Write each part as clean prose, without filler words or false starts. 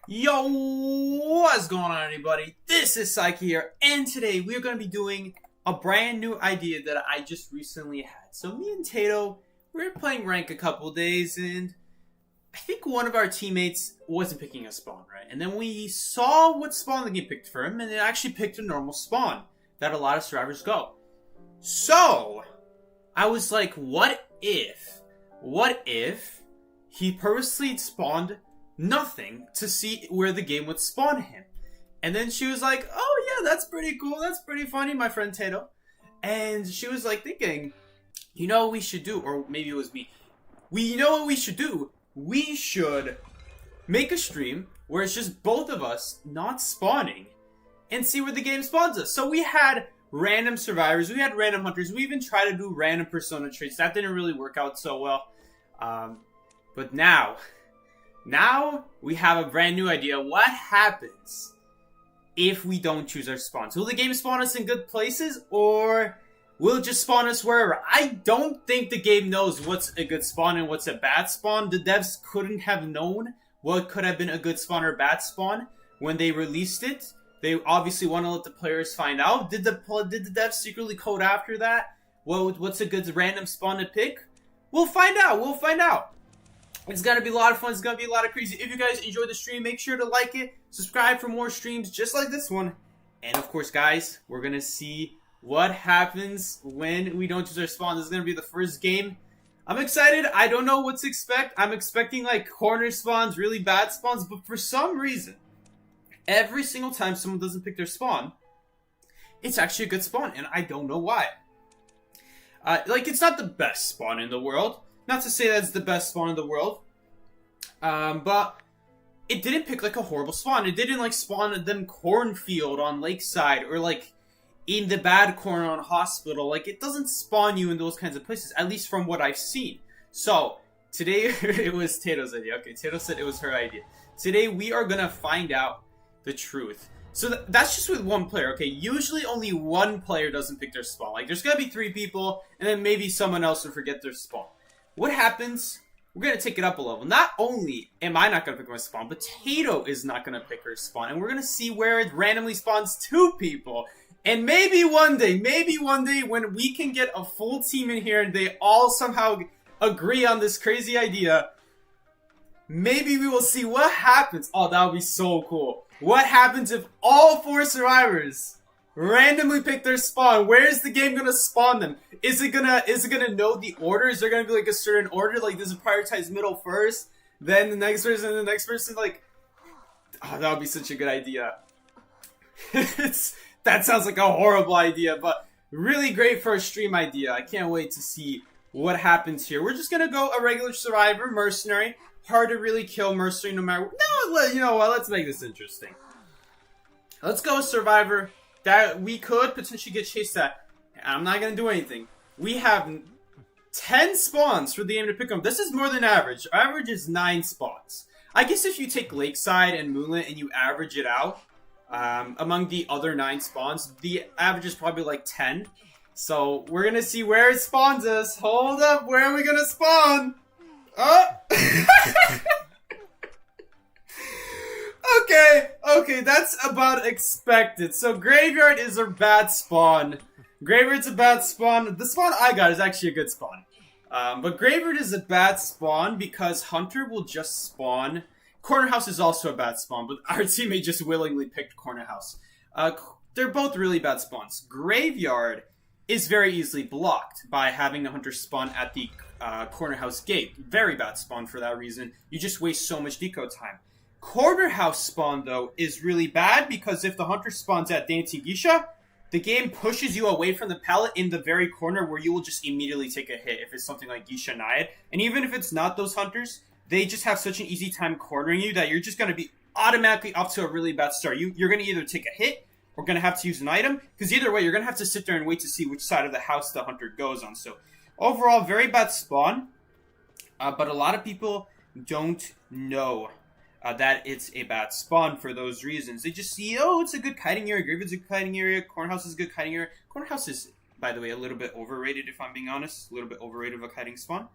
Yo, what's going on, everybody? This is Psyche here, and today we are going to be doing a brand new idea that I just recently had. So me and Tato, we were playing rank a couple days, and I think one of our teammates wasn't picking a spawn, right? And then we saw what spawn the game picked for him, and it actually picked a normal spawn that a lot of survivors go. So, I was like, what if he purposely spawned nothing to see where the game would spawn him? And then she was like, oh yeah, that's pretty cool, that's pretty funny, my friend Tato. And she was like thinking, you know what we should do, or maybe it was me, you know what we should do? We should make a stream where it's just both of us not spawning and see where the game spawns us. So we had random survivors, we had random hunters, we even tried to do random persona traits. That didn't really work out so well. But now we have a brand new idea. What happens if we don't choose our spawns? Will the game spawn us in good places, or will it just spawn us wherever? I don't think the game knows what's a good spawn and what's a bad spawn. The devs couldn't have known what could have been a good spawn or bad spawn when they released it. They obviously want to let the players find out. Did the devs secretly code after that? What's a good random spawn to pick? We'll find out. It's gonna be a lot of fun. It's gonna be a lot of crazy. If you guys enjoyed the stream, make sure to like it, subscribe for more streams just like this one. And of course, guys, we're gonna see what happens when we don't choose our spawn. This is gonna be the first game. I'm excited. I don't know what to expect. I'm expecting like corner spawns, really bad spawns, but for some reason, every single time someone doesn't pick their spawn, it's actually a good spawn, and I don't know why. Like, it's not the best spawn in the world. Not to say that's the best spawn in the world. But it didn't pick, like, a horrible spawn. It didn't, like, spawn them cornfield on Lakeside or, like, in the bad corner on Hospital. Like, it doesn't spawn you in those kinds of places, at least from what I've seen. So, today, it was Tato's idea. Okay, Tato said it was her idea. Today, we are gonna find out the truth. So that's just with one player, okay? Usually only one player doesn't pick their spawn. Like, there's gonna be 3 people, and then maybe someone else will forget their spawn. What happens? We're gonna take it up a level. Not only am I not gonna pick my spawn, but Tato is not gonna pick her spawn. And we're gonna see where it randomly spawns 2 people. And maybe one day when we can get a full team in here and they all somehow agree on this crazy idea, maybe we will see what happens. Oh, that would be so cool. What happens if all 4 survivors randomly pick their spawn? Where is the game gonna spawn them? Is it gonna know the order? Is there gonna be like a certain order? Like, does it prioritize middle first, then the next person, and the next person? Like, oh, that would be such a good idea. That sounds like a horrible idea, but really great for a stream idea. I can't wait to see what happens here. We're just gonna go a regular survivor, mercenary. Hard to really kill mercenary no matter what. No, you know what? Let's make this interesting. Let's go survivor that we could potentially get chased at. I'm not going to do anything. We have 10 spawns for the aim to pick them. This is more than average. Average is 9 spawns. I guess if you take Lakeside and Moonlit and you average it out, among the other 9 spawns, the average is probably like 10. So we're going to see where it spawns us. Hold up, where are we going to spawn? Oh! Okay, that's about expected. So Graveyard is a bad spawn. Graveyard's a bad spawn. The spawn I got is actually a good spawn. But Graveyard is a bad spawn because Hunter will just spawn. Corner House is also a bad spawn, but our teammate just willingly picked Corner House. They're both really bad spawns. Graveyard is very easily blocked by having the Hunter spawn at the Corner House gate. Very bad spawn for that reason. You just waste so much deco time. Corner House spawn, though, is really bad because if the Hunter spawns at Dancing Geisha, the game pushes you away from the pallet in the very corner where you will just immediately take a hit if it's something like Geisha Nayad. And even if it's not those Hunters, they just have such an easy time cornering you that you're just going to be automatically off to a really bad start. You're going to either take a hit or going to have to use an item, because either way, you're going to have to sit there and wait to see which side of the house the Hunter goes on. So overall, very bad spawn, but a lot of people don't know that it's a bad spawn for those reasons. They just see, oh, it's a good kiting area, Graveyard's a good kiting area, Corner House is a good kiting area. Corner House is, by the way, a little bit overrated, if I'm being honest. A little bit overrated of a kiting spawn.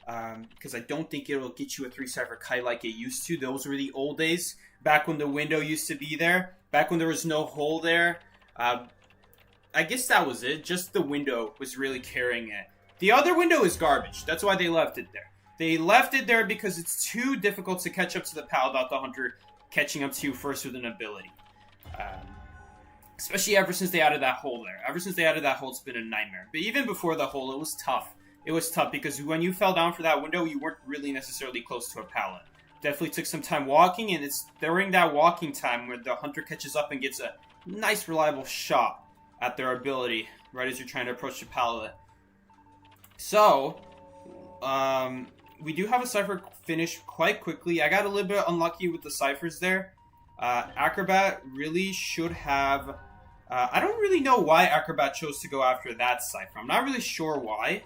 Because I don't think it'll get you a 3-star for kite like it used to. Those were the old days back when the window used to be there, back when there was no hole there. I guess that was it. Just the window was really carrying it. The other window is garbage. That's why they left it there. They left it there because it's too difficult to catch up to the pal without the hunter catching up to you first with an ability. Especially ever since they added that hole there. Ever since they added that hole, it's been a nightmare. But even before the hole, it was tough. It was tough because when you fell down for that window, you weren't really necessarily close to a pallet. Definitely took some time walking, and it's during that walking time where the hunter catches up and gets a nice, reliable shot at their ability right as you're trying to approach the pallet. So, we do have a cipher finished quite quickly. I got a little bit unlucky with the ciphers there. Acrobat really should have... I don't really know why Acrobat chose to go after that cipher. I'm not really sure why.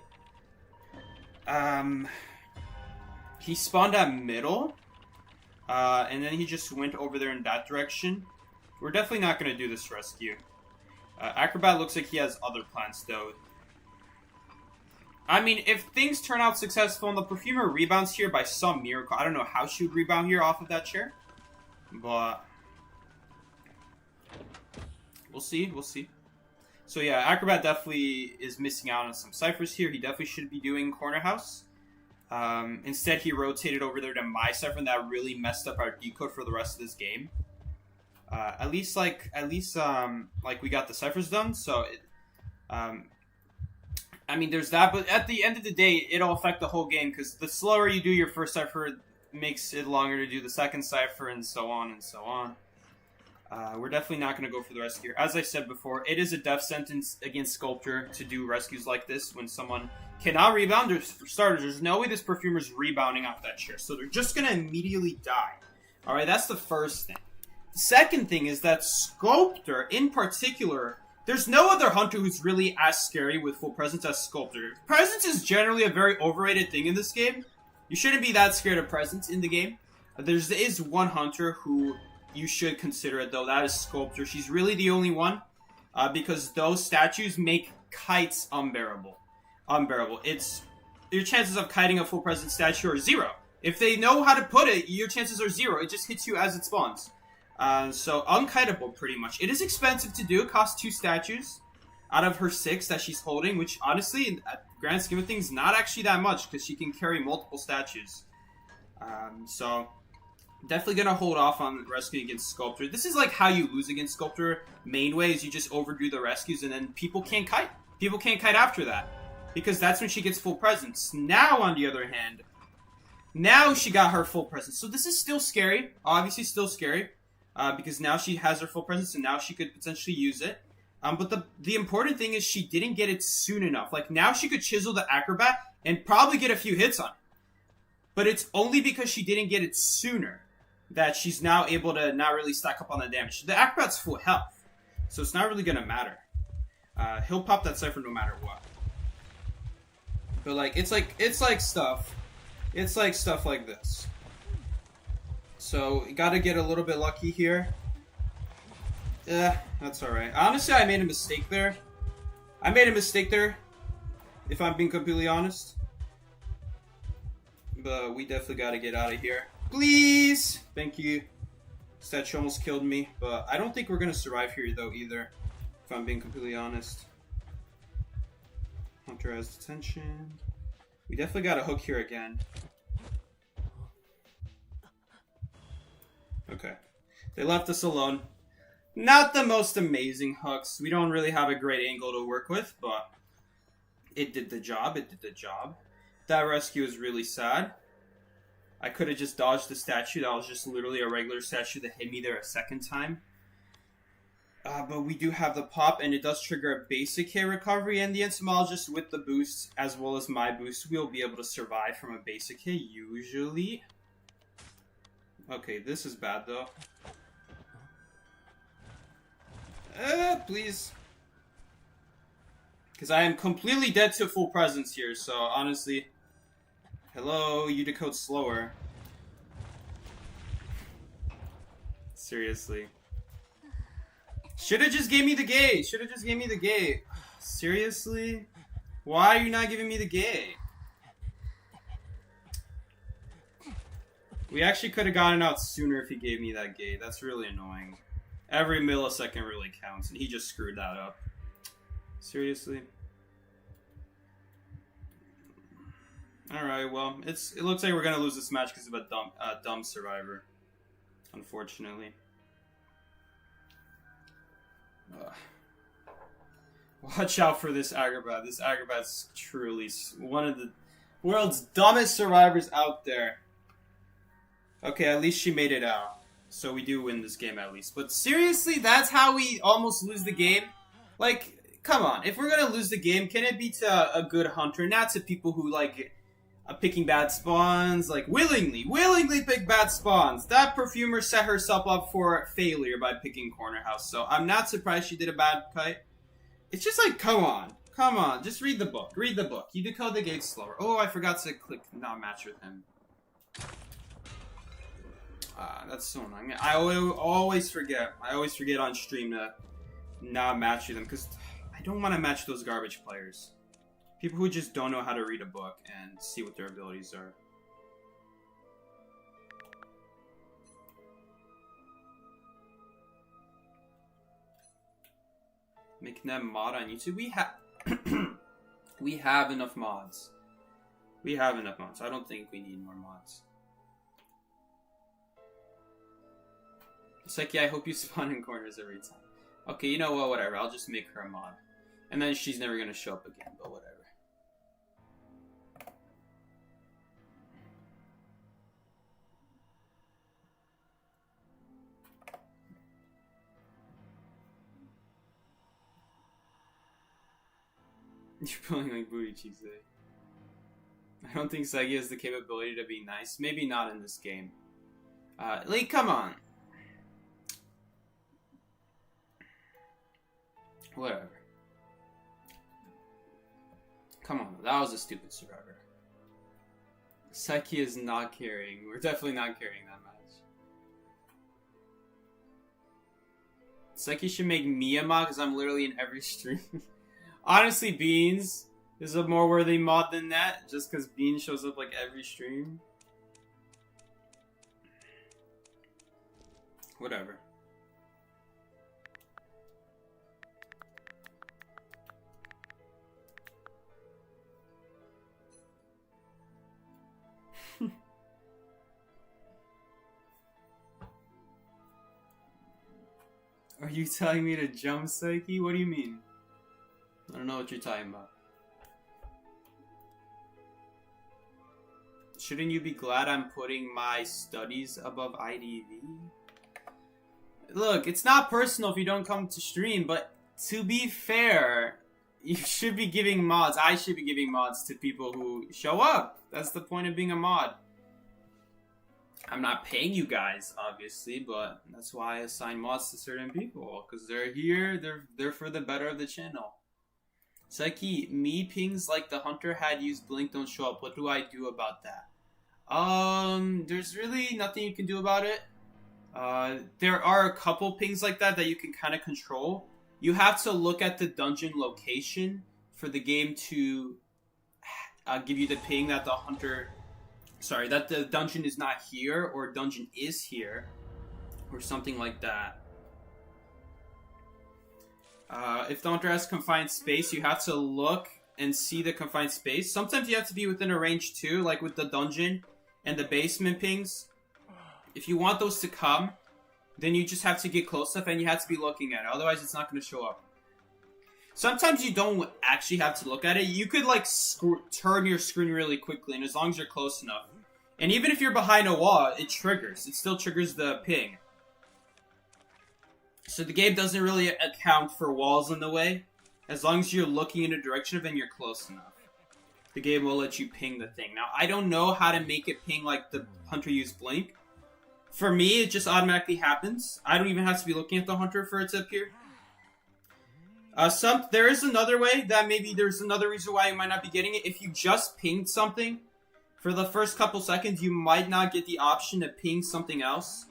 He spawned at middle. And then he just went over there in that direction. We're definitely not going to do this rescue. Acrobat looks like he has other plans, though. I mean, if things turn out successful and the Perfumer rebounds here by some miracle, I don't know how she would rebound here off of that chair. But we'll see, we'll see. So yeah, Acrobat definitely is missing out on some ciphers here. He definitely should be doing Corner House. Instead, he rotated over there to my cipher, and that really messed up our decode for the rest of this game. At least we got the ciphers done. So, I mean, there's that. But at the end of the day, it'll affect the whole game because the slower you do your first cipher, makes it longer to do the second cipher, and so on and so on. We're definitely not going to go for the rescue. As I said before, it is a death sentence against Sculptor to do rescues like this when someone cannot rebound. For starters, there's no way this Perfumer's rebounding off that chair, so they're just going to immediately die. Alright, that's the first thing. The second thing is that Sculptor, in particular, there's no other hunter who's really as scary with full presence as Sculptor. Presence is generally a very overrated thing in this game. You shouldn't be that scared of presence in the game. There is one hunter who you should consider it, though. That is Sculptor. She's really the only one, because those statues make kites unbearable. It's your chances of kiting a full presence statue are 0. If they know how to put it, your chances are 0. It just hits you as it spawns. So unkiteable, pretty much. It is expensive to do. It costs 2 statues out of her 6 that she's holding, which honestly, in the grand scheme of things, not actually that much because she can carry multiple statues. So definitely gonna hold off on rescuing against Sculptor. This is like how you lose against Sculptor. Main way is you just overdo the rescues and then people can't kite. People can't kite after that because that's when she gets full presence. Now, on the other hand, now she got her full presence. So this is still scary. Obviously still scary. Because now she has her full presence and now she could potentially use it. But the important thing is she didn't get it soon enough. Like, now she could chisel the Acrobat and probably get a few hits on it. But it's only because she didn't get it sooner that she's now able to not really stack up on the damage. The Acrobat's full health, so it's not really going to matter. He'll pop that cipher no matter what. But, like, it's like stuff like this. So, you gotta get a little bit lucky here. That's alright. Honestly, I made a mistake there. If I'm being completely honest. But we definitely gotta get out of here. Please! Thank you. Statue almost killed me. But I don't think we're gonna survive here, though, either. If I'm being completely honest. Hunter has detention. We definitely got a hook here again. Okay. They left us alone. Not the most amazing hooks. We don't really have a great angle to work with, but it did the job. That rescue is really sad. I could have just dodged the statue. That was just literally a regular statue that hit me there a second time. But we do have the pop, and it does trigger a basic hit recovery, and the entomologist with the boost, as well as my boost, will be able to survive from a basic hit, usually. Okay, this is bad, though. Please. Because I am completely dead to full presence here, so honestly... Hello, you decode slower. Seriously. Should've just gave me the gate. Seriously? Why are you not giving me the gate? We actually could have gotten out sooner if he gave me that gate. That's really annoying. Every millisecond really counts, and he just screwed that up. Seriously? Alright, well, it looks like we're gonna lose this match because of a dumb survivor. Unfortunately. Watch out for this Agrabah. This Agrabah's truly one of the world's dumbest survivors out there. Okay, at least she made it out. So we do win this game at least. But seriously, that's how we almost lose the game? Like, come on. If we're gonna lose the game, can it be to a good hunter? Not to people who, like, picking bad spawns. Like, willingly pick bad spawns. That perfumer set herself up for failure by picking corner house. So I'm not surprised she did a bad kite. It's just like, come on. Just read the book. Read the book. You decode the gate slower. Oh, I forgot to click not match with him. That's so annoying. I always forget. I always forget on stream to not match with them because I don't want to match those garbage players. People who just don't know how to read a book and see what their abilities are. Making that mod on YouTube. We have enough mods. We have enough mods. I don't think we need more mods. It's like, yeah, I hope you spawn in corners every time. Okay, you know what? Whatever. I'll just make her a mod. And then she's never gonna show up again, but whatever. You're pulling like booty cheeks, eh? I don't think Sagi has the capability to be nice. Maybe not in this game. Like, come on. Whatever. Come on, that was a stupid survivor. Psyche is not carrying. We're definitely not carrying that match. Psyche should make me a mod because I'm literally in every stream. Honestly, Beans is a more worthy mod than that, just because Beans shows up like every stream. Whatever. Are you telling me to jump, Psyche? What do you mean? I don't know what you're talking about. Shouldn't you be glad I'm putting my studies above IDV? Look, it's not personal if you don't come to stream, but to be fair, you should be giving mods. I should be giving mods to people who show up. That's the point of being a mod. I'm not paying you guys, obviously, but that's why I assign mods to certain people. Because they're here, they're for the better of the channel. Psyche, me pings like the hunter had used blink don't show up. What do I do about that? There's really nothing you can do about it. There are a couple pings like that you can kind of control. You have to look at the dungeon location for the game to give you the ping that the hunter... Sorry, that the dungeon is not here, or dungeon is here, or something like that. If the hunter has confined space, you have to look and see the confined space. Sometimes you have to be within a range too, like with the dungeon and the basement pings. If you want those to come, then you just have to get close enough and you have to be looking at it. Otherwise, it's not going to show up. Sometimes you don't actually have to look at it. You could like turn your screen really quickly, and as long as you're close enough. And even if you're behind a wall, it triggers. It still triggers the ping. So the game doesn't really account for walls in the way. As long as you're looking in a direction of it and you're close enough. The game will let you ping the thing. Now, I don't know how to make it ping like the hunter used blink. For me, it just automatically happens. I don't even have to be looking at the hunter for it to appear. There is another way that maybe there's another reason why you might not be getting it. If you just pinged something for the first couple seconds, you might not get the option to ping something else.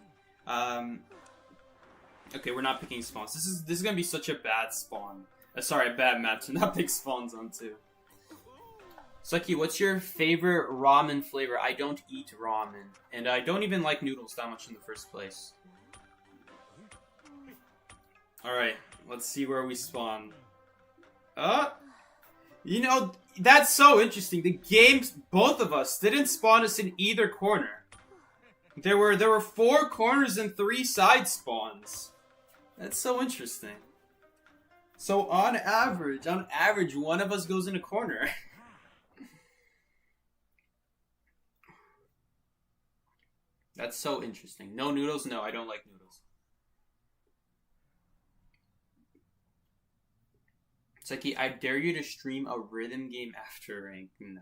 Okay, we're not picking spawns. This is gonna be such a bad spawn. Sorry, a bad map to not pick spawns on too. Suki, what's your favorite ramen flavor? I don't eat ramen. And I don't even like noodles that much in the first place. Alright, let's see where we spawn. You know, that's so interesting. The games, both of us, didn't spawn us in either corner. There were 4 corners and 3 side spawns. That's so interesting. So on average, one of us goes in a corner. That's so interesting. No noodles? No, I don't like noodles. Seki, I dare you to stream a rhythm game after rank. No.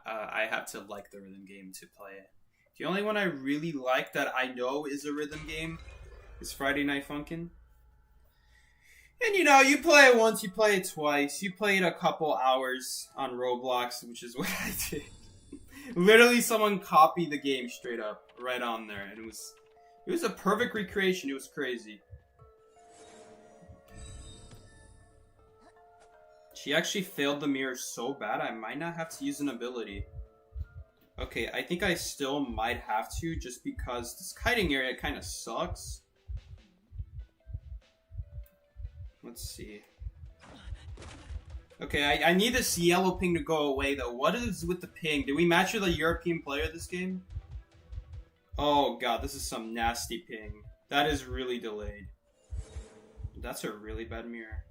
I have to like the rhythm game to play it. The only one I really like that I know is a rhythm game is Friday Night Funkin'. And you know, you play it once, you play it twice. You play it a couple hours on Roblox, which is what I did. Literally, someone copied the game straight up, right on there, and it was a perfect recreation. It was crazy. She actually failed the mirror so bad, I might not have to use an ability. Okay, I think I still might have to, just because this kiting area kind of sucks. Let's see. Okay, I need this yellow ping to go away, though. What is with the ping? Did we match with a European player this game? Oh, God, this is some nasty ping. That is really delayed. That's a really bad mirror.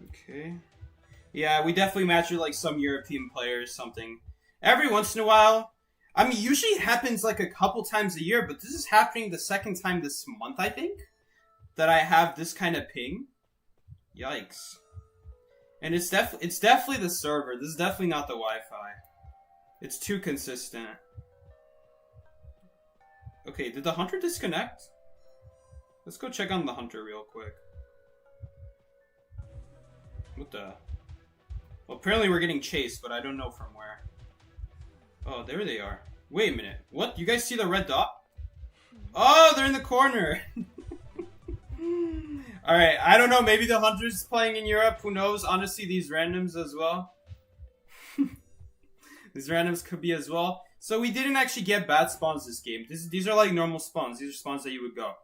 Okay. Yeah, we definitely match with, like, some European players, something. Every once in a while. I mean, usually it happens, like, a couple times a year, but this is happening the second time this month, I think, that I have this kind of ping. Yikes. And it's definitely the server. This is definitely not the Wi-Fi. It's too consistent. Okay, did the hunter disconnect? Let's go check on the hunter real quick. What the... Well, apparently we're getting chased, but I don't know from where. Oh, there they are. Wait a minute. What? You guys see the red dot? Oh, they're in the corner. Alright, I don't know. Maybe the hunter's playing in Europe. Who knows? Honestly, these randoms as well. These randoms could be as well. So we didn't actually get bad spawns this game. These are like normal spawns. These are spawns that you would go.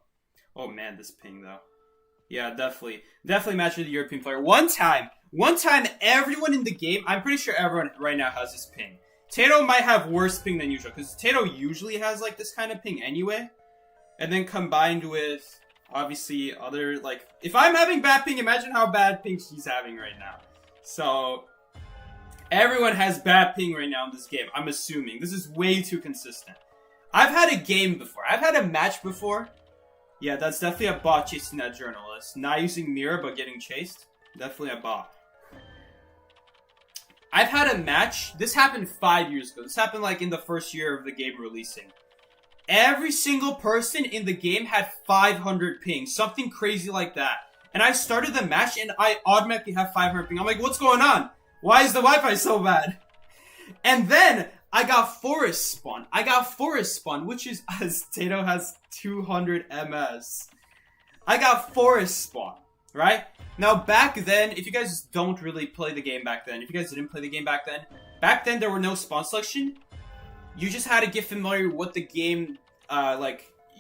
Oh man, this ping though. Yeah, definitely. Definitely match with the European player. One time, everyone in the game, I'm pretty sure everyone right now has this ping. Tato might have worse ping than usual, because Tato usually has, like, this kind of ping anyway. And then combined with, obviously, other, like... If I'm having bad ping, imagine how bad ping she's having right now. So, everyone has bad ping right now in this game, I'm assuming. This is way too consistent. I've had a game before. I've had a match before. Yeah, that's definitely a bot chasing that journalist. Not using mirror, but getting chased. Definitely a bot. I've had a match. This happened 5 years ago. This happened like in the first year of the game releasing. Every single person in the game had 500 ping. Something crazy like that. And I started the match and I automatically have 500 ping. I'm like, what's going on? Why is the Wi-Fi so bad? And then I got Forest Spawn. Which is, as Tato has 200 MS. I got Forest Spawn. Right? Now, back then, if you guys don't really play the game back then, if you guys didn't play the game back then there were no spawn selection. You just had to get familiar with what the game,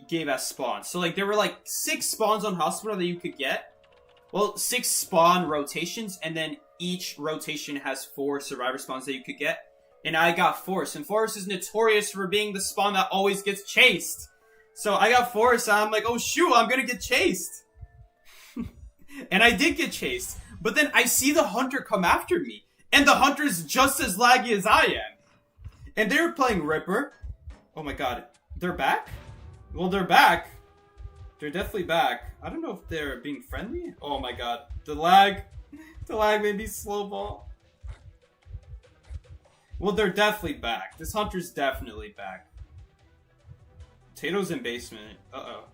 gave as spawns. So, like, there were, like, 6 spawns on Hospital that you could get. Well, 6 spawn rotations, and then each rotation has 4 survivor spawns that you could get. And I got Forest, and Forest is notorious for being the spawn that always gets chased. So, I got Forest, and I'm like, oh, shoot, I'm gonna get chased. And I did get chased. But then I see the hunter come after me. And the hunter's just as laggy as I am. And they were playing Ripper. Oh my god. They're back? Well, they're back. They're definitely back. I don't know if they're being friendly. Oh my god. The lag made me slow ball. Well, they're definitely back. This hunter's definitely back. Tato's in basement. Uh-oh.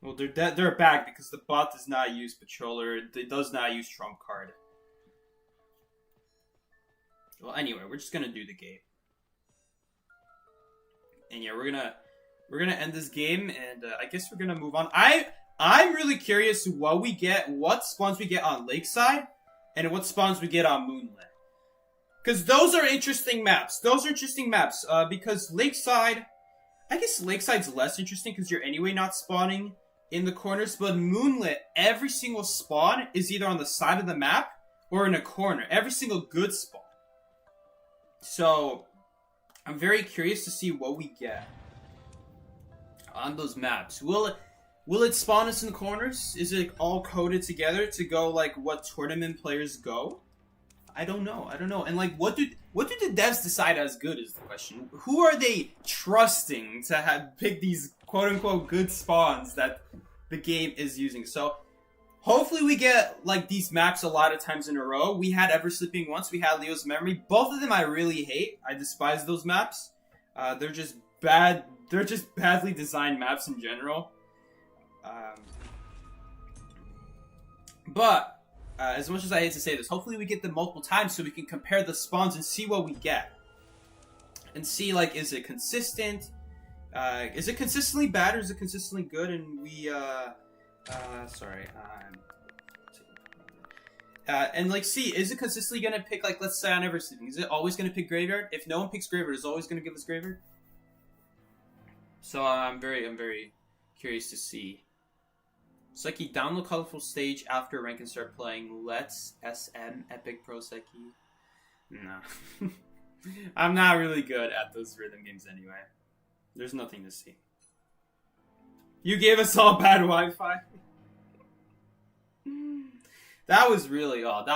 Well, they're back because the bot does not use Patroller. It does not use Trump Card. Well, anyway, we're just gonna do the game. And yeah, we're gonna end this game, and I guess we're gonna move on. I'm really curious what spawns we get on Lakeside, and what spawns we get on Moonlit. Because those are interesting maps. Because Lakeside, I guess Lakeside's less interesting because you're anyway not spawning in the corners. But Moonlit, every single spawn is either on the side of the map or in a corner. Every single good spawn. So, I'm very curious to see what we get on those maps. Will it spawn us in the corners? Is it all coded together to go like what tournament players go? I don't know. And like, what do the devs decide as good is the question. Who are they trusting to have pick these quote unquote good spawns that the game is using? So hopefully we get like these maps a lot of times in a row. We had Ever Sleeping once. We had Leo's Memory. Both of them I really hate. I despise those maps. They're just bad. They're just badly designed maps in general. But as much as I hate to say this, hopefully we get them multiple times so we can compare the spawns and see what we get. And see, like, is it consistent? Is it consistently bad or is it consistently good? And we, and, like, see, is it consistently going to pick, like, let's say on Ever Sleeping? Is it always going to pick Graveyard? If no one picks Graveyard, is it always going to give us Graveyard? So, I'm very curious to see. Seki, download Colorful Stage after rank and start playing Let's SM Epic Pro Seki. No. I'm not really good at those rhythm games anyway. There's nothing to see. You gave us all bad Wi-Fi? That was really odd.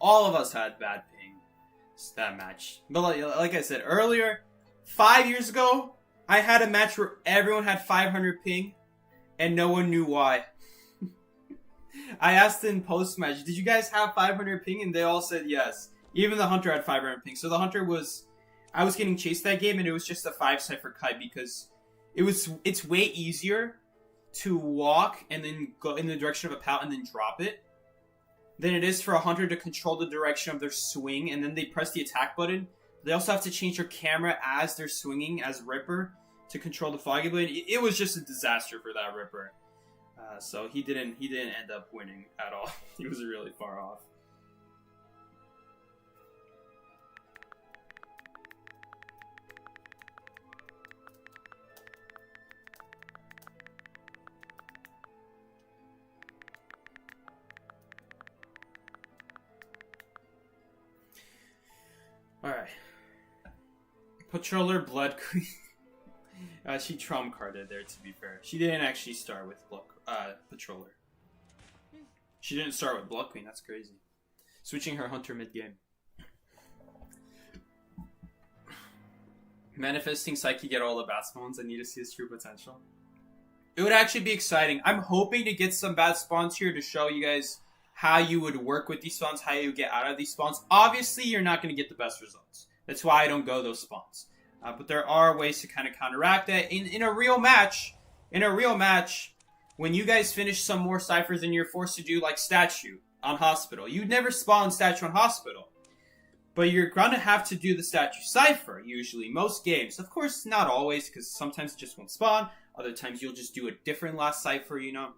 All of us had bad ping that match. But like I said earlier, 5 years ago, I had a match where everyone had 500 ping and no one knew why. I asked in post-match, did you guys have 500 ping? And they all said yes. Even the Hunter had 500 ping. So the Hunter I was getting chased that game, and it was just a 5-cipher kite because it's way easier to walk and then go in the direction of a pal and then drop it than it is for a Hunter to control the direction of their swing, and then they press the attack button. They also have to change their camera as they're swinging as Ripper to control the Foggy Blade. It was just a disaster for that Ripper. So he didn't end up winning at all. He was really far off. Alright. Patroller Blood Queen. She trump carded there, to be fair. She didn't actually start with Patroller. She didn't start with Blood Queen, that's crazy. Switching her Hunter mid-game. Manifesting Psyche get all the bad spawns. I need to see his true potential. It would actually be exciting. I'm hoping to get some bad spawns here to show you guys how you would work with these spawns, how you get out of these spawns. Obviously, you're not going to get the best results. That's why I don't go those spawns. But there are ways to kind of counteract that. In a real match, when you guys finish some more ciphers and you're forced to do like Statue on Hospital, you'd never spawn Statue on Hospital. But you're going to have to do the Statue cipher, usually, most games. Of course, not always, because sometimes it just won't spawn. Other times you'll just do a different last cipher, you know.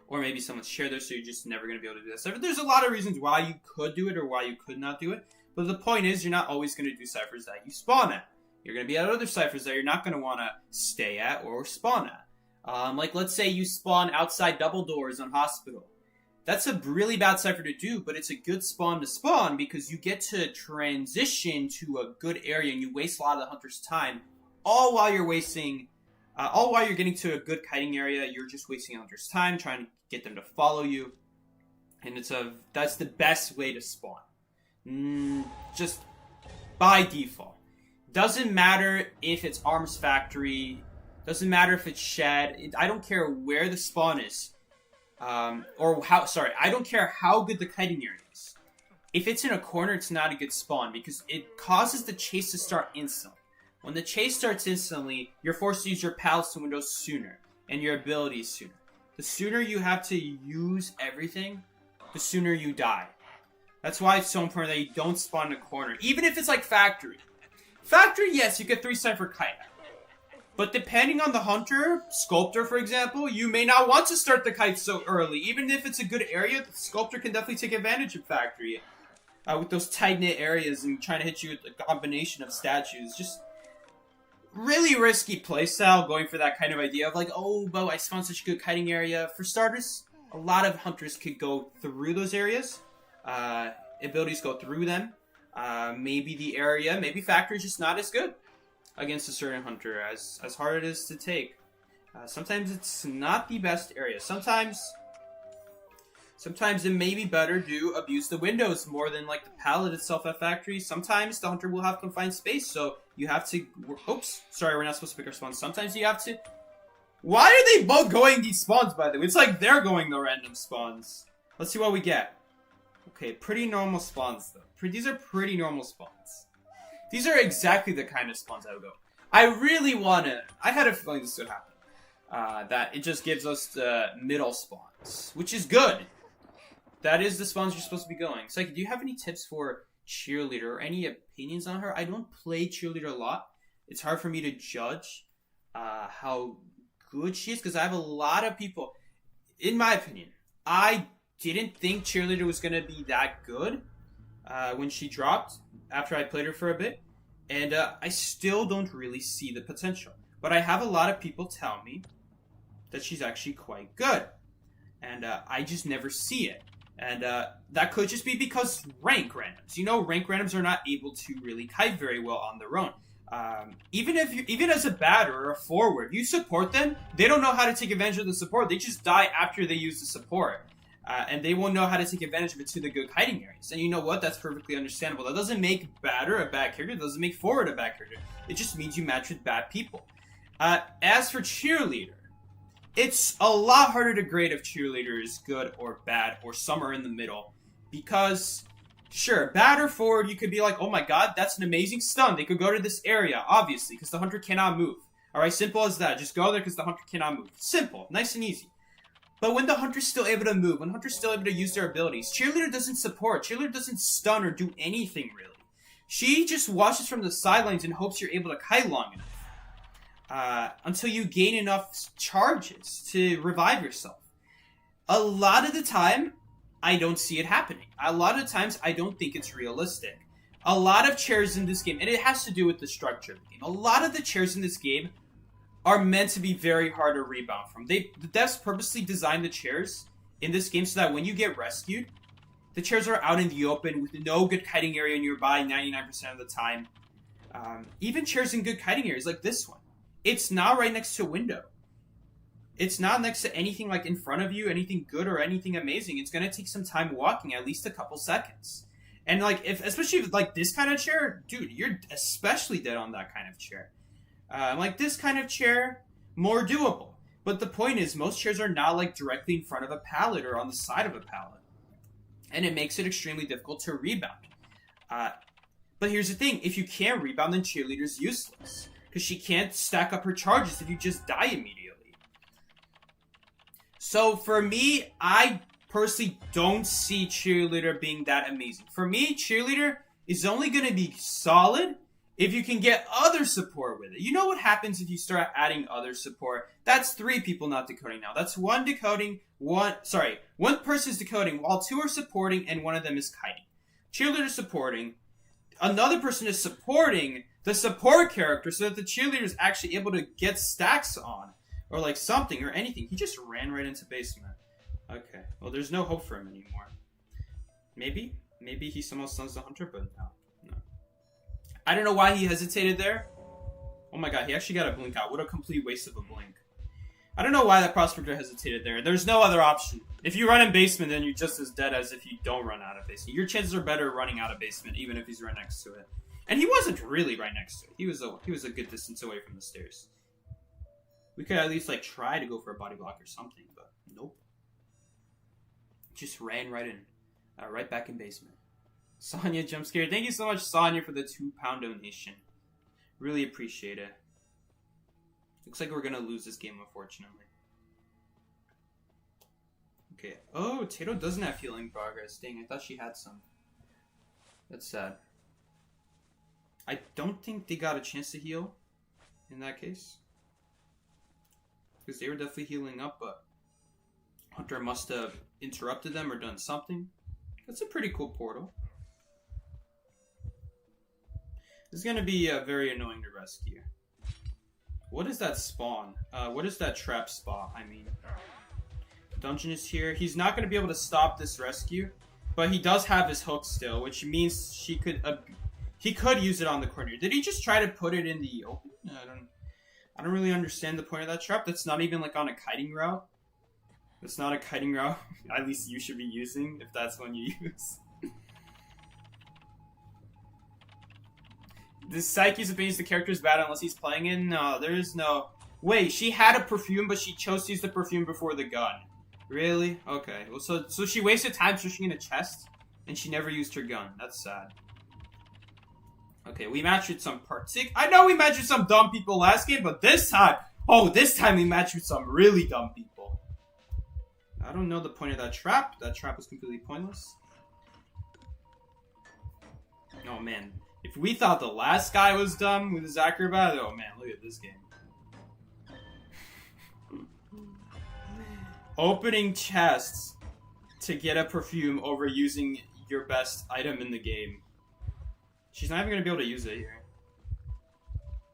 Or maybe someone's shared there, so you're just never going to be able to do that cipher. There's a lot of reasons why you could do it or why you could not do it. But the point is, you're not always going to do ciphers that you spawn at. You're going to be at other ciphers that you're not going to want to stay at or spawn at. Like, let's say you spawn outside double doors on Hospital. That's a really bad cipher to do, but it's a good spawn to spawn because you get to transition to a good area and you waste a lot of the Hunter's time, all while you're getting to a good kiting area. You're just wasting Hunter's time trying to get them to follow you, and that's the best way to spawn. Just by default. Doesn't matter if it's Arms Factory. Doesn't matter if it's Shed. I don't care where the spawn is. I don't care how good the kiting area is. If it's in a corner, it's not a good spawn because it causes the chase to start instantly. When the chase starts instantly, you're forced to use your pals to window sooner and your abilities sooner. The sooner you have to use everything, the sooner you die. That's why it's so important that you don't spawn in a corner. Even if it's like Factory. Factory, yes, you get 3-star for kite. But depending on the hunter, sculptor for example, you may not want to start the kite so early. Even if it's a good area, the sculptor can definitely take advantage of factory. With those tight-knit areas and trying to hit you with a combination of statues. Just really risky playstyle going for that kind of idea of like, oh, but I spawned such a good kiting area. For starters, a lot of hunters could go through those areas. Abilities go through them. Maybe the area, maybe factory is just not as good against a certain hunter, as hard it is to take. Sometimes it's not the best area. Sometimes it may be better to abuse the windows more than like the pallet itself at factory. Sometimes the hunter will have confined space, so you have to... Oops, sorry, we're not supposed to pick our spawns. Sometimes you have to... Why are they both going these spawns, by the way? It's like they're going the random spawns. Let's see what we get. Okay, pretty normal spawns, though. These are pretty normal spawns. These are exactly the kind of spawns I would go. I really want to... I had a feeling this would happen. That it just gives us the middle spawns, which is good. That is the spawns you're supposed to be going. So, like, do you have any tips for Cheerleader or any opinions on her? I don't play Cheerleader a lot. It's hard for me to judge how good she is because I have a lot of people... In my opinion, I didn't think Cheerleader was going to be that good when she dropped after I played her for a bit. And I still don't really see the potential. But I have a lot of people tell me that she's actually quite good. And I just never see it. And that could just be because rank randoms. You know, rank randoms are not able to really kite very well on their own. Even as a batter or a forward, you support them, they don't know how to take advantage of the support. They just die after they use the support. And they won't know how to take advantage of it to the good kiting areas. And you know what? That's perfectly understandable. That doesn't make batter a bad character. It doesn't make forward a bad character. It just means you match with bad people. As for Cheerleader, it's a lot harder to grade if Cheerleader is good or bad or somewhere in the middle. Because, sure, batter forward, you could be like, oh my god, that's an amazing stun. They could go to this area, obviously, because the hunter cannot move. Alright, simple as that. Just go there because the hunter cannot move. Simple. Nice and easy. But when the hunter's still able to move, when hunter's still able to use their abilities, Cheerleader doesn't support. Cheerleader doesn't stun or do anything, really. She just watches from the sidelines and hopes you're able to kite long enough. Until you gain enough charges to revive yourself. A lot of the time, I don't see it happening. A lot of the times, I don't think it's realistic. A lot of chairs in this game, and it has to do with the structure of the game, a lot of the chairs in this game are meant to be very hard to rebound from. The devs purposely designed the chairs in this game so that when you get rescued, the chairs are out in the open with no good kiting area nearby 99% of the time. Even chairs in good kiting areas like this one. It's not right next to a window. It's not next to anything like in front of you, anything good or anything amazing. It's going to take some time walking, at least a couple seconds. And like, especially if like this kind of chair, dude, you're especially dead on that kind of chair. Like this kind of chair, more doable. But the point is, most chairs are not like directly in front of a pallet or on the side of a pallet. And it makes it extremely difficult to rebound. But here's the thing, if you can't rebound, then Cheerleader's useless. Because she can't stack up her charges if you just die immediately. So for me, I personally don't see Cheerleader being that amazing. For me, Cheerleader is only going to be solid if you can get other support with it. You know what happens if you start adding other support? That's 3 people not decoding now. That's 1 decoding, one person's decoding while 2 are supporting and 1 of them is kiting. Cheerleader supporting. Another person is supporting the support character so that the Cheerleader is actually able to get stacks on. Or like something or anything. He just ran right into basement. Okay. Well, there's no hope for him anymore. Maybe? Maybe he somehow stuns the hunter, but no. I don't know why he hesitated there. Oh my god, he actually got a blink out. What a complete waste of a blink. I don't know why that prospector hesitated there. There's no other option. If you run in basement, then you're just as dead as if you don't run out of basement. Your chances are better running out of basement, even if he's right next to it. And he wasn't really right next to it. He was a good distance away from the stairs. We could at least like try to go for a body block or something, but nope. Just ran right in. Right back in basement. Sonya jump scare. Thank you so much, Sonya, for the £2 donation. Really appreciate it. Looks like we're gonna lose this game, unfortunately. Okay. Oh, Tato doesn't have healing progress. Dang, I thought she had some. That's sad. I don't think they got a chance to heal in that case. Because they were definitely healing up, but Hunter must have interrupted them or done something. That's a pretty cool portal. This is going to be very annoying to rescue. What is that spawn? What is that trap spot? I mean, dungeon is here. He's not going to be able to stop this rescue, but he does have his hook still, which means he could use it on the corner. Did he just try to put it in the open? I don't really understand the point of that trap. That's not even like on a kiting route. That's not a kiting route. At least you should be using, if that's one you use. This Psyche's opinion is the character is bad unless he's playing it? No, there is no... Wait, she had a perfume, but she chose to use the perfume before the gun. Really? Okay. Well, so she wasted time searching in a chest, and she never used her gun. That's sad. Okay, we matched with some I know we matched with some dumb people last game, but this time... Oh, this time we matched with some really dumb people. I don't know the point of that trap. That trap is completely pointless. Oh, man. If we thought the last guy was dumb with his acrobat, oh man, look at this game. Opening chests to get a perfume over using your best item in the game. She's not even going to be able to use it here.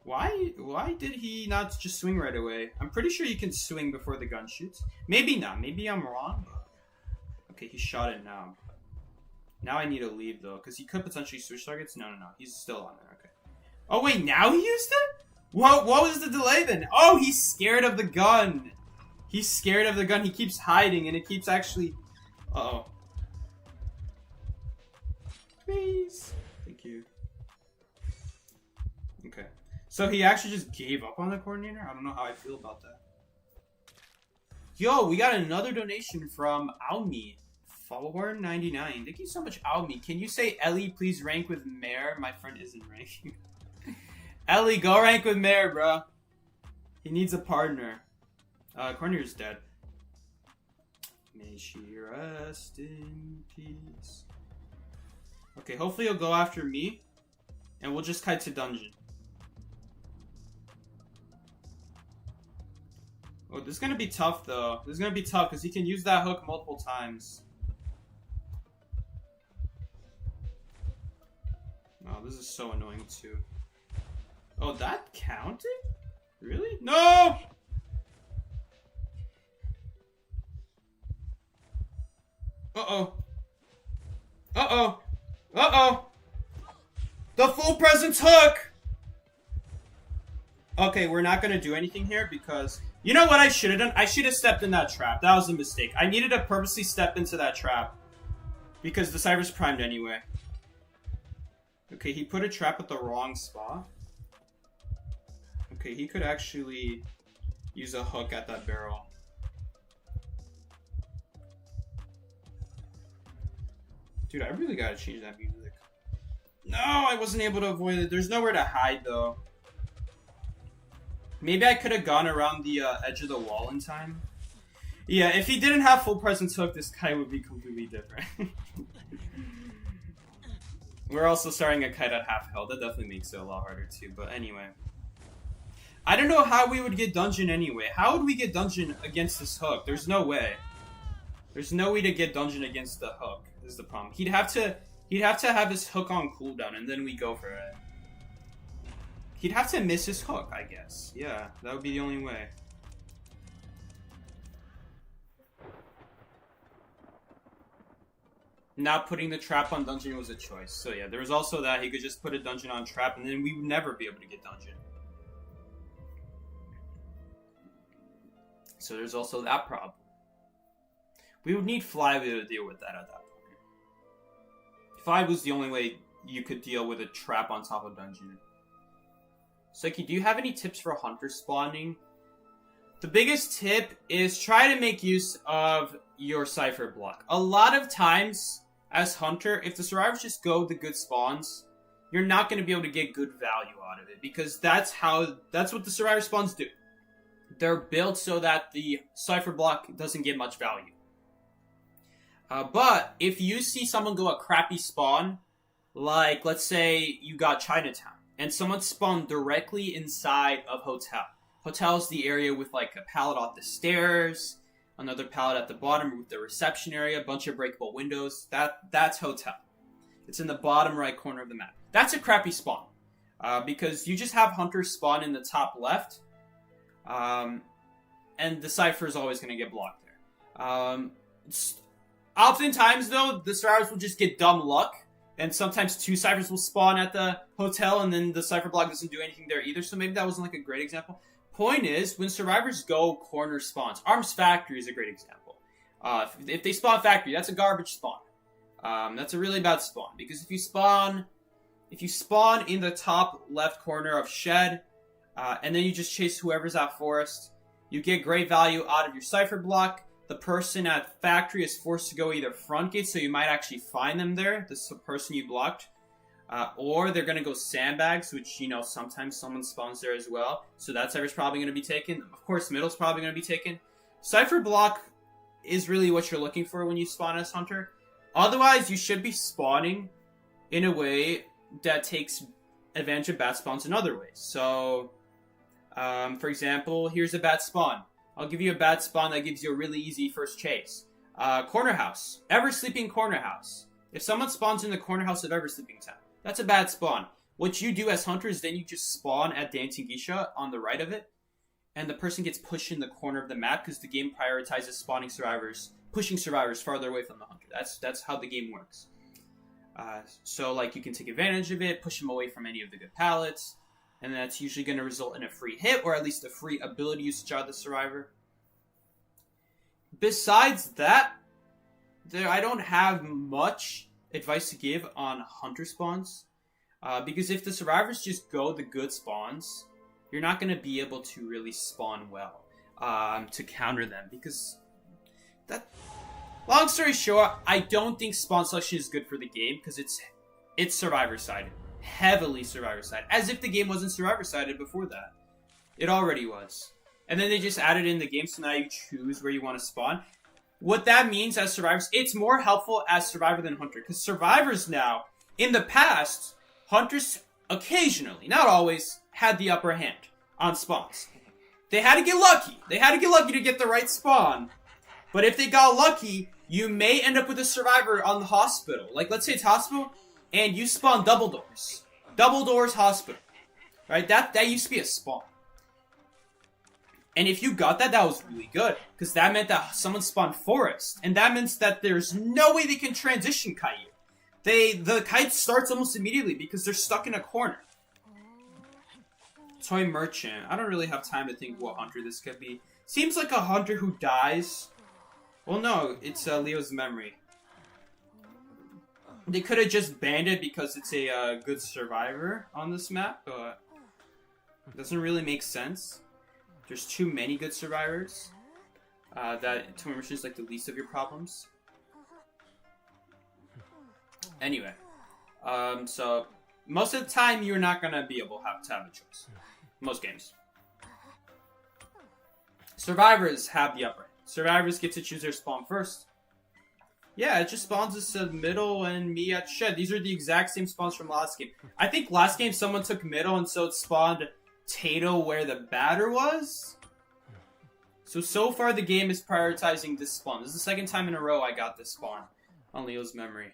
Why did he not just swing right away? I'm pretty sure you can swing before the gun shoots. Maybe not. Maybe I'm wrong. Okay, he shot it now. Now I need to leave, though, because he could potentially switch targets. No. He's still on there. Okay. Oh, wait, now he used it? What was the delay, then? Oh, he's scared of the gun. He's scared of the gun. He keeps hiding, and it keeps actually... Uh-oh. Please. Thank you. Okay. So he actually just gave up on the coordinator? I don't know how I feel about that. Yo, we got another donation from Almi. Follower 99. Thank you so much, Almi. Can you say, Ellie, please rank with Mare? My friend isn't ranking. Ellie, go rank with Mare, bro. He needs a partner. Cornier's dead. May she rest in peace. Okay, hopefully he'll go after me. And we'll just kite to dungeon. Oh, this is gonna be tough, though. This is gonna be tough, because he can use that hook multiple times. Oh, this is so annoying, too. Oh, that counted? Really? No! Uh-oh. Uh-oh. Uh-oh. The full presence hook! Okay, we're not gonna do anything here because... You know what I should have done? I should have stepped in that trap. That was a mistake. I needed to purposely step into that trap. Because the Cyber's primed anyway. Okay, he put a trap at the wrong spot. Okay, he could actually use a hook at that barrel. Dude, I really gotta change that music. No, I wasn't able to avoid it. There's nowhere to hide, though. Maybe I could have gone around the edge of the wall in time. Yeah, if he didn't have full presence hook, this guy would be completely different. We're also starting a kite at half health. That definitely makes it a lot harder too, but anyway. I don't know how we would get dungeon anyway. How would we get dungeon against this hook? There's no way. There's no way to get dungeon against the hook, is the problem. He'd have to have his hook on cooldown, and then we go for it. He'd have to miss his hook, I guess. Yeah, that would be the only way. Not putting the trap on dungeon was a choice. So yeah, there was also that. He could just put a dungeon on trap, and then we would never be able to get dungeon. So there's also that problem. We would need Fly to deal with that at that point. Fly was the only way you could deal with a trap on top of dungeon. Psyche, do you have any tips for hunter spawning? The biggest tip is try to make use of your cipher block. A lot of times, as hunter, if the survivors just go the good spawns, you're not going to be able to get good value out of it, because that's what the survivor spawns do. They're built so that the cipher block doesn't get much value. But if you see someone go a crappy spawn, like let's say you got Chinatown, and someone spawned directly inside of hotel. Hotel is the area with like a pallet off the stairs, another pallet at the bottom with the reception area, a bunch of breakable windows. That's hotel. It's in the bottom right corner of the map. That's a crappy spawn. Because you just have hunters spawn in the top left. And the Cypher is always going to get blocked there. Oftentimes, though, the survivors will just get dumb luck. And sometimes 2 Cyphers will spawn at the hotel, and then the Cypher block doesn't do anything there either. So maybe that wasn't like a great example. Point is, when survivors go corner spawns, Arms Factory is a great example. If they spawn Factory, that's a garbage spawn. That's a really bad spawn. Because if you spawn in the top left corner of Shed, and then you just chase whoever's at Forest, you get great value out of your Cypher block. The person at Factory is forced to go either front gate, so you might actually find them there, this person you blocked, or they're going to go sandbags, which, you know, sometimes someone spawns there as well. So that Cypher's probably going to be taken. Of course, middle's probably going to be taken. Cypher block is really what you're looking for when you spawn as Hunter. Otherwise, you should be spawning in a way that takes advantage of bad spawns in other ways. So, for example, here's a bad spawn. I'll give you a bad spawn that gives you a really easy first chase. Corner house. Ever Sleeping Corner House. If someone spawns in the corner house of Ever Sleeping Town, that's a bad spawn. What you do as Hunters, then you just spawn at Dancing Geisha on the right of it, and the person gets pushed in the corner of the map because the game prioritizes spawning survivors, pushing survivors farther away from the Hunter. That's how the game works. So, like, you can take advantage of it, push them away from any of the good pallets, and that's usually going to result in a free hit, or at least a free ability usage out of the survivor. Besides that, I don't have much advice to give on Hunter spawns. Because if the survivors just go the good spawns, you're not going to be able to really spawn well to counter them. Because that... Long story short, I don't think spawn selection is good for the game because it's survivor-sided. Heavily survivor-sided. As if the game wasn't survivor-sided before that. It already was. And then they just added in the game, so now you choose where you want to spawn. What that means as survivors, it's more helpful as survivor than hunter. Because survivors now, in the past, hunters occasionally, not always, had the upper hand on spawns. They had to get lucky. They had to get lucky to get the right spawn. But if they got lucky, you may end up with a survivor on the hospital. Like, let's say it's hospital, and you spawn double doors. Double doors hospital. Right? That used to be a spawn. And if you got that, that was really good. Because that meant that someone spawned forest. And that means that there's no way they can transition kite you. The kite starts almost immediately because they're stuck in a corner. Toy merchant. I don't really have time to think what hunter this could be. Seems like a hunter who dies. Well, no, it's Leo's memory. They could have just banned it because it's a good survivor on this map, but it doesn't really make sense. There's too many good survivors. That toy merchant is like the least of your problems. Anyway, so most of the time you're not gonna be able to have a choice. Most games. Survivors have the upper hand. Survivors get to choose their spawn first. Yeah, it just spawns us to middle and me at shed. These are the exact same spawns from last game. I think last game someone took middle and so it spawned Tato where the batter was. So far the game is prioritizing this spawn. This is the second time in a row I got this spawn on Leo's memory.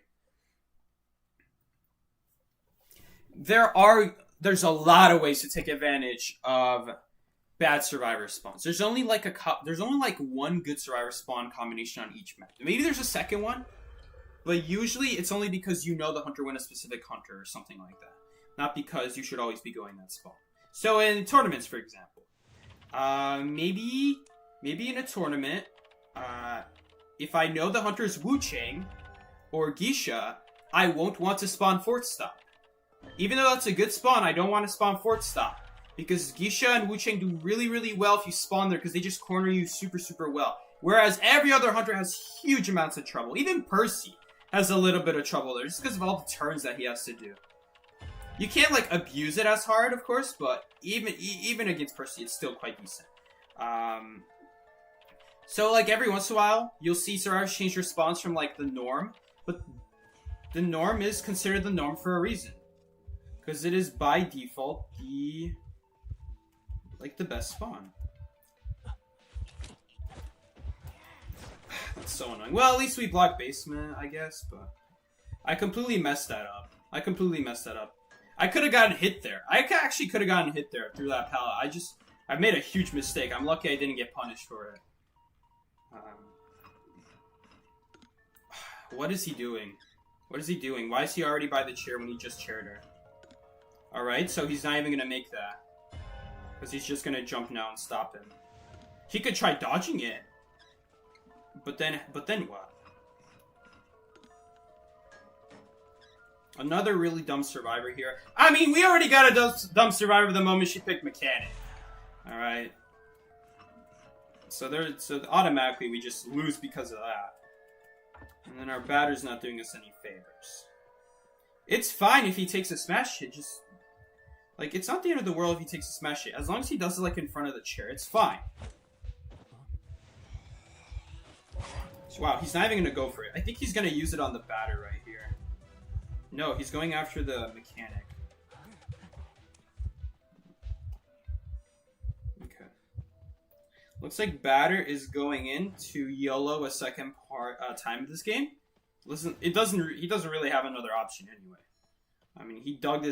There's a lot of ways to take advantage of bad survivor spawns. There's only like one good survivor spawn combination on each map. Maybe there's a second one, but usually it's only because you know the hunter went a specific hunter or something like that. Not because you should always be going that spawn. So in tournaments, for example, maybe in a tournament, if I know the hunter is Wu Chang or Geisha, I won't want to spawn Fort Stop. Even though that's a good spawn, I don't want to spawn Fort Stop. Because Geisha and Wu Chang do really, really well if you spawn there because they just corner you super, super well. Whereas every other hunter has huge amounts of trouble. Even Percy has a little bit of trouble there just because of all the turns that he has to do. You can't, like, abuse it as hard, of course, but even against Percy, it's still quite decent. So, like, every once in a while, you'll see survivors change their spawns from, like, the norm. But the norm is considered the norm for a reason. Because it is by default the best spawn. That's so annoying. Well, at least we blocked basement, I guess, but I completely messed that up. I could have gotten hit there. I actually could have gotten hit there through that pallet. I made a huge mistake. I'm lucky I didn't get punished for it. What is he doing? What is he doing? Why is he already by the chair when he just chaired her? Alright, so he's not even going to make that. Because he's just going to jump now and stop him. He could try dodging it. But then what? Another really dumb survivor here. I mean, we already got a dumb survivor the moment she picked mechanic. Alright. So automatically we just lose because of that. And then our batter's not doing us any favors. It's fine if he takes a smash hit, just... Like, it's not the end of the world if he takes a smash hit. As long as he does it, like, in front of the chair, it's fine. So, wow, he's not even gonna go for it. I think he's gonna use it on the batter right here. No, he's going after the mechanic. Okay. Looks like batter is going in to YOLO a second time of this game. Listen, he doesn't really have another option anyway. I mean, he dug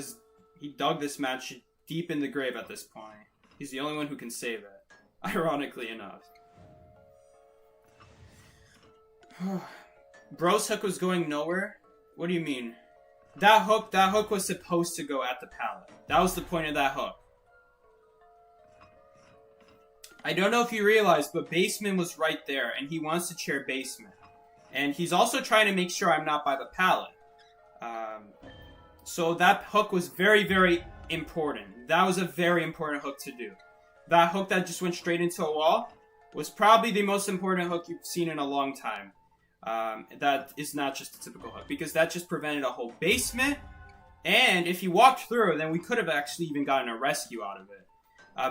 this match deep in the grave at this point. He's the only one who can save it, ironically enough. Bro's hook was going nowhere? What do you mean? That hook was supposed to go at the pallet. That was the point of that hook. I don't know if you realized, but basement was right there, and he wants to chair basement. And he's also trying to make sure I'm not by the pallet. So that hook was very, very important. That was a very important hook to do. That hook that just went straight into a wall was probably the most important hook you've seen in a long time. That is not just a typical hook, because that just prevented a whole basement. And if he walked through, then we could have actually even gotten a rescue out of it.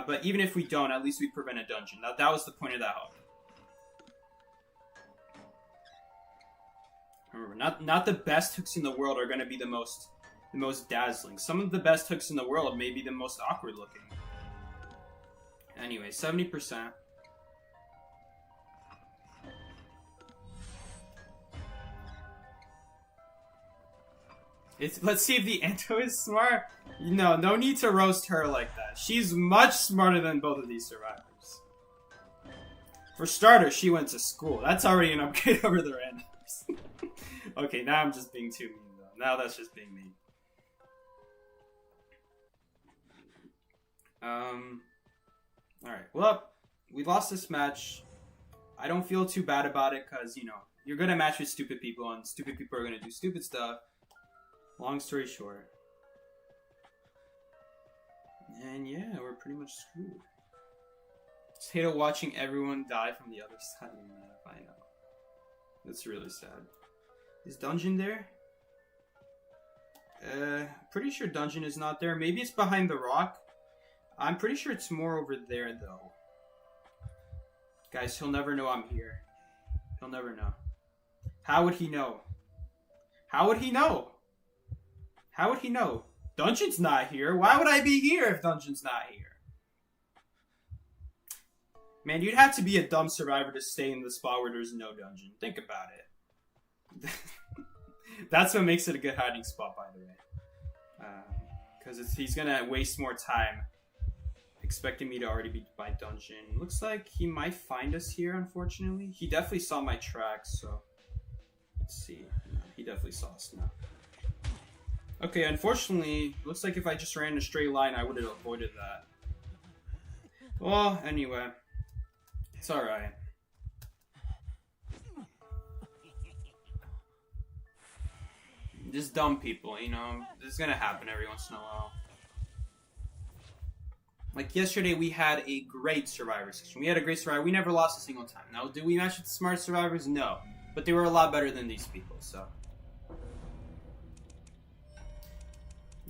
But even if we don't, at least we prevent a dungeon. That was the point of that hook. Remember, not the best hooks in the world are going to be the most dazzling. Some of the best hooks in the world may be the most awkward looking. Anyway, 70%. Let's see if the Anto is smart. No need to roast her like that. She's much smarter than both of these survivors. For starters, she went to school. That's already an upgrade over the randoms. Okay, now I'm just being too mean, though. Now that's just being mean. Alright, well, we lost this match. I don't feel too bad about it, because, you know, you're gonna match with stupid people, and stupid people are gonna do stupid stuff. Long story short. And yeah, we're pretty much screwed. Just hate watching everyone die from the other side of the map, I know. That's really sad. Is Dungeon there? Pretty sure Dungeon is not there. Maybe it's behind the rock. I'm pretty sure it's more over there, though. Guys, he'll never know I'm here. He'll never know. How would he know? How would he know? How would he know? Dungeon's not here. Why would I be here if Dungeon's not here? Man, you'd have to be a dumb survivor to stay in the spot where there's no dungeon. Think about it. That's what makes it a good hiding spot, by the way. Because he's going to waste more time expecting me to already be by dungeon. Looks like he might find us here, unfortunately. He definitely saw my tracks, so... Let's see. No, he definitely saw us now. Okay, unfortunately, looks like if I just ran a straight line, I would have avoided that. Well, anyway. It's alright. Just dumb people, you know? This is gonna happen every once in a while. Like yesterday, we had a great survivor session. We had a great survivor. We never lost a single time. Now, did we match with the smart survivors? No. But they were a lot better than these people, so...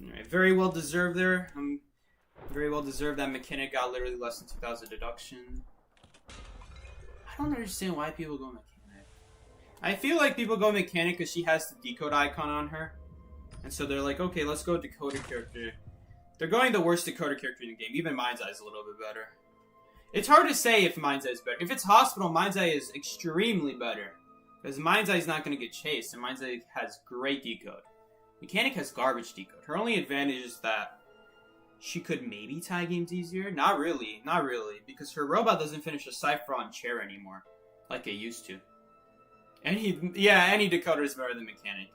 Alright, very well deserved there. Very well deserved. That mechanic got literally less than 2,000 deduction. I don't understand why people go mechanic. I feel like people go mechanic because she has the decode icon on her. And so they're like, okay, let's go Dakota character. They're going the worst Dakota character in the game. Even Mind's Eye is a little bit better. It's hard to say if Mind's Eye is better. If it's Hospital, Mind's Eye is extremely better. Because Mind's Eye is not going to get chased, and Mind's Eye has great decode. Mechanic has garbage decode. Her only advantage is that she could maybe tie games easier. Not really. Not really. Because her robot doesn't finish a Cypher on chair anymore. Like it used to. Any decoder is better than Mechanic.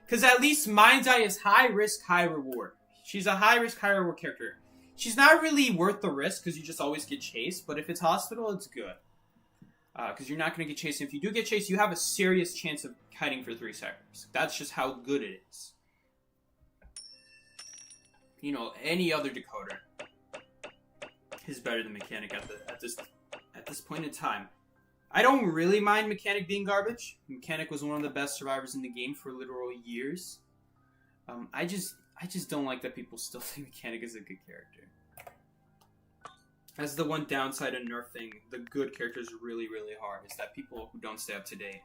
Because at least Mind's Eye is high risk, high reward. She's a high risk, high reward character. She's not really worth the risk because you just always get chased. But if it's Hospital, it's good. Because you're not going to get chased. If you do get chased, you have a serious chance of kiting for 3 cyphers. That's just how good it is. You know, any other decoder is better than Mechanic at this point in time. I don't really mind Mechanic being garbage. Mechanic was one of the best survivors in the game for literal years. I just don't like that people still think Mechanic is a good character. That's the one downside of nerfing the good characters really, really hard, is that people who don't stay up to date,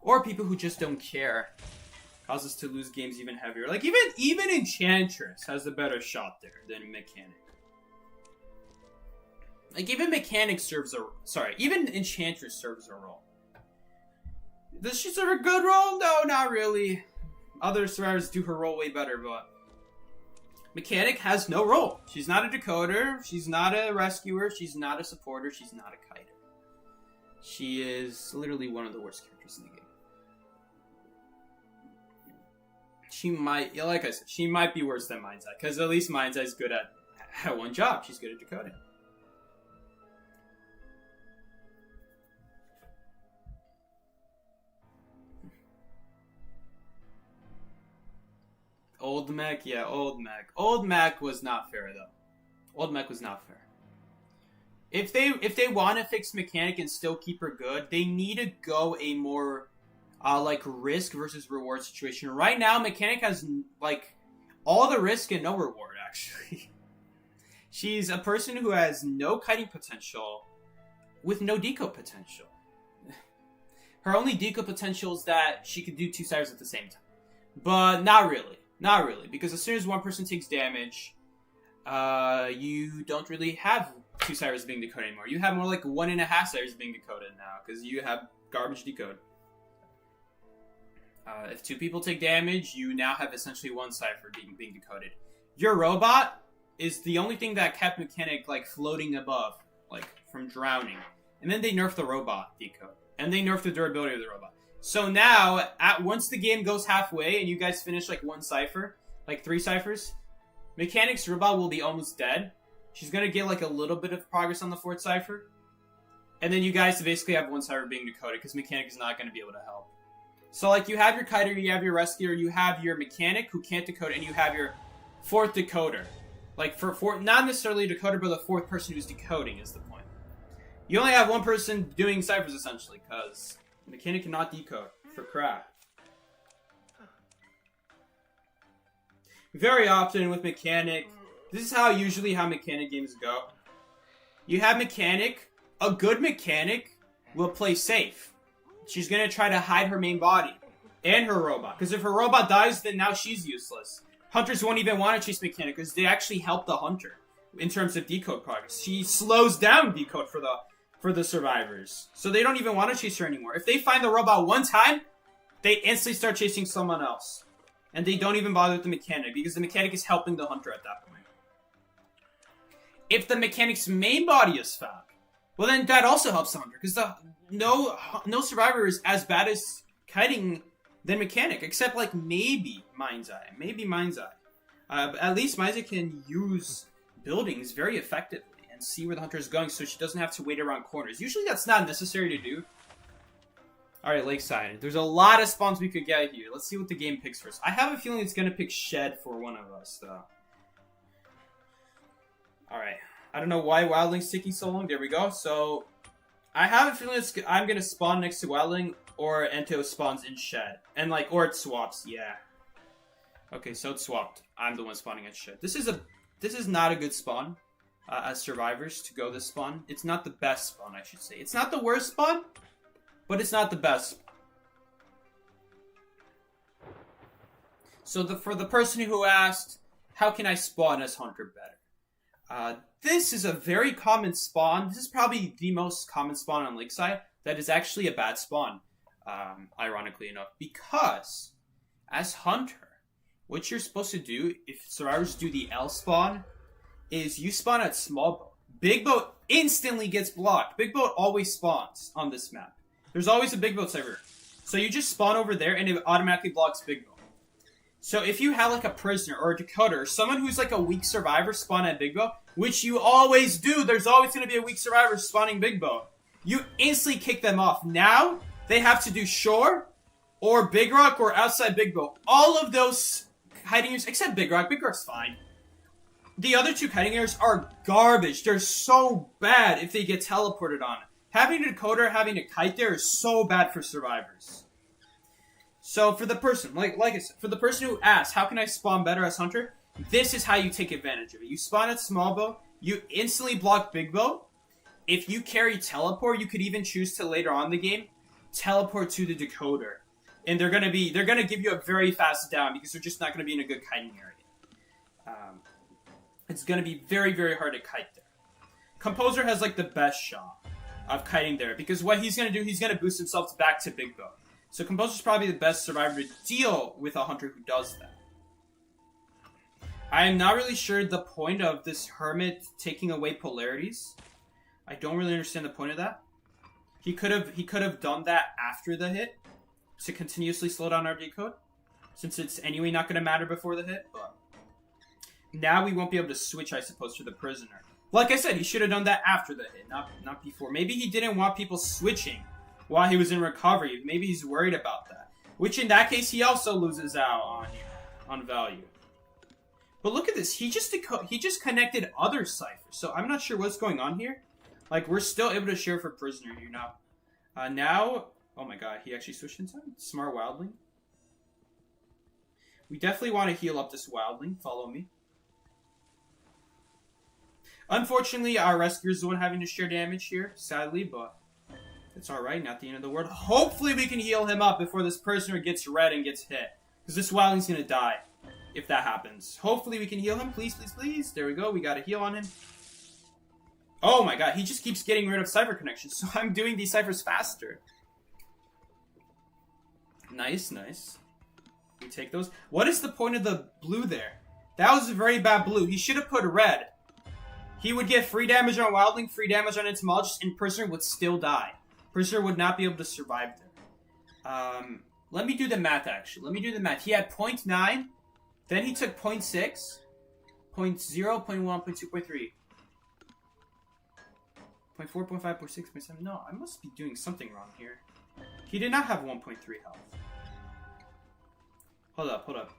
or people who just don't care, cause us to lose games even heavier. Like, even Enchantress has a better shot there than Mechanic. Like, even Enchantress serves a role. Does she serve a good role? No, not really. Other survivors do her role way better, but Mechanic has no role. She's not a decoder, she's not a rescuer, she's not a supporter, she's not a kiter. She is literally one of the worst characters in the game. She might, like I said, she might be worse than Mind's Eye, because at least Mind's Eye is good at one job. She's good at decoding. Old Mech, yeah, Old Mech. Old Mech was not fair, though. Old Mech was not fair. If they want to fix Mechanic and still keep her good, they need to go a more, like, risk versus reward situation. Right now, Mechanic has, like, all the risk and no reward, actually. She's a person who has no kiting potential with no decode potential. Her only decode potential is that she could do 2 cyphers at the same time. But not really. Not really, because as soon as one person takes damage, you don't really have 2 cyphers being decoded anymore. You have more like 1.5 cyphers being decoded now, because you have garbage decode. If 2 people take damage, you now have essentially 1 cypher being decoded. Your robot is the only thing that kept Mechanic like floating above, like from drowning. And then they nerfed the robot decode, and they nerfed the durability of the robot. So now, once the game goes halfway and you guys finish like 1 cypher, like 3 cyphers, Mechanic's robot will be almost dead. She's gonna get like a little bit of progress on the 4th cypher. And then you guys basically have 1 cypher being decoded because Mechanic is not gonna be able to help. So like you have your kiter, you have your rescuer, you have your Mechanic who can't decode, and you have your 4th decoder. Like for not necessarily a decoder, but the 4th person who's decoding is the point. You only have 1 person doing ciphers essentially, because Mechanic cannot decode for crap. Very often with Mechanic, this is how Mechanic games go. You have Mechanic, a good Mechanic will play safe. She's going to try to hide her main body and her robot. Because if her robot dies, then now she's useless. Hunters won't even want to chase Mechanic because they actually help the hunter in terms of decode progress. She slows down decode for the survivors. So they don't even want to chase her anymore. If they find the robot one time, they instantly start chasing someone else. And they don't even bother with the Mechanic, because the Mechanic is helping the hunter at that point. If the Mechanic's main body is found, well then that also helps the hunter, because no survivor is as bad as kiting than Mechanic, except like maybe Mind's Eye. At least Mind's Eye can use buildings very effectively and see where the hunter is going, so she doesn't have to wait around corners. Usually that's not necessary to do. Alright, Lakeside. There's a lot of spawns we could get here. Let's see what the game picks first. I have a feeling it's going to pick Shed for one of us, though. Alright. I don't know why Wildling's taking so long. There we go. So, I have a feeling I'm going to spawn next to Wildling, or Ento spawns in Shed. And, like, or it swaps. Yeah. Okay, so it's swapped. I'm the one spawning at Shed. This is not a good spawn. As survivors to go this spawn. It's not the best spawn, I should say. It's not the worst spawn, but it's not the best. So for the person who asked, how can I spawn as Hunter better? This is a very common spawn. This is probably the most common spawn on Lakeside that is actually a bad spawn, ironically enough. Because, as Hunter, what you're supposed to do, if survivors do the L spawn, is you spawn at small boat. Big boat instantly gets blocked. Big boat always spawns on this map. There's always a big boat server. So you just spawn over there and it automatically blocks big boat. So if you have like a prisoner or a decoder, or someone who's like a weak survivor spawn at big boat, which you always do, there's always going to be a weak survivor spawning big boat, you instantly kick them off. Now they have to do shore or big rock or outside big boat. All of those hiding areas, except big rock. Big rock's fine. The other two hiding areas are garbage. They're so bad if they get teleported on. Having a decoder, having a kite there is so bad for survivors. So for the person, like I said, for the person who asks, how can I spawn better as Hunter? This is how you take advantage of it. You spawn at small boat, you instantly block big boat. If you carry teleport, you could even choose to later on in the game teleport to the decoder. And they're gonna give you a very fast down because they're just not gonna be in a good kiting area. It's gonna be very, very hard to kite there. Composer has like the best shot of kiting there because what he's gonna do, he's gonna boost himself back to big boat. So Composer's probably the best survivor to deal with a Hunter who does that. I am not really sure the point of this Hermit taking away polarities. I don't really understand the point of that. He could have done that after the hit to continuously slow down our decode, since it's anyway not going to matter before the hit. But now we won't be able to switch, I suppose, to the prisoner. Like I said, he should have done that after the hit, not before. Maybe he didn't want people switching while he was in recovery. Maybe he's worried about that. Which in that case, he also loses out on value. But look at this. He just connected other ciphers. So I'm not sure what's going on here. Like, we're still able to share for prisoner here now. Now, oh my god, he actually switched inside. Smart wildling. We definitely want to heal up this wildling. Follow me. Unfortunately, our rescuer is the one having to share damage here, sadly, but it's alright, not the end of the world. Hopefully we can heal him up before this prisoner gets red and gets hit. Because this wildling's going to die if that happens. Hopefully we can heal him. Please, please, please. There we go. We got a heal on him. Oh my god, he just keeps getting rid of cipher connections, so I'm doing these ciphers faster. Nice, nice. We take those. What is the point of the blue there? That was a very bad blue. He should have put red. He would get free damage on Wildling, free damage on Entomologist, and Prisoner would still die. Prisoner would not be able to survive there. Let me do the math, actually. Let me do the math. He had 0.9, then he took 0.6, 0.0, 0.1, 0.2, 0.3. 0.4, 0.5, 0.6, 0.7. No, I must be doing something wrong here. He did not have 1.3 health. Hold up, hold up.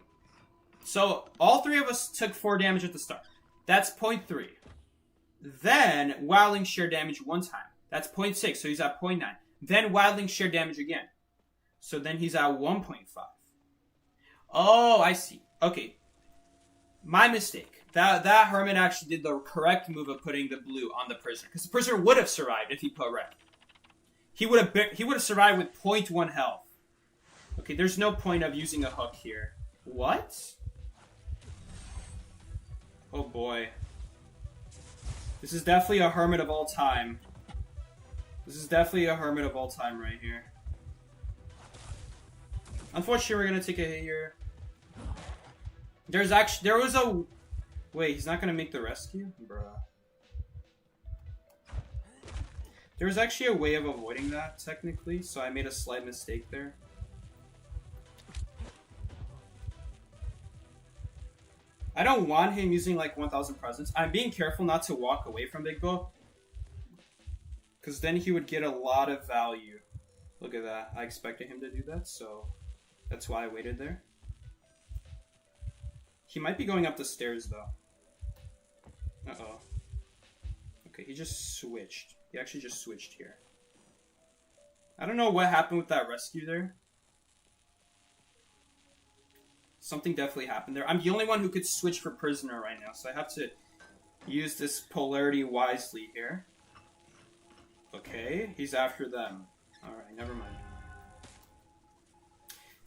So, all three of us took 4 damage at the start. That's 0.3. Then, Wildling shared damage one time. That's 0.6, so he's at 0.9. Then, Wildling shared damage again. So then he's at 1.5. Oh, I see. Okay. My mistake. That Hermit actually did the correct move of putting the blue on the prisoner. Because the prisoner would have survived if he put red. He would have survived with 0.1 health. Okay, there's no point of using a hook here. What? Oh boy. This is definitely a Hermit of all time. This is definitely a Hermit of all time right here. Unfortunately, we're gonna take a hit here. There was a... Wait, he's not gonna make the rescue? Bruh. There was actually a way of avoiding that, technically, so I made a slight mistake there. I don't want him using like 1000 presents. I'm being careful not to walk away from Big Bo, because then he would get a lot of value. Look at that. I expected him to do that, so that's why I waited there. He might be going up the stairs, though. Uh-oh. Okay, he just switched. He actually just switched here. I don't know what happened with that rescue there. Something definitely happened there. I'm the only one who could switch for prisoner right now, so I have to use this polarity wisely here. Okay, he's after them. Alright, never mind.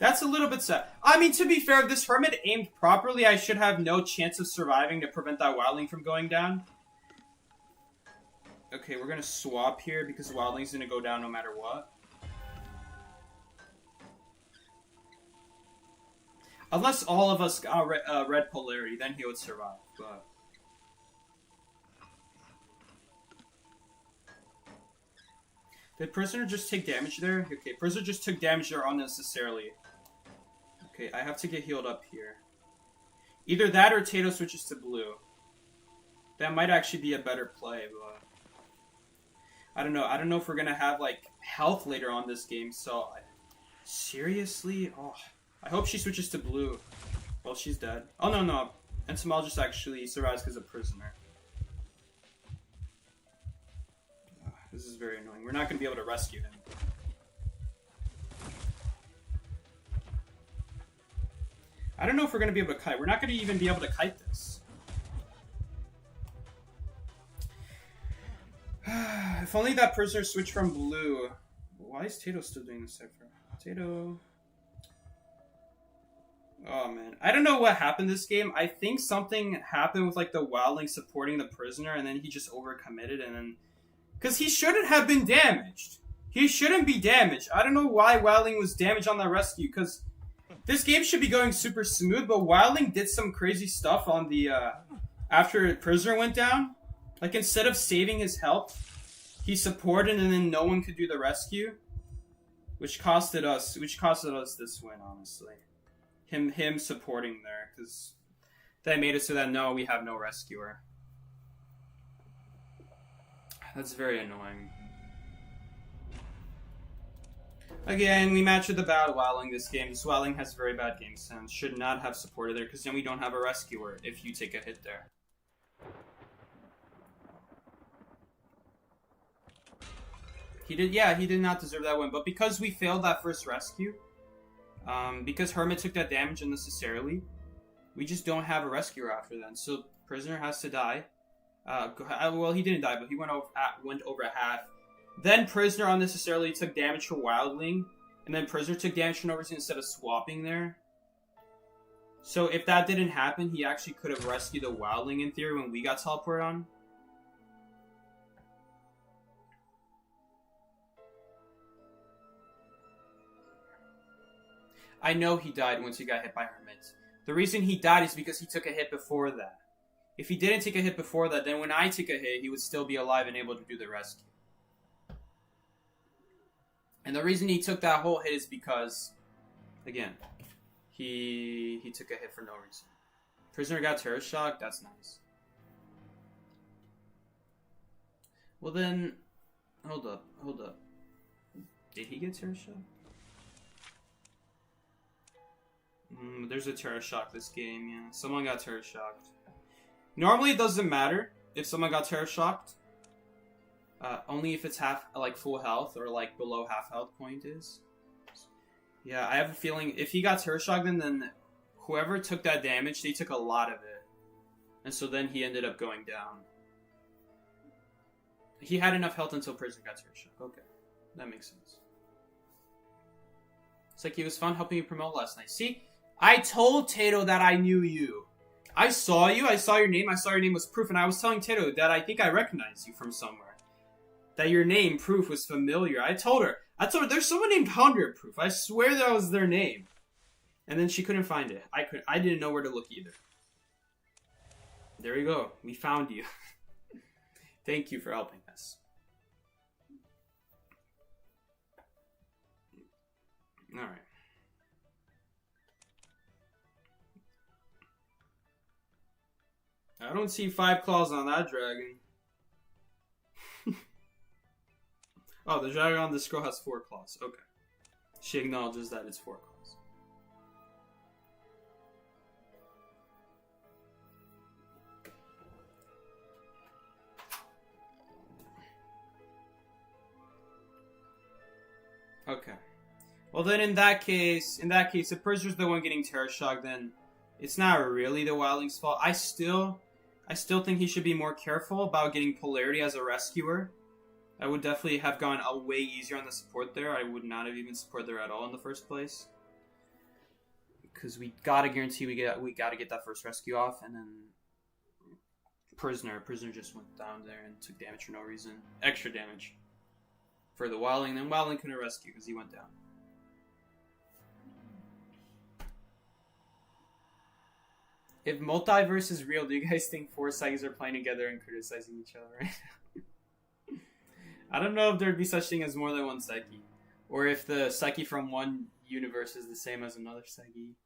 That's a little bit sad. I mean, to be fair, if this Hermit aimed properly, I should have no chance of surviving to prevent that wildling from going down. Okay, we're gonna swap here because wildling's gonna go down no matter what. Unless all of us got red polarity, then he would survive, but... Did Prisoner just take damage there? Okay, Prisoner just took damage there unnecessarily. Okay, I have to get healed up here. Either that or Tato switches to blue. That might actually be a better play, but... I don't know. I don't know if we're gonna have, like, health later on this game, so... Seriously? Oh... I hope she switches to blue. Well, she's dead. Oh, no. Entomologist actually survives because of Prisoner. This is very annoying. We're not going to be able to rescue him. I don't know if we're going to be able to kite. We're not going to even be able to kite this. If only that Prisoner switched from blue. Why is Tato still doing this cipher? Tato... Oh, man. I don't know what happened this game. I think something happened with, like, the wildling supporting the Prisoner, and then he just overcommitted, and then... Because he shouldn't have been damaged. He shouldn't be damaged. I don't know why wildling was damaged on that rescue, because this game should be going super smooth, but wildling did some crazy stuff on the, after Prisoner went down. Like, instead of saving his health, he supported, and then no one could do the rescue. Which costed us this win, honestly. Him supporting there, because that made it so that no, we have no rescuer. That's very annoying. Again, we match with the bad wildling this game. This wildling has very bad game sense. Should not have supported there, because then we don't have a rescuer if you take a hit there. He did not deserve that win, but because we failed that first rescue, because Hermit took that damage unnecessarily, we just don't have a rescuer after then. So Prisoner has to die. Well, he didn't die, but he went over half. Then Prisoner unnecessarily took damage for wildling, and then Prisoner took damage for no reason instead of swapping there. So if that didn't happen, he actually could have rescued the wildling in theory when we got teleported on. I know he died once he got hit by Hermit. The reason he died is because he took a hit before that. If he didn't take a hit before that, then when I take a hit, he would still be alive and able to do the rescue. And the reason he took that whole hit is because, again, he took a hit for no reason. Prisoner got terror shock, that's nice. Well then, hold up. Did he get terror shock? There's a terror shock this game, yeah. Someone got terror shocked. Normally it doesn't matter if someone got terror shocked. Only if it's full health or like below half health point is. Yeah, I have a feeling if he got terror shocked, then whoever took that damage, they took a lot of it. And so then he ended up going down. He had enough health until Prisoner got terror shock. Okay, that makes sense. It's like, it was fun helping you promote last night. See? I told Tato that I knew you. I saw you. I saw your name. I saw your name was Proof. And I was telling Tato that I think I recognized you from somewhere. That your name, Proof, was familiar. I told her, there's someone named Hunter Proof. I swear that was their name. And then she couldn't find it. I didn't know where to look either. There you go. We found you. Thank you for helping us. Alright. I don't see 5 claws on that dragon. Oh, the dragon on this scroll has 4 claws. Okay. She acknowledges that it's 4 claws. Okay. Well then in that case, if Prisoner's the one getting terror shock, then it's not really the wildling's fault. I still think he should be more careful about getting polarity as a rescuer. I would definitely have gone way easier on the support there. I would not have even supported there at all in the first place. Because we gotta guarantee we gotta get that first rescue off, and then prisoner just went down there and took damage for no reason, extra damage for the wildling. Then wildling couldn't rescue because he went down. If multiverse is real, do you guys think 4 psyches are playing together and criticizing each other right now? I don't know if there'd be such thing as more than one psyche, or if the psyche from one universe is the same as another psyche.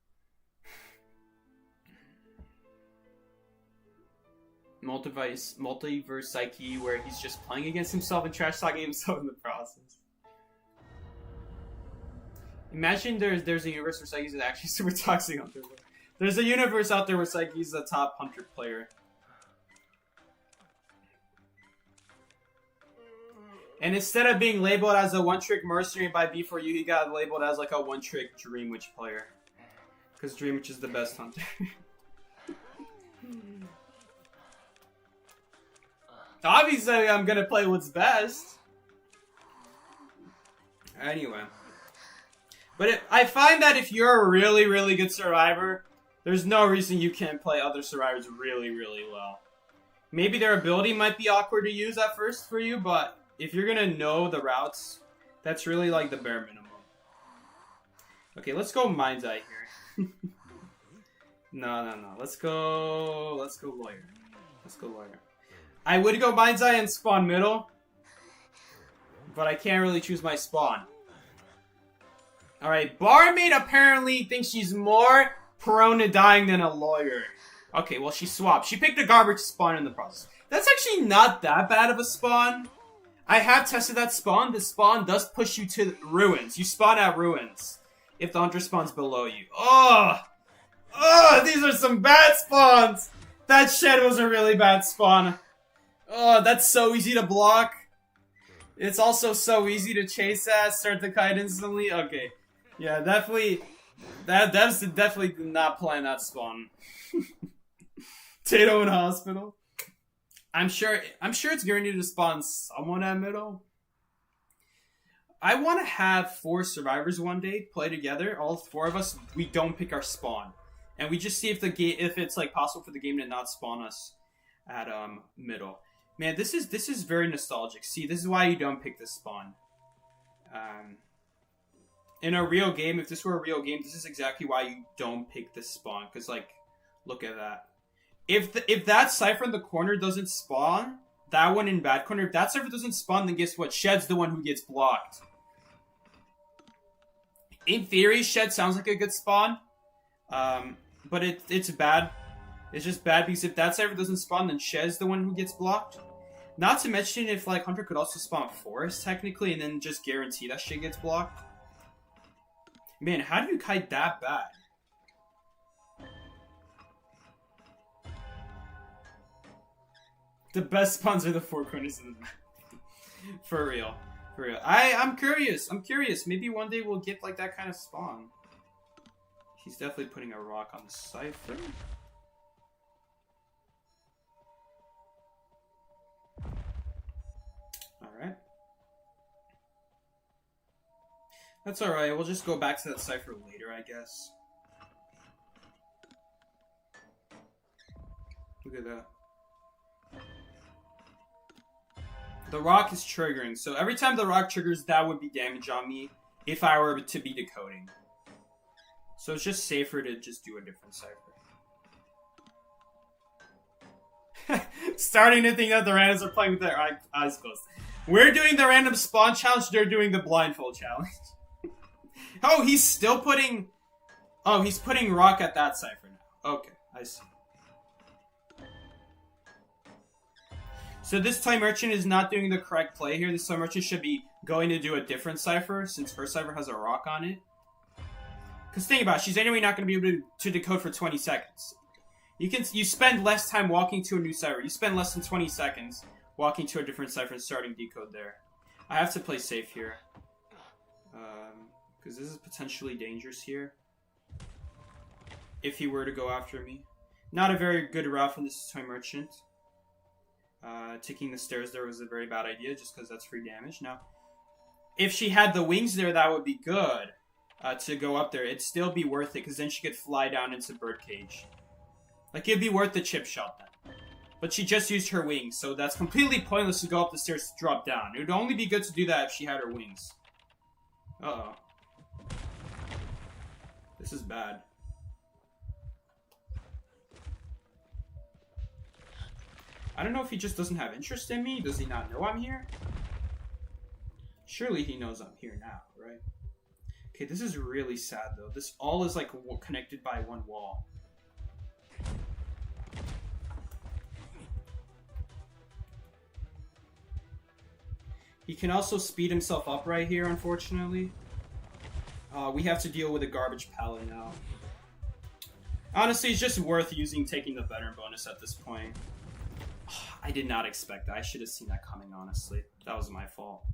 Multiverse psyche where he's just playing against himself and trash talking himself in the process. Imagine there's a universe where Psyche's is actually super toxic hunter. There's a universe out there where Psyche's the top hunter player. And instead of being labeled as a one-trick mercenary by B4U, he got labeled as like a one-trick Dream Witch player. Because Dream Witch is the best hunter. Obviously, I'm gonna play what's best. Anyway. But I find that if you're a really, really good survivor, there's no reason you can't play other survivors really, really well. Maybe their ability might be awkward to use at first for you, but if you're gonna know the routes, that's really like the bare minimum. Okay, let's go Mind's Eye here. No. Let's go Lawyer. Let's go Lawyer. I would go Mind's Eye and spawn middle, but I can't really choose my spawn. Alright, Barmaid apparently thinks she's more prone to dying than a lawyer. Okay, well she swapped. She picked a garbage spawn in the process. That's actually not that bad of a spawn. I have tested that spawn. The spawn does push you to ruins. You spawn at ruins if the hunter spawns below you. Oh, these are some bad spawns. That shed was a really bad spawn. Oh, that's so easy to block. It's also so easy to chase at, start the kite instantly. Okay. Yeah, definitely. Devs definitely did not plan that spawn. Tato in hospital. I'm sure it's guaranteed to spawn someone at middle. I want to have 4 survivors one day play together. All 4 of us, we don't pick our spawn, and we just see if it's like possible for the game to not spawn us at middle. Man, this is very nostalgic. See, this is why you don't pick this spawn. In a real game, if this were a real game, this is exactly why you don't pick this spawn. Because, like, look at that. If that Cypher in the corner doesn't spawn, that one in bad corner, if that Cypher doesn't spawn, then guess what? Shed's the one who gets blocked. In theory, Shed sounds like a good spawn. But it's bad. It's just bad because if that Cypher doesn't spawn, then Shed's the one who gets blocked. Not to mention if, like, Hunter could also spawn Forest, technically, and then just guarantee that shit gets blocked. Man, how do you kite that bad? The best spawns are the 4 corners of the map. For real. I'm curious. Maybe one day we'll get, like, that kind of spawn. He's definitely putting a rock on the Cypher. Alright. That's alright, we'll just go back to that Cypher later, I guess. Look at that. The rock is triggering, so every time the rock triggers, that would be damage on me if I were to be decoding. So it's just safer to just do a different Cypher. Starting to think that the randoms are playing with their eyes closed. We're doing the random spawn challenge, they're doing the blindfold challenge. Oh, he's still putting... Oh, he's putting rock at that Cypher now. Okay, I see. So this Toy Merchant is not doing the correct play here. This Toy Merchant should be going to do a different Cypher, since her Cypher has a rock on it. Because think about it, she's anyway not going to be able to decode for 20 seconds. You spend less time walking to a new Cypher. You spend less than 20 seconds walking to a different Cypher and starting decode there. I have to play safe here. Because this is potentially dangerous here. If he were to go after me. Not a very good route from this Toy Merchant. Taking the stairs there was a very bad idea, just because that's free damage. Now, if she had the wings there, that would be good. to go up there, it'd still be worth it, because then she could fly down into birdcage. Like, it'd be worth the chip shot then. But she just used her wings, so that's completely pointless to go up the stairs to drop down. It would only be good to do that if she had her wings. Uh-oh. This is bad. I don't know if he just doesn't have interest in me. Does he not know I'm here? Surely he knows I'm here now, right? Okay, this is really sad, though. This all is, like, connected by one wall. He can also speed himself up right here, unfortunately. We have to deal with a garbage pallet now. Honestly, it's just worth taking the veteran bonus at this point. I did not expect that. I should have seen that coming, honestly. That was my fault.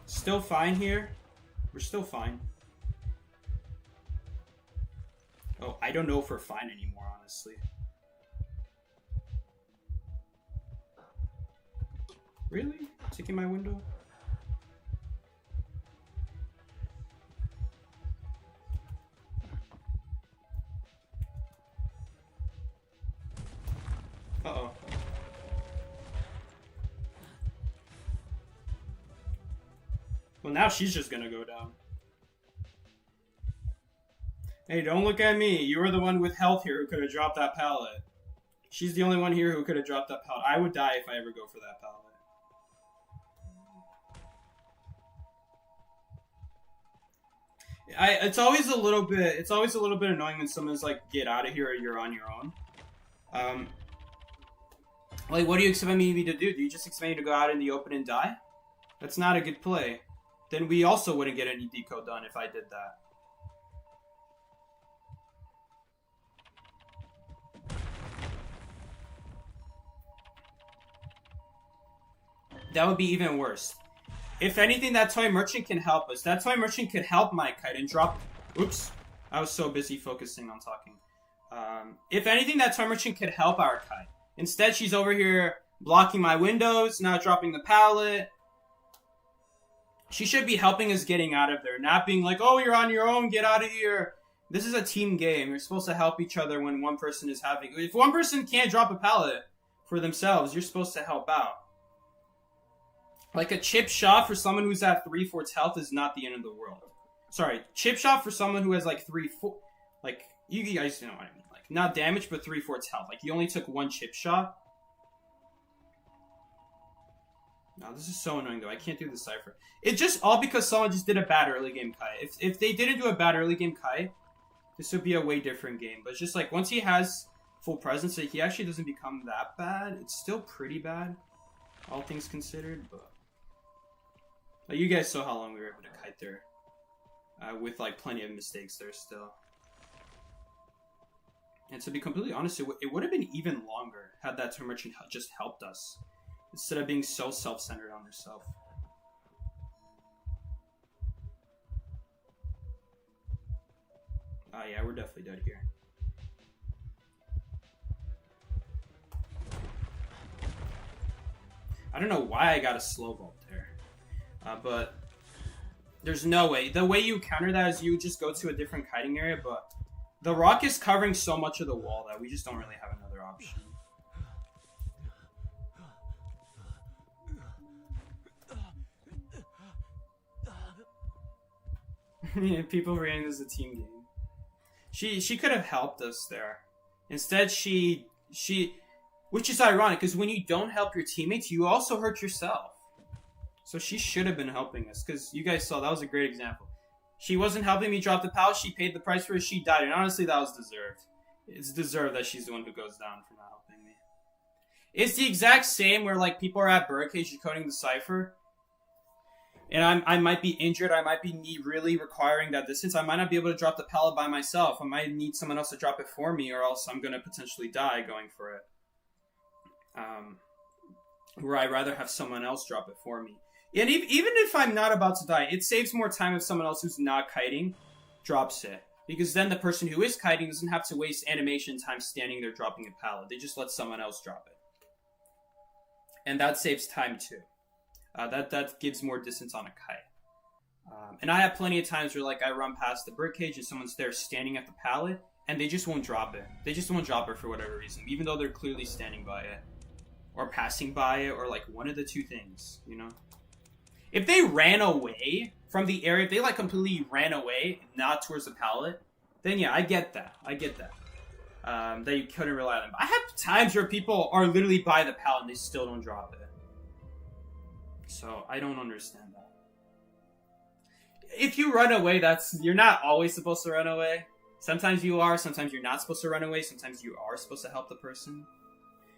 Still fine here. We're still fine. Oh, I don't know if we're fine anymore, honestly. Really? Taking my window? Uh-oh. Well, now she's just gonna go down. Hey, don't look at me. You were the one with health here who could have dropped that pallet. She's the only one here who could have dropped that pallet. I would die if I ever go for that pallet. It's always a little bit annoying when someone's like, get out of here or you're on your own. Like, what do you expect me to do? Do you just expect me to go out in the open and die? That's not a good play. Then we also wouldn't get any decode done if I did that. That would be even worse. If anything, that toy merchant can help us. That toy merchant could help my kite and drop... Oops. I was so busy focusing on talking. If anything, that toy merchant could help our kite. Instead, she's over here blocking my windows, not dropping the pallet. She should be helping us getting out of there, not being like, oh, you're on your own, get out of here. This is a team game. You're supposed to help each other when one person is having... If one person can't drop a pallet for themselves, you're supposed to help out. Like, a chip shot for someone who's at 3/4 health is not the end of the world. Sorry, chip shot for someone who has, like, 3/4... Like, you guys know what I mean. Like, not damage, but 3/4 health. Like, you only took one chip shot. No, this is so annoying, though. I can't do the cipher. It's just all because someone just did a bad early game kite. If they didn't do a bad early game kite, this would be a way different game. But it's just, like, once he has full presence, he actually doesn't become that bad. It's still pretty bad, all things considered, but... Like, you guys saw how long we were able to kite there. With, like, plenty of mistakes there still. And to be completely honest, it would have been even longer had that toy merchant just helped us. Instead of being so self-centered on herself. Yeah, we're definitely dead here. I don't know why I got a slow vault there. But there's no way. The way you counter that is you just go to a different kiting area, but the rock is covering so much of the wall that we just don't really have another option. Yeah, people reacting this as a team game. She could have helped us there. Instead, she which is ironic, because when you don't help your teammates, you also hurt yourself. So she should have been helping us, because you guys saw, that was a great example. She wasn't helping me drop the pallet, she paid the price for it, she died, and honestly, that was deserved. It's deserved that she's the one who goes down for not helping me. It's the exact same where, like, people are at birdcage decoding the cipher, and I might be injured, I might be really requiring that distance, I might not be able to drop the pallet by myself, I might need someone else to drop it for me, or else I'm going to potentially die going for it. Where I'd rather have someone else drop it for me. And even if I'm not about to die, it saves more time if someone else who's not kiting drops it. Because then the person who is kiting doesn't have to waste animation time standing there dropping a pallet. They just let someone else drop it. And that saves time too. That gives more distance on a kite. And I have plenty of times where like I run past the birdcage and someone's there standing at the pallet and they just won't drop it. They just won't drop it for whatever reason, even though they're clearly standing by it. Or passing by it, or like one of the two things, you know? If they ran away from the area, if they like completely ran away, not towards the pallet, then yeah, I get that. That you couldn't rely on them. I have times where people are literally by the pallet and they still don't drop it. So I don't understand that. If you run away, you're not always supposed to run away. Sometimes you are, sometimes you're not supposed to run away, sometimes you are supposed to help the person.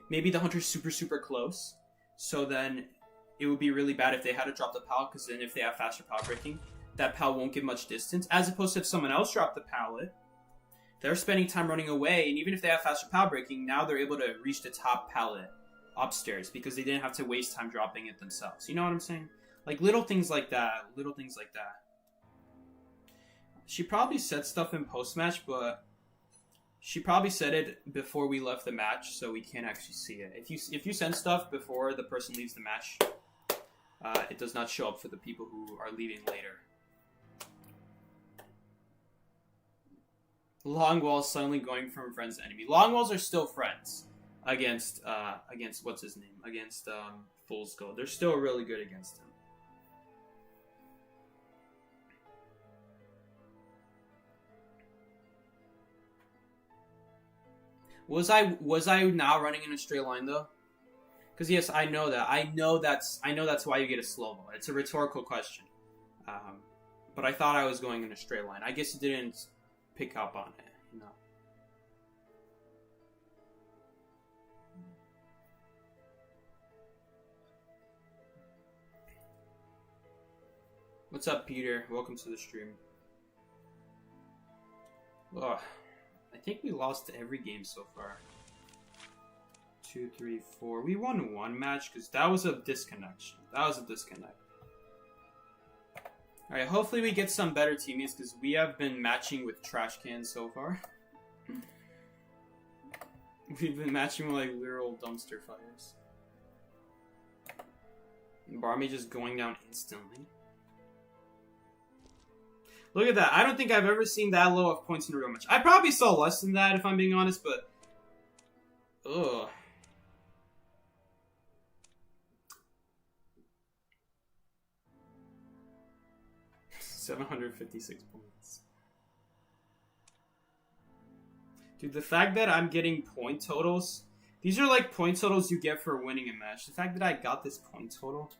Maybe the hunter's super, super close. So then it would be really bad if they had to drop the pallet, because then if they have faster pallet breaking, that pallet won't give much distance. As opposed to if someone else dropped the pallet, they're spending time running away, and even if they have faster pallet breaking, now they're able to reach the top pallet upstairs because they didn't have to waste time dropping it themselves. You know what I'm saying? Like little things like that. She probably said stuff in post-match, but she probably said it before we left the match, so we can't actually see it. If you send stuff before the person leaves the match, it does not show up for the people who are leaving later. Long walls suddenly going from friends to enemy. Long walls are still friends against what's his name? Against Fool's Gold. They're still really good against him. Was I not running in a straight line though? Because yes, I know that. I know that's why you get a slow mo. It's a rhetorical question. But I thought I was going in a straight line. I guess it didn't pick up on it, you know. What's up, Peter? Welcome to the stream. Ugh. I think we lost every game so far. 2, 3, 4. We won one match because that was a disconnection. Alright, hopefully we get some better teammates because we have been matching with trash cans so far. We've been matching with like literal dumpster fires. Barmy just going down instantly. Look at that. I don't think I've ever seen that low of points in a real match. I probably saw less than that, if I'm being honest, but... Ugh. $756 points. Dude, the fact that I'm getting point totals... These are like point totals you get for winning a match. The fact that I got this point total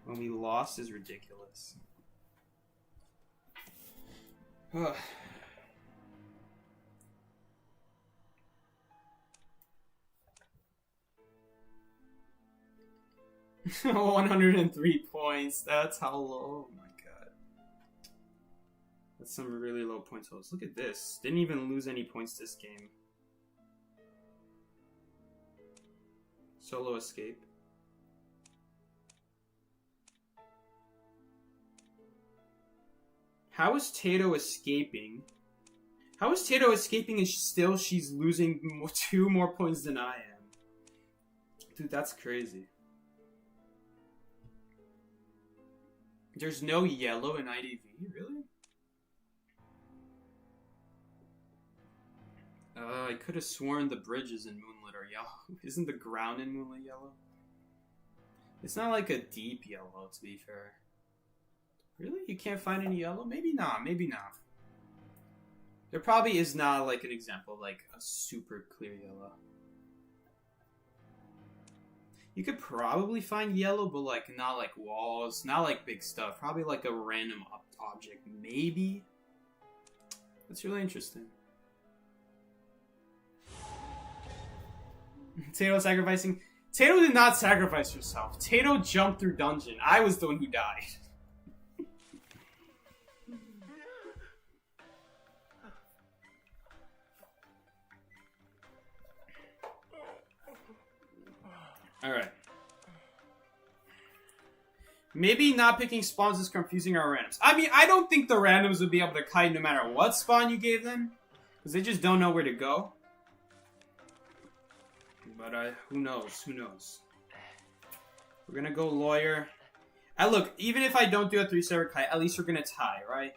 when we lost is ridiculous. Ugh. $103 points. That's how low. Oh my god. That's some really low point totals. Look at this. Didn't even lose any points this game. Solo escape. How is Tato escaping? How is Tato escaping and still she's losing 2 more points than I am? Dude, that's crazy. There's no yellow in IDV? Really? I could have sworn the bridges in Moonlit are yellow. Isn't the ground in Moonlit yellow? It's not like a deep yellow, to be fair. Really? You can't find any yellow? Maybe not. There probably is not like an example of like a super clear yellow. You could probably find yellow, but like not like walls, not like big stuff. Probably like a random object, maybe. That's really interesting. Tato sacrificing. Tato did not sacrifice herself. Tato jumped through dungeon. I was the one who died. Alright. Maybe not picking spawns is confusing our randoms. I mean, I don't think the randoms would be able to kite no matter what spawn you gave them. Because they just don't know where to go. But who knows? Who knows? We're gonna go lawyer. Look, even if I don't do a 3-server kite, at least we're gonna tie, right?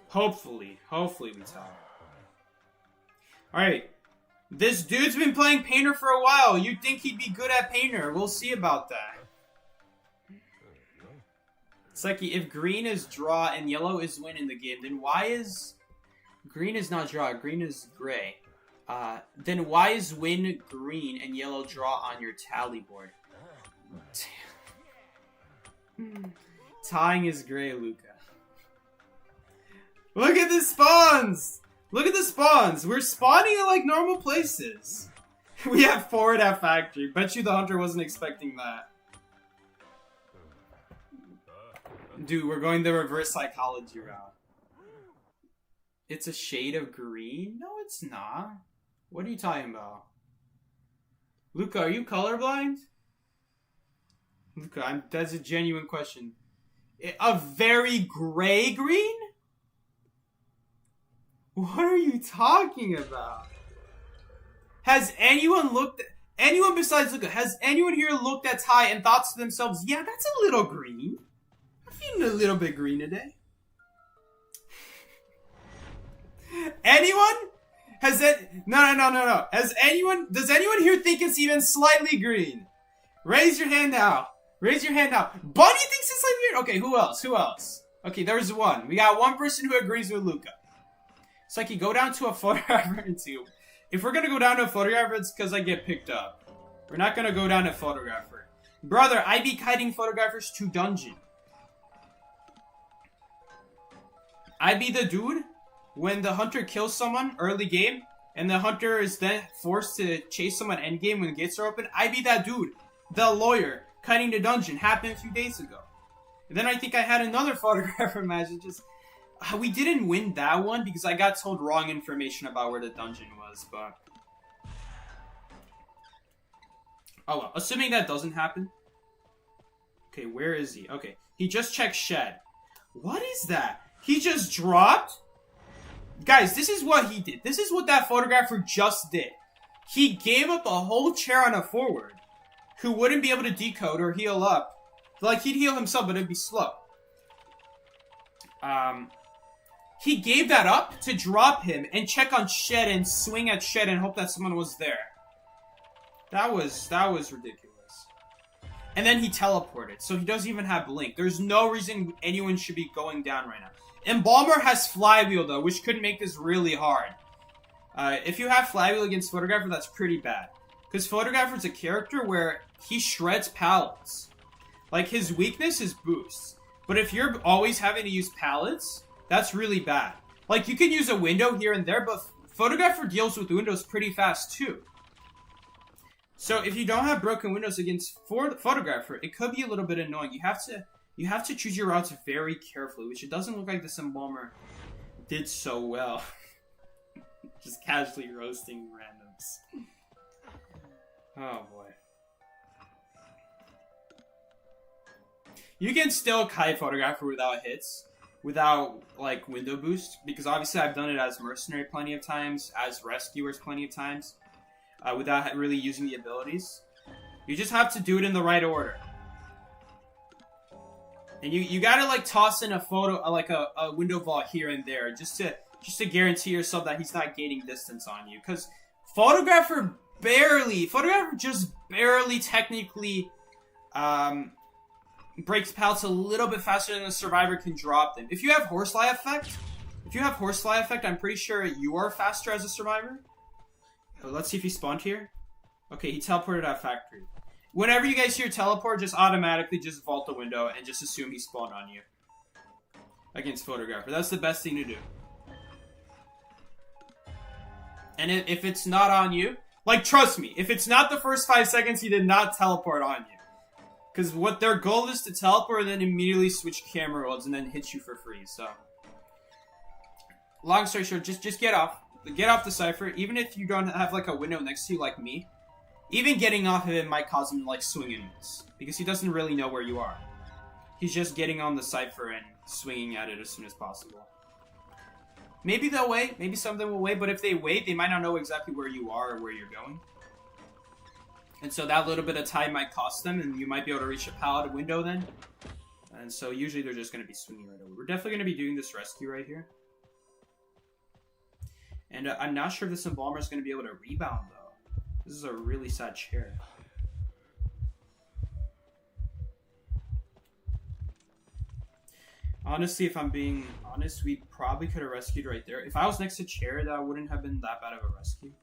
Hopefully. Hopefully we tie. Alright. This dude's been playing Painter for a while. You'd think he'd be good at Painter. We'll see about that. It's like if green is draw and yellow is win in the game, then why is... Green is not draw, green is gray. Then why is win green and yellow draw on your tally board? Tying is gray, Luca. Look at the spawns! Look at the spawns! We're spawning at like normal places. We have 4 at that factory. Bet you the hunter wasn't expecting that. Dude, we're going the reverse psychology route. It's a shade of green? No, it's not. What are you talking about? Luca, are you colorblind? Luca, that's a genuine question. A very gray green? What are you talking about? Has anyone looked at... Anyone besides Luca, has anyone here looked at Ty and thought to themselves, yeah, that's a little green. I'm feeling a little bit green today. Anyone? Has it... No. Has anyone... Does anyone here think it's even slightly green? Raise your hand now. Raise your hand now. Bunny thinks it's slightly green? Okay, who else? Who else? Okay, there's one. We got one person who agrees with Luca. It's like you go down to a photographer and see... If we're gonna go down to a photographer, it's because I get picked up. We're not gonna go down to photographer. Brother, I be kiting photographers to dungeon. I be the dude when the hunter kills someone early game, and the hunter is then forced to chase someone end game when the gates are open. I be that dude, the lawyer, kiting the dungeon. Happened a few days ago. And then I think I had another photographer match. It just... we didn't win that one because I got told wrong information about where the dungeon was, but... Oh well, assuming that doesn't happen. Okay, where is he? Okay, he just checked shed. What is that? He just dropped? Guys, this is what he did. This is what that photographer just did. He gave up a whole chair on a forward who wouldn't be able to decode or heal up. Like, he'd heal himself, but it'd be slow. He gave that up to drop him and check on shed and swing at shed and hope that someone was there. That was ridiculous. And then he teleported, so he doesn't even have blink. There's no reason anyone should be going down right now. Embalmer has flywheel though, which could make this really hard. If you have flywheel against photographer, that's pretty bad. Because photographer's a character where he shreds pallets. Like, his weakness is boosts. But if you're always having to use pallets, that's really bad. Like, you can use a window here and there, but photographer deals with windows pretty fast too. So if you don't have broken windows against photographer, it could be a little bit annoying. You have to choose your routes very carefully, which it doesn't look like this embalmer did so well. Just casually roasting randoms. Oh boy. You can still kite photographer without hits, without like window boost, because obviously I've done it as mercenary plenty of times, as rescuers plenty of times, without really using the abilities. You just have to do it in the right order. And you gotta like toss in a photo, like a window vault here and there, just to guarantee yourself that he's not gaining distance on you. Because photographer just barely technically breaks pallets a little bit faster than the survivor can drop them. If you have horsefly effect, I'm pretty sure you are faster as a survivor. Let's see if he spawned here. Okay, he teleported out factory. Whenever you guys hear teleport, just automatically just vault the window and just assume he spawned on you. Against photographer. That's the best thing to do. And if it's not on you, like, trust me, if it's not the first 5 seconds, he did not teleport on you. Because what their goal is to teleport and then immediately switch camera modes and then hit you for free, so. Long story short, just get off. Get off the cipher, even if you don't have like a window next to you like me. Even getting off of it might cause him to like swing and miss. Because he doesn't really know where you are. He's just getting on the Cypher and swinging at it as soon as possible. Maybe they'll wait. Maybe some of them will wait. But if they wait, they might not know exactly where you are or where you're going. And so that little bit of time might cost them, and you might be able to reach a pallet window then. And so usually they're just going to be swinging right over. We're definitely going to be doing this rescue right here. And I'm not sure if this embalmer is going to be able to rebound, though. This is a really sad chair. Honestly, if I'm being honest, we probably could have rescued right there. If I was next to chair, that wouldn't have been that bad of a rescue.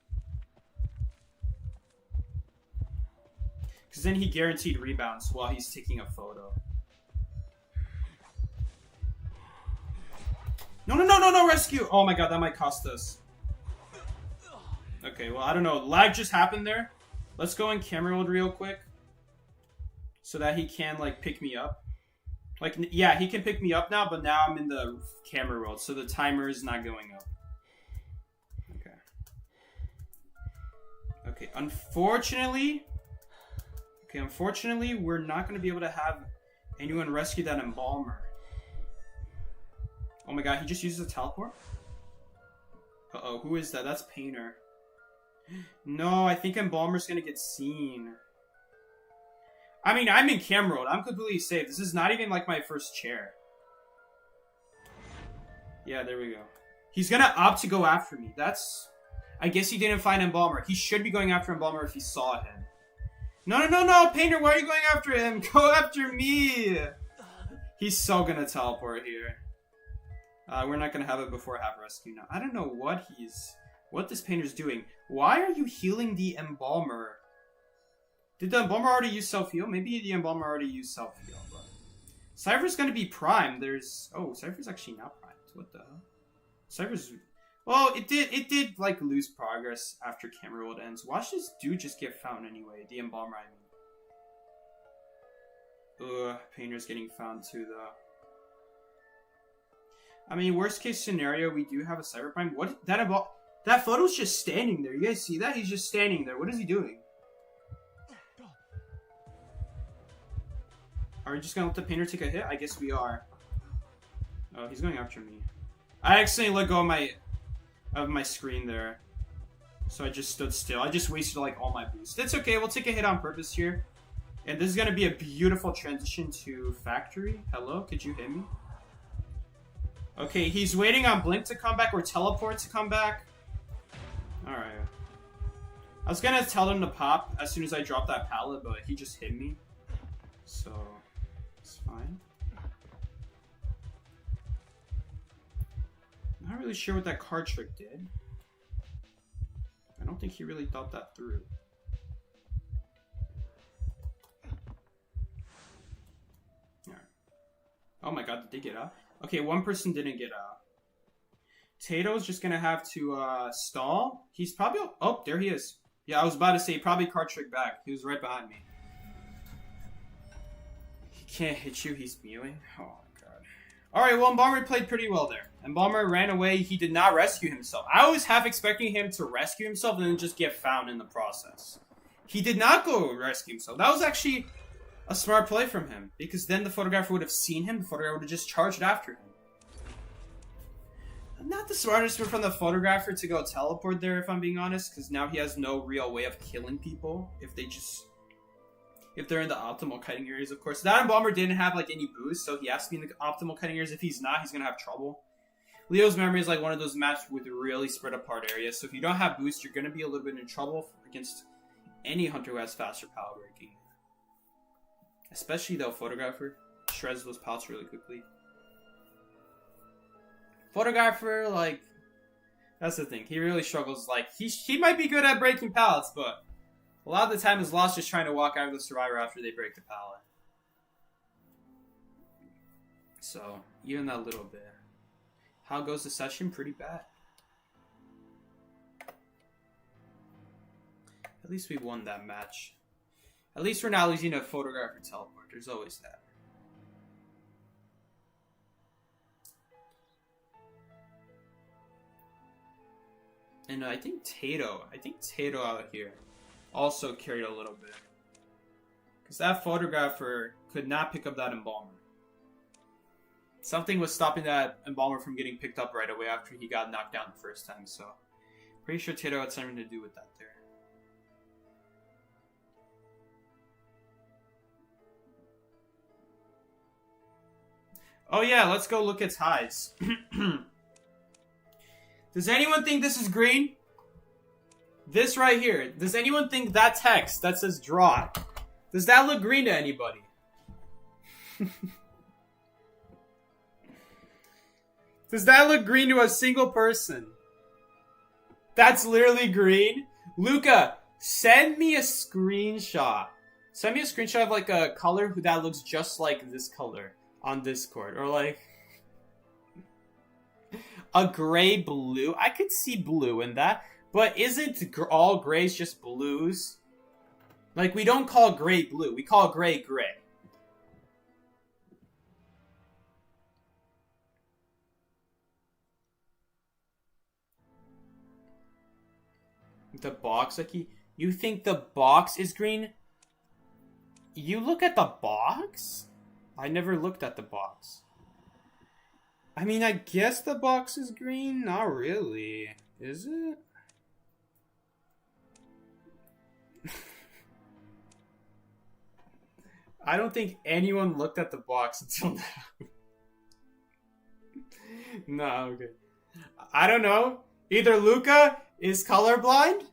Because then he guaranteed rebounds while he's taking a photo. No, rescue! Oh my god, that might cost us. Okay, well, I don't know. Lag just happened there. Let's go in camera mode real quick. So that he can, like, pick me up. Like, yeah, he can pick me up now, but now I'm in the camera mode, so the timer is not going up. Okay. Okay, unfortunately, we're not going to be able to have anyone rescue that embalmer. Oh my god, he just uses a teleport? Uh-oh, who is that? That's Painter. No, I think embalmer's going to get seen. I mean, I'm in camera mode. I'm completely safe. This is not even like my first chair. Yeah, there we go. He's gonna opt to go after me. That's... I guess he didn't find Embalmer. He should be going after Embalmer if he saw him. No, Painter, why are you going after him? Go after me! He's so gonna teleport here. We're not gonna have it before I have rescue now. I don't know what this Painter's doing. Why are you healing the Embalmer? Did the Embalmer already use self-heal? Maybe the Embalmer already used self-heal, but... Cypher's gonna be primed. Oh, Cypher's actually not primed. What the hell? Cypher's... Well, it did, like, lose progress after camera world ends. Watch this dude just get found anyway. The Embalmer, I mean. Ugh, Painter's getting found too, though. I mean, worst case scenario, we do have a Cypher prime. What? That photo's just standing there. You guys see that? He's just standing there. What is he doing? Are we just gonna let the Painter take a hit? I guess we are. Oh, he's going after me. I accidentally let go of my screen there. So I just stood still. I just wasted like all my boost. It's okay, we'll take a hit on purpose here. And this is gonna be a beautiful transition to Factory. Hello, could you hit me? Okay, he's waiting on Blink to come back or Teleport to come back. Alright. I was gonna tell him to pop as soon as I drop that pallet, but he just hit me. So, it's fine. Not really sure what that card trick did. I don't think he really thought that through. Alright. Oh my god, did they get out? Okay, one person didn't get out. Tato's just gonna have to stall. He's probably... Oh, there he is. Yeah, I was about to say, probably card trick back. He was right behind me. He can't hit you, he's mewing. Oh my god. Alright, well, Embalmer played pretty well there. Embalmer ran away, he did not rescue himself. I was half expecting him to rescue himself and then just get found in the process. He did not go rescue himself. That was actually a smart play from him. Because then the photographer would have seen him, the photographer would have just charged after him. Not the smartest move from the photographer to go teleport there, if I'm being honest, because now he has no real way of killing people if they're in the optimal kiting areas, of course. That Embalmer didn't have like any boost, so he has to be in the optimal kiting areas. If he's not, he's gonna have trouble. Leo's memory is like one of those maps with really spread apart areas, so if you don't have boost, you're gonna be a little bit in trouble against any hunter who has faster power breaking. Especially though, photographer shreds those pallets really quickly. Photographer, like, that's the thing. He really struggles. Like, he might be good at breaking pallets, but a lot of the time is lost just trying to walk out of the survivor after they break the pallet. So, even that little bit. How goes the session? Pretty bad. At least we won that match. At least we're not losing a photographer teleport. There's always that. And I think Tato out here also carried a little bit. Because that photographer could not pick up that Embalmer. Something was stopping that embalmer from getting picked up right away after he got knocked down the first time, so... Pretty sure Tato had something to do with that there. Oh yeah, let's go look at ties. Does anyone think this is green? This right here. Does anyone think that text that says draw? Does that look green to anybody? Does that look green to a single person? That's literally green. Luca, send me a screenshot. Send me a screenshot of like a color that looks just like this color on Discord. Or like a gray blue. I could see blue in that. But isn't all grays just blues? Like we don't call gray blue. We call gray gray. The box, like you think the box is green? You look at the box? I never looked at the box. I mean, I guess the box is green. Not really. Is it? I don't think anyone looked at the box until now. No, okay. I don't know. Either Luca is colorblind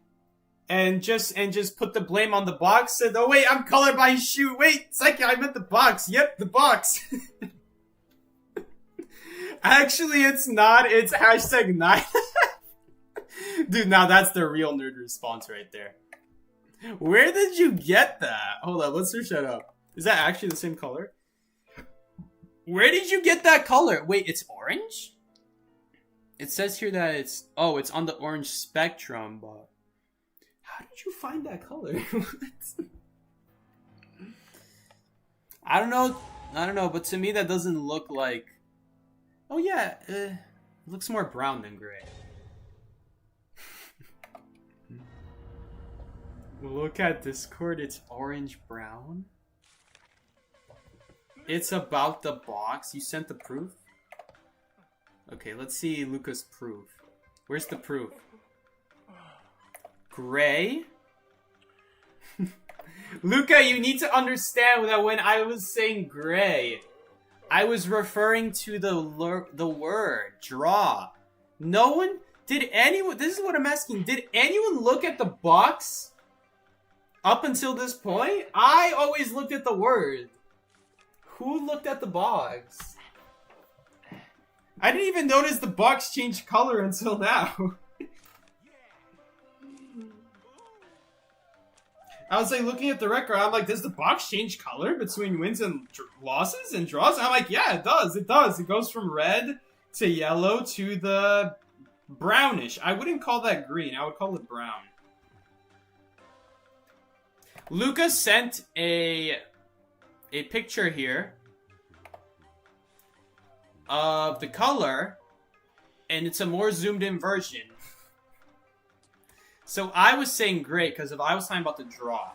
and just put the blame on the box. Said, oh wait, I'm colorblind. Shoot, wait, Psyche, I meant the box. Yep, the box. Actually, it's not. It's hashtag 9. Dude, now that's the real nerd response right there. Where did you get that? Hold on, let's search that up. Is that actually the same color? Where did you get that color? Wait, it's orange? It says here that it's... Oh, it's on the orange spectrum, but... How did you find that color? I don't know, but to me that doesn't look like... Oh yeah, it looks more brown than gray. Look at Discord, it's orange-brown. It's about the box. You sent the proof? Okay, let's see Luca's proof. Where's the proof? Gray? Luca, you need to understand that when I was saying gray, I was referring to the word, draw. No one... Did anyone... This is what I'm asking. Did anyone look at the box up until this point? I always looked at the word. Who looked at the box? I didn't even notice the box changed color until now. I was like looking at the record. I'm like, does the box change color between wins and losses and draws? I'm like, yeah, it does. It does. It goes from red to yellow to the brownish. I wouldn't call that green. I would call it brown. Luca sent a picture here of the color, and it's a more zoomed in version. So I was saying gray because I was talking about the draw.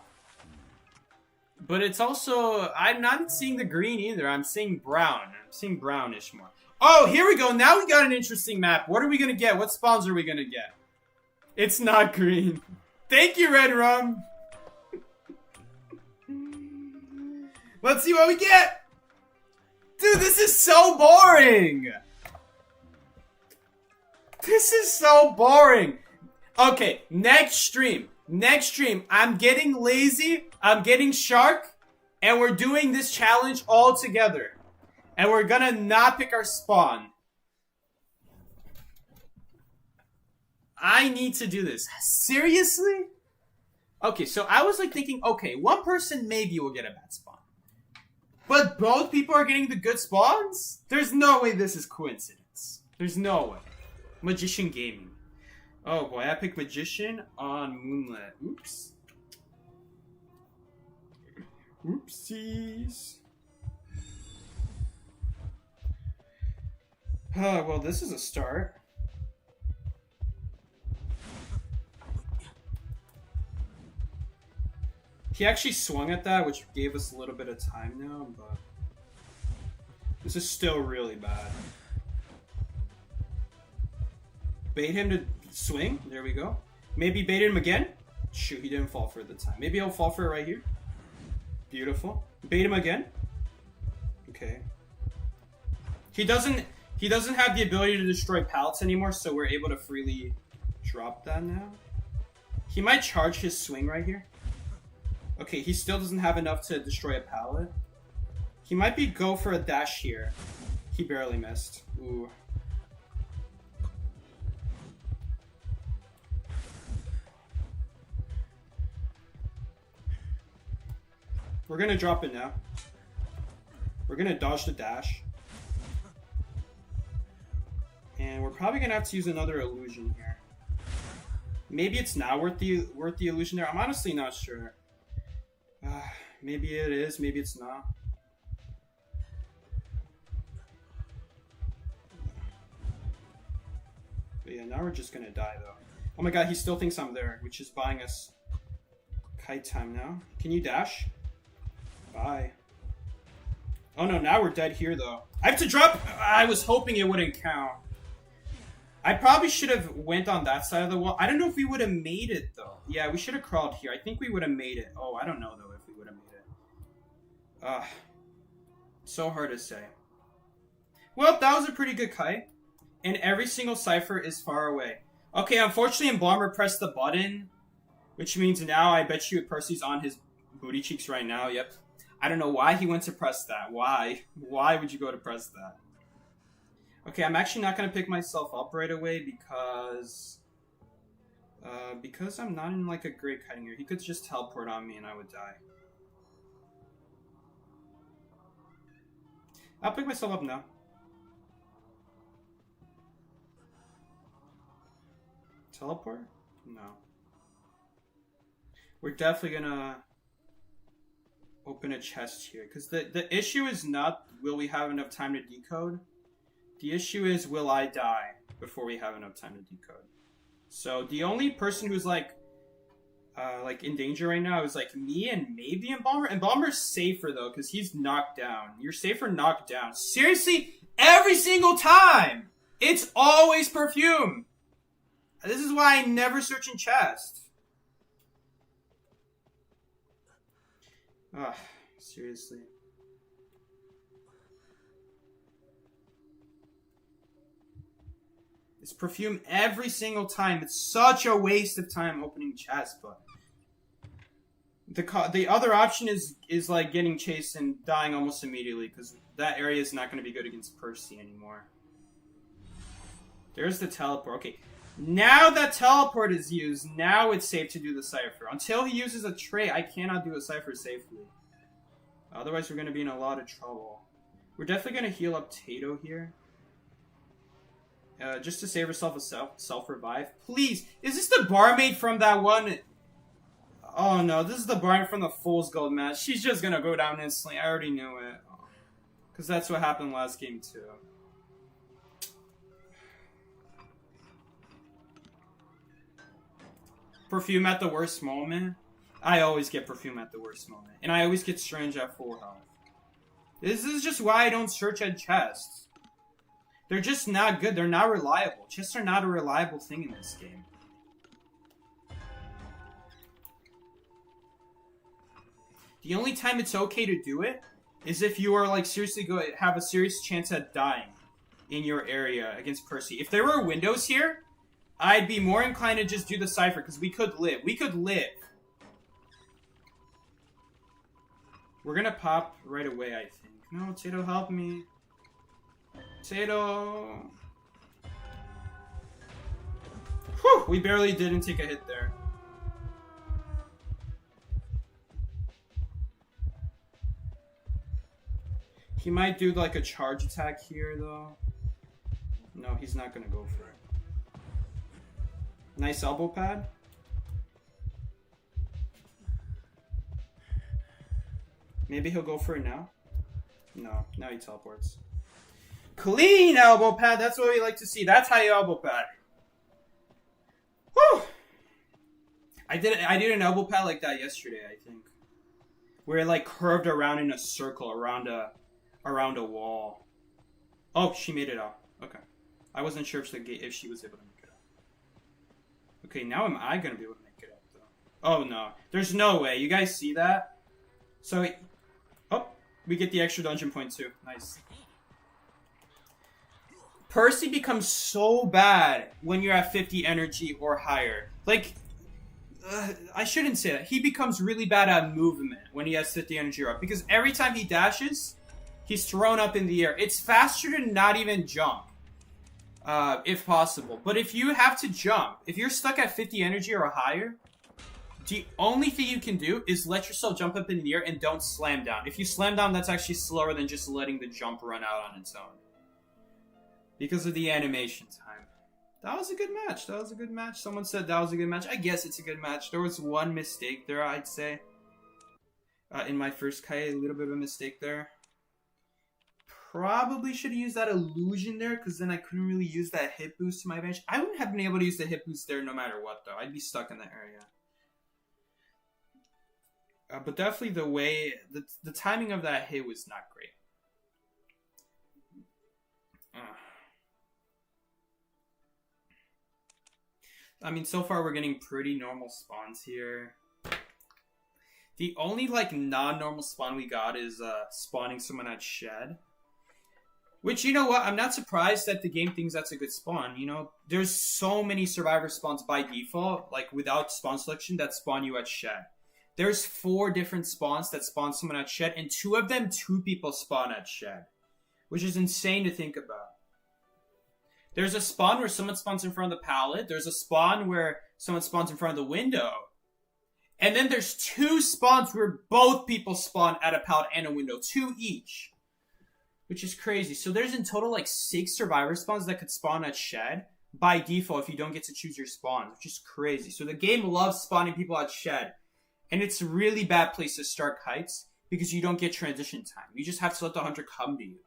But it's also, I'm not seeing the green either. I'm seeing brown. I'm seeing brownish more. Oh, here we go. Now we got an interesting map. What are we going to get? What spawns are we going to get? It's not green. Thank you, Red Rum. Let's see what we get. Dude, this is so boring. This is so boring. Okay, next stream, I'm getting lazy, I'm getting shark, and we're doing this challenge all together. And we're gonna not pick our spawn. I need to do this. Seriously? Okay, so I was like thinking, okay, one person maybe will get a bad spawn. But both people are getting the good spawns? There's no way this is coincidence. There's no way. Magician Gaming. Oh boy, I picked Magician on Moonlit. Oops. Oopsies. Well, this is a start. He actually swung at that, which gave us a little bit of time now, but... This is still really bad. Bait him to swing. There we go. Maybe bait him again. Shoot, he didn't fall for it the time. Maybe he'll fall for it right here. Beautiful. Bait him again. Okay. He doesn't have the ability to destroy pallets anymore, so we're able to freely drop that now. He might charge his swing right here. Okay, he still doesn't have enough to destroy a pallet. He might go for a dash here. He barely missed. Ooh. We're gonna drop it now. We're gonna dodge the dash. And we're probably gonna have to use another illusion here. Maybe it's not worth the illusion there. I'm honestly not sure. Maybe it is, maybe it's not. But yeah, now we're just gonna die though. Oh my god, he still thinks I'm there, which is buying us kite time now. Can you dash? Bye. Oh no, now we're dead here though. I have to drop. I was hoping it wouldn't count. I probably should have went on that side of the wall. I don't know if we would have made it though. Yeah, we should have crawled here. I think we would have made it. Oh, I don't know though if we would have made it. So hard to say. Well, that was a pretty good kite. And every single cipher is far away. Okay, unfortunately, Embalmer pressed the button, which means now I bet you Percy's on his booty cheeks right now. Yep. I don't know why he went to press that. Why? Why would you go to press that? Okay, I'm actually not going to pick myself up right away because I'm not in like a great kiting here. He could just teleport on me and I would die. I'll pick myself up now. Teleport? No. We're definitely gonna open a chest here. Because the issue is not will we have enough time to decode. The issue is will I die before we have enough time to decode. So the only person who's like in danger right now is like me and maybe Embalmer. Embalmer's safer though because he's knocked down. You're safer knocked down. Seriously, every single time! It's always perfume! This is why I never search in chest. Ugh, seriously. It's perfume every single time. It's such a waste of time opening chest, but the other option is like getting chased and dying almost immediately because that area is not going to be good against Percy anymore. There's the teleport. Okay. Now that teleport is used, now it's safe to do the cipher. Until he uses a trait, I cannot do a cipher safely. Otherwise, we're going to be in a lot of trouble. We're definitely going to heal up Tato here. Just to save herself a self-revive. Please! Is this the barmaid from that one? Oh no, this is the barmaid from the Fool's Gold match. She's just going to go down instantly. I already knew it. Because that's what happened last game too. Perfume at the worst moment. I always get perfume at the worst moment. And I always get strange at full health. This is just why I don't search at chests. They're just not good. They're not reliable. Chests are not a reliable thing in this game. The only time it's okay to do it is if you are like seriously have a serious chance at dying in your area against Percy. If there were windows here, I'd be more inclined to just do the cipher, because we could live. We could live. We're gonna pop right away, I think. No, Tato, help me. Tato. Whew, we barely didn't take a hit there. He might do like a charge attack here, though. No, he's not gonna go for it. Nice elbow pad. Maybe he'll go for it now. No, now he teleports. Clean elbow pad. That's what we like to see. That's how you elbow pad. Whew. I did an elbow pad like that yesterday, I think, where it like curved around in a circle around a wall. Oh, she made it out. Okay. I wasn't sure if she was able to make it out. Okay, now am I going to be able to make it out, though? Oh, no. There's no way. You guys see that? So, oh, we get the extra dungeon point, too. Nice. Percy becomes so bad when you're at 50 energy or higher. Like, I shouldn't say that. He becomes really bad at movement when he has 50 energy or up. Because every time he dashes, he's thrown up in the air. It's faster to not even jump. If possible. But if you have to jump, if you're stuck at 50 energy or higher, the only thing you can do is let yourself jump up in the air and don't slam down. If you slam down, that's actually slower than just letting the jump run out on its own. Because of the animation time. That was a good match. That was a good match. Someone said that was a good match. I guess it's a good match. There was one mistake there, I'd say. In my first Kai, a little bit of a mistake there. Probably should have used that illusion there, because then I couldn't really use that hit boost to my advantage. I wouldn't have been able to use the hit boost there no matter what, though. I'd be stuck in that area. But definitely the way... The timing of that hit was not great. I mean, so far we're getting pretty normal spawns here. The only, like, non-normal spawn we got is spawning someone at Shed. Which, you know what? I'm not surprised that the game thinks that's a good spawn. You know, there's so many survivor spawns by default, like, without spawn selection, that spawn you at Shed. There's 4 different spawns that spawn someone at Shed, and 2 of them, 2 people spawn at Shed. Which is insane to think about. There's a spawn where someone spawns in front of the pallet. There's a spawn where someone spawns in front of the window. And then there's 2 spawns where both people spawn at a pallet and a window. 2 each. Which is crazy. So there's in total like 6 survivor spawns that could spawn at Shed by default if you don't get to choose your spawn. Which is crazy. So the game loves spawning people at Shed. And it's a really bad place to start kites because you don't get transition time. You just have to let the hunter come to you.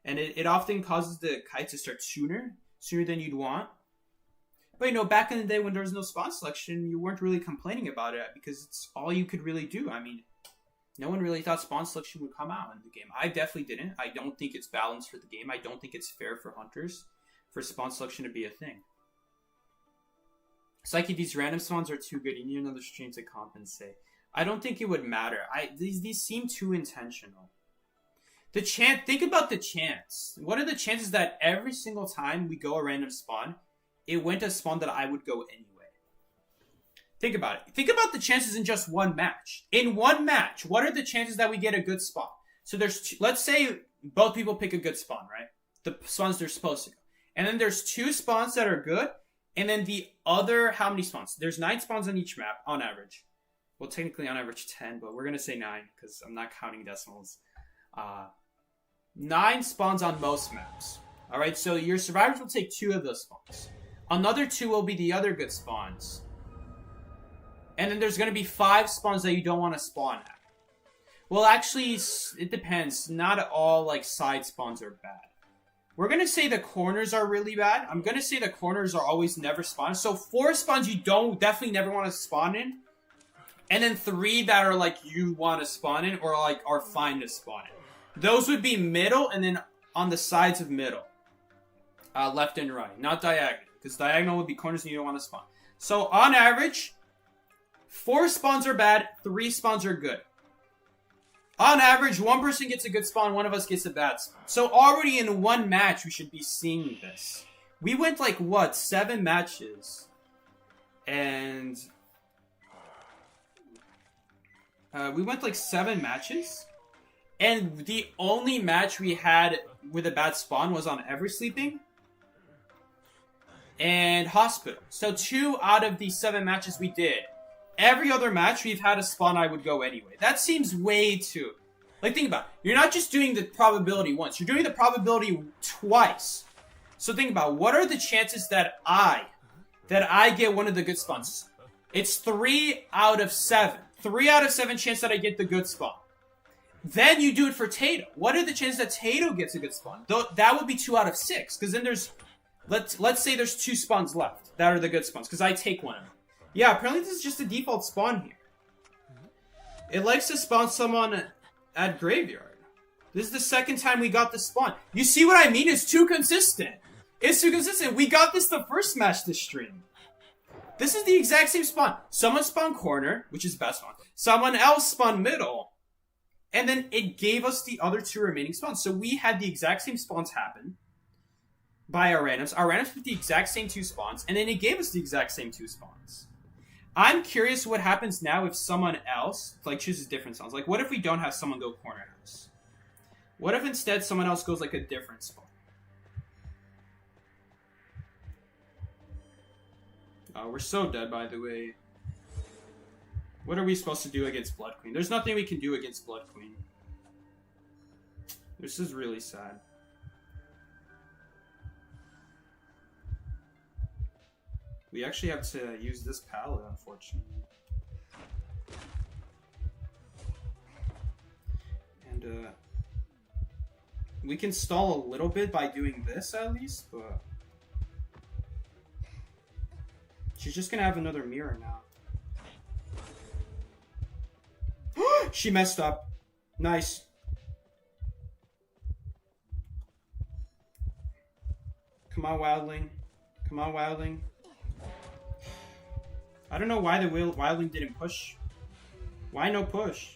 And it often causes the kite to start sooner than you'd want. But, you know, back in the day when there was no spawn selection, you weren't really complaining about it because it's all you could really do. I mean, no one really thought spawn selection would come out in the game. I definitely didn't. I don't think it's balanced for the game. I don't think it's fair for hunters for spawn selection to be a thing. Psyche, these random spawns are too good. You need another stream to compensate. I don't think it would matter. These seem too intentional. Think about the chance. What are the chances that every single time we go a random spawn, it went to a spawn that I would go anyway? Think about it. Think about the chances in just one match. In one match, what are the chances that we get a good spawn? So let's say both people pick a good spawn, right? The spawns they're supposed to go. And then there's 2 spawns that are good. And then the other, how many spawns? There's 9 spawns on each map, on average. Well, technically on average 10, but we're going to say 9 because I'm not counting decimals. 9 spawns on most maps. Alright, so your survivors will take 2 of those spawns. Another 2 will be the other good spawns. And then there's going to be 5 spawns that you don't want to spawn at. Well, actually, it depends. Not all, like, side spawns are bad. We're going to say the corners are really bad. I'm going to say the corners are always never spawned. So 4 spawns you definitely never want to spawn in. And then 3 that are, like, you want to spawn in or, like, are fine to spawn in. Those would be middle and then on the sides of middle. Left and right. Not diagonal. Because diagonal would be corners and you don't want to spawn. So on average, 4 spawns are bad. 3 spawns are good. On average, 1 person gets a good spawn. 1 of us gets a bad spawn. So already in 1 match, we should be seeing this. We went like, what, 7 matches. And... we went like 7 matches. And the only match we had with a bad spawn was on Eversleeping and Hospital. So 2 out of the 7 matches we did. Every other match we've had a spawn I would go anyway. That seems way too... Like, think about it. You're not just doing the probability once. You're doing the probability twice. So think about, what are the chances that I get one of the good spawns? It's 3 out of 7. 3 out of 7 chance that I get the good spawn. Then you do it for Tato. What are the chances that Tato gets a good spawn? That would be 2 out of 6. Because then there's... Let's say there's 2 spawns left. That are the good spawns. Because I take one of them. Yeah, apparently this is just a default spawn here. It likes to spawn someone at Graveyard. This is the second time we got the spawn. You see what I mean? It's too consistent. It's too consistent. We got this the first match this stream. This is the exact same spawn. Someone spawned corner, which is best spawn. Someone else spawned middle. And then it gave us the other 2 remaining spawns. So we had the exact same spawns happen by our randoms. Our randoms put the exact same 2 spawns. And then it gave us the exact same 2 spawns. I'm curious what happens now if someone else like chooses different spawns. Like what if we don't have someone go corner house? What if instead someone else goes like a different spawn? Oh, we're so dead, by the way. What are we supposed to do against Blood Queen? There's nothing we can do against Blood Queen. This is really sad. We actually have to use this palette, unfortunately. And, we can stall a little bit by doing this, at least, but... She's just gonna have another mirror now. She messed up. Nice. Come on, Wildling. Come on, Wildling. I don't know why the Wildling didn't push. Why no push?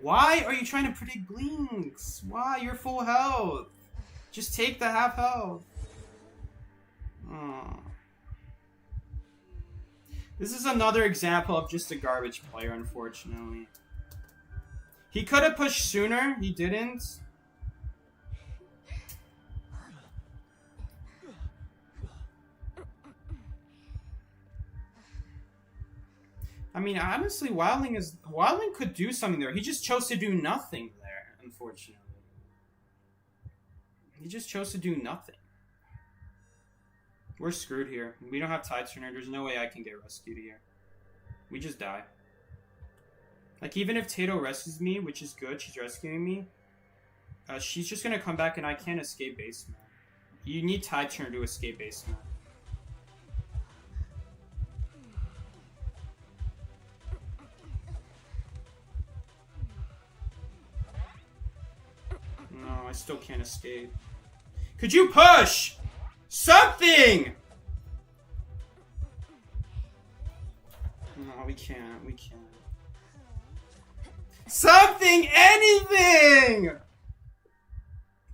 Why are you trying to predict blinks? Why? You're full health. Just take the half health. Oh. This is another example of just a garbage player, unfortunately. He could have pushed sooner. He didn't. I mean, honestly, Wildling could do something there. He just chose to do nothing there, unfortunately. He just chose to do nothing. We're screwed here. We don't have Tide Turner. There's no way I can get rescued here. We just die. Like, even if Tato rescues me, which is good, she's rescuing me, she's just gonna come back and I can't escape basement. You need Tide Turner to escape basement. No, I still can't escape. Could you push? Something! No, we can't. We can't. Something! Anything!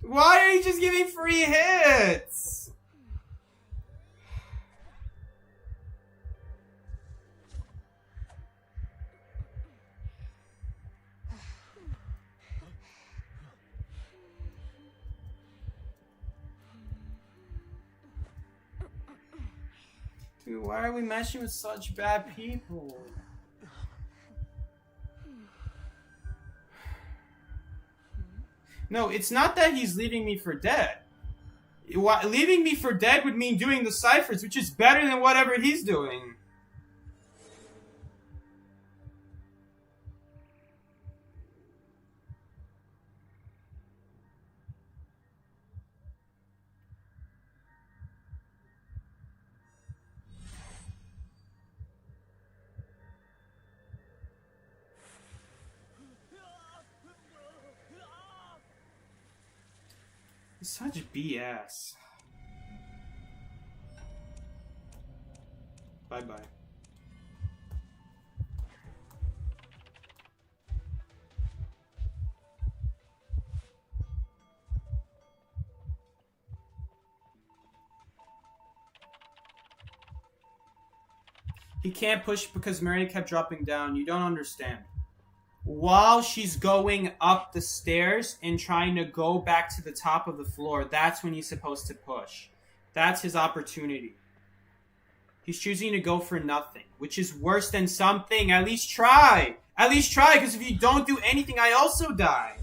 Why are you just giving free hits? Dude, why are we matching with such bad people? No, it's not that he's leaving me for dead. Leaving me for dead would mean doing the ciphers, which is better than whatever he's doing. Such BS. Bye-bye. He can't push because Mary kept dropping down. You don't understand. While she's going up the stairs and trying to go back to the top of the floor, that's when he's supposed to push. That's his opportunity. He's choosing to go for nothing, which is worse than something. At least try. At least try, because if you don't do anything, I also die.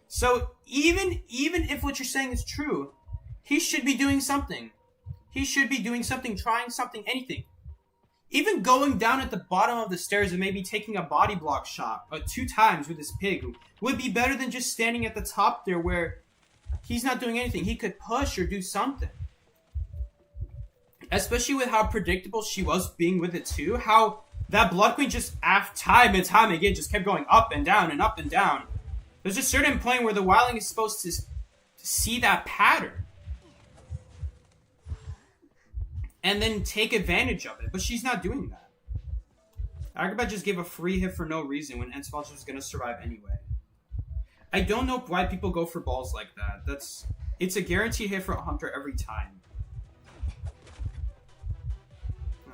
So even if what you're saying is true, he should be doing something. He should be doing something, trying something, anything. Even going down at the bottom of the stairs and maybe taking a body block shot 2 times with his pig would be better than just standing at the top there where He's not doing anything. He could push or do something. Especially with how predictable she was being with it too. How that Blood Queen just time and time again just kept going up and down and up and down. There's a certain point where the wildling is supposed to see that pattern. And then take advantage of it. But she's not doing that. Agrabah just gave a free hit for no reason when Entourage was going to survive anyway. I don't know why people go for balls like that. It's a guaranteed hit for a Hunter every time. Oh.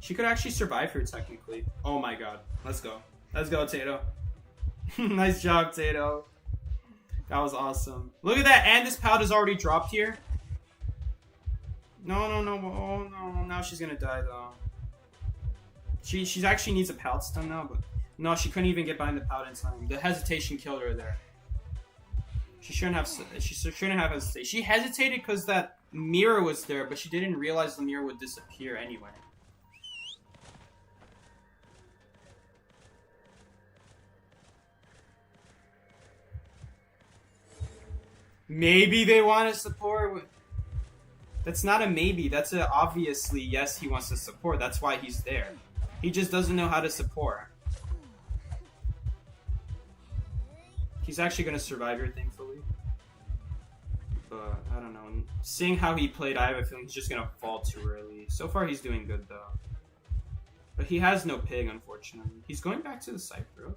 She could actually survive here technically. Oh my god. Let's go. Let's go, Tato. Nice job, Tato. That was awesome. Look at that, and this pallet is already dropped here. No, no, no. Oh, no. Now she's gonna die, though. She actually needs a pallet stun now, but... No, she couldn't even get behind the pallet in time. The hesitation killed her there. She shouldn't have hesitated. She hesitated because that mirror was there, but she didn't realize the mirror would disappear anyway. Maybe they want to support. That's not a maybe. That's a obviously yes. He wants to support. That's why he's there. He just doesn't know how to support. He's actually gonna survive here, thankfully. But I don't know. Seeing how he played, I have a feeling he's just gonna fall too early. So far, he's doing good though. But he has no pig, unfortunately. He's going back to the Cypher.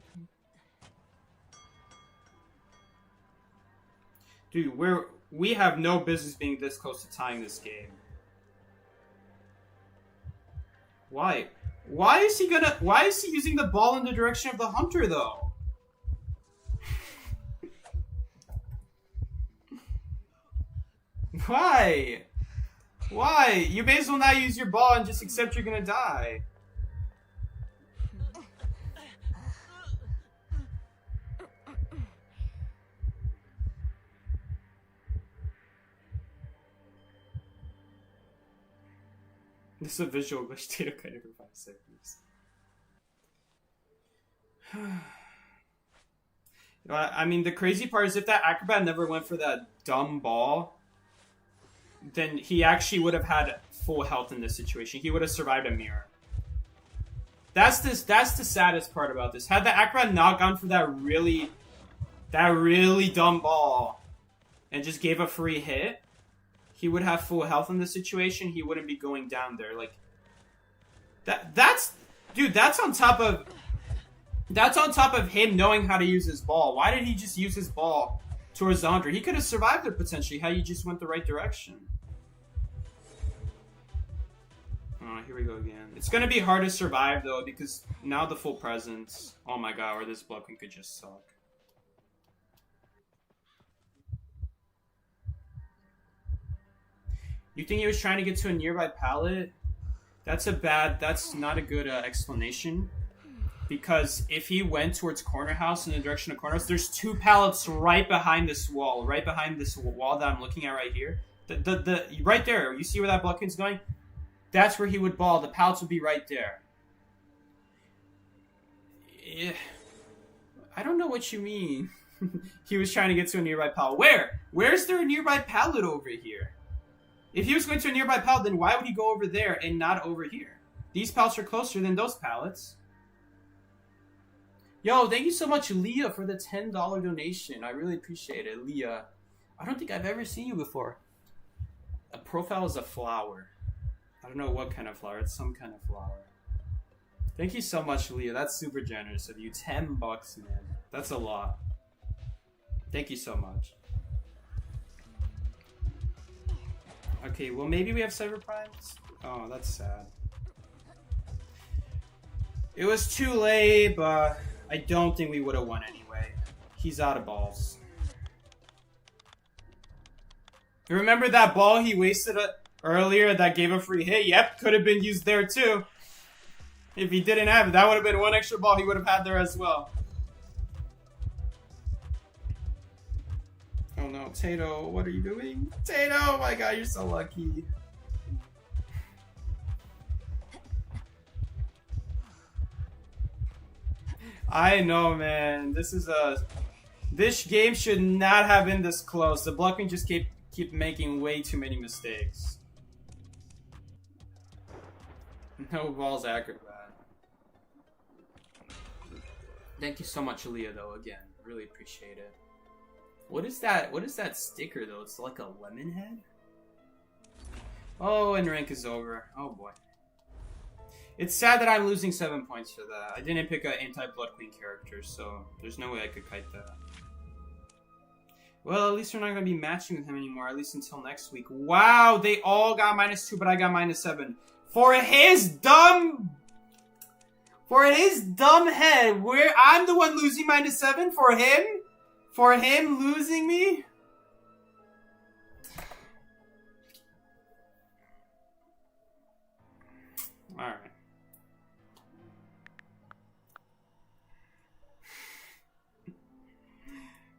Dude, we have no business being this close to tying this game. Why? Why is he using the ball in the direction of the Hunter though? Why? Why? You may as well not use your ball and just accept you're gonna die. This is a visual glitch. Tato kind of for 5 seconds. I mean, the crazy part is if that Acrobat never went for that dumb ball, then he actually would have had full health in this situation. He would have survived a mirror. That's the saddest part about this. Had the Acrobat not gone for that really dumb ball and just gave a free hit, he would have full health in this situation. He wouldn't be going down there. Like that's on top of him knowing how to use his ball. Why did he just use his ball towards the Hunter? He could have survived there potentially had he just went the right direction. Oh, here we go again. It's gonna be hard to survive though because now the full presence. Oh my god, or this Blood Queen could just suck. You think he was trying to get to a nearby pallet? That's not a good explanation. Because if he went towards Corner House in the direction of Corner House, there's 2 pallets right behind this wall. Right behind this wall that I'm looking at right here. Right there. You see where that Blood Queen's going? That's where he would ball. The pallets would be right there. I don't know what you mean. He was trying to get to a nearby pallet. Where? Where's there a nearby pallet over here? If he was going to a nearby pallet, then why would he go over there and not over here? These pallets are closer than those pallets. Yo, thank you so much, Leah, for the $10 donation. I really appreciate it, Leah. I don't think I've ever seen you before. A profile is a flower. I don't know what kind of flower. It's some kind of flower. Thank you so much, Leah. That's super generous of you. $10, man. That's a lot. Thank you so much. Okay, well, maybe we have Cyber Primes? Oh, that's sad. It was too late, but I don't think we would have won anyway. He's out of balls. You remember that ball he wasted earlier that gave a free hit? Yep, could have been used there too. If he didn't have it, that would have been one extra ball he would have had there as well. Oh no, Tato, what are you doing? Tato, oh my god, you're so lucky. I know, man. This game should not have been this close. The blocking just keep making way too many mistakes. No balls accurate, man. Thank you so much, Leah, though, again. Really appreciate it. What is that? What is that sticker, though? It's like a lemon head? Oh, and rank is over. Oh, boy. It's sad that I'm losing 7 points for that. I didn't pick an anti-Blood Queen character, so there's no way I could kite that. Well, at least we're not going to be matching with him anymore, at least until next week. Wow, they all got -2, but I got -7. For his dumb head, where I'm the one losing -7 for him? For him losing me? Alright.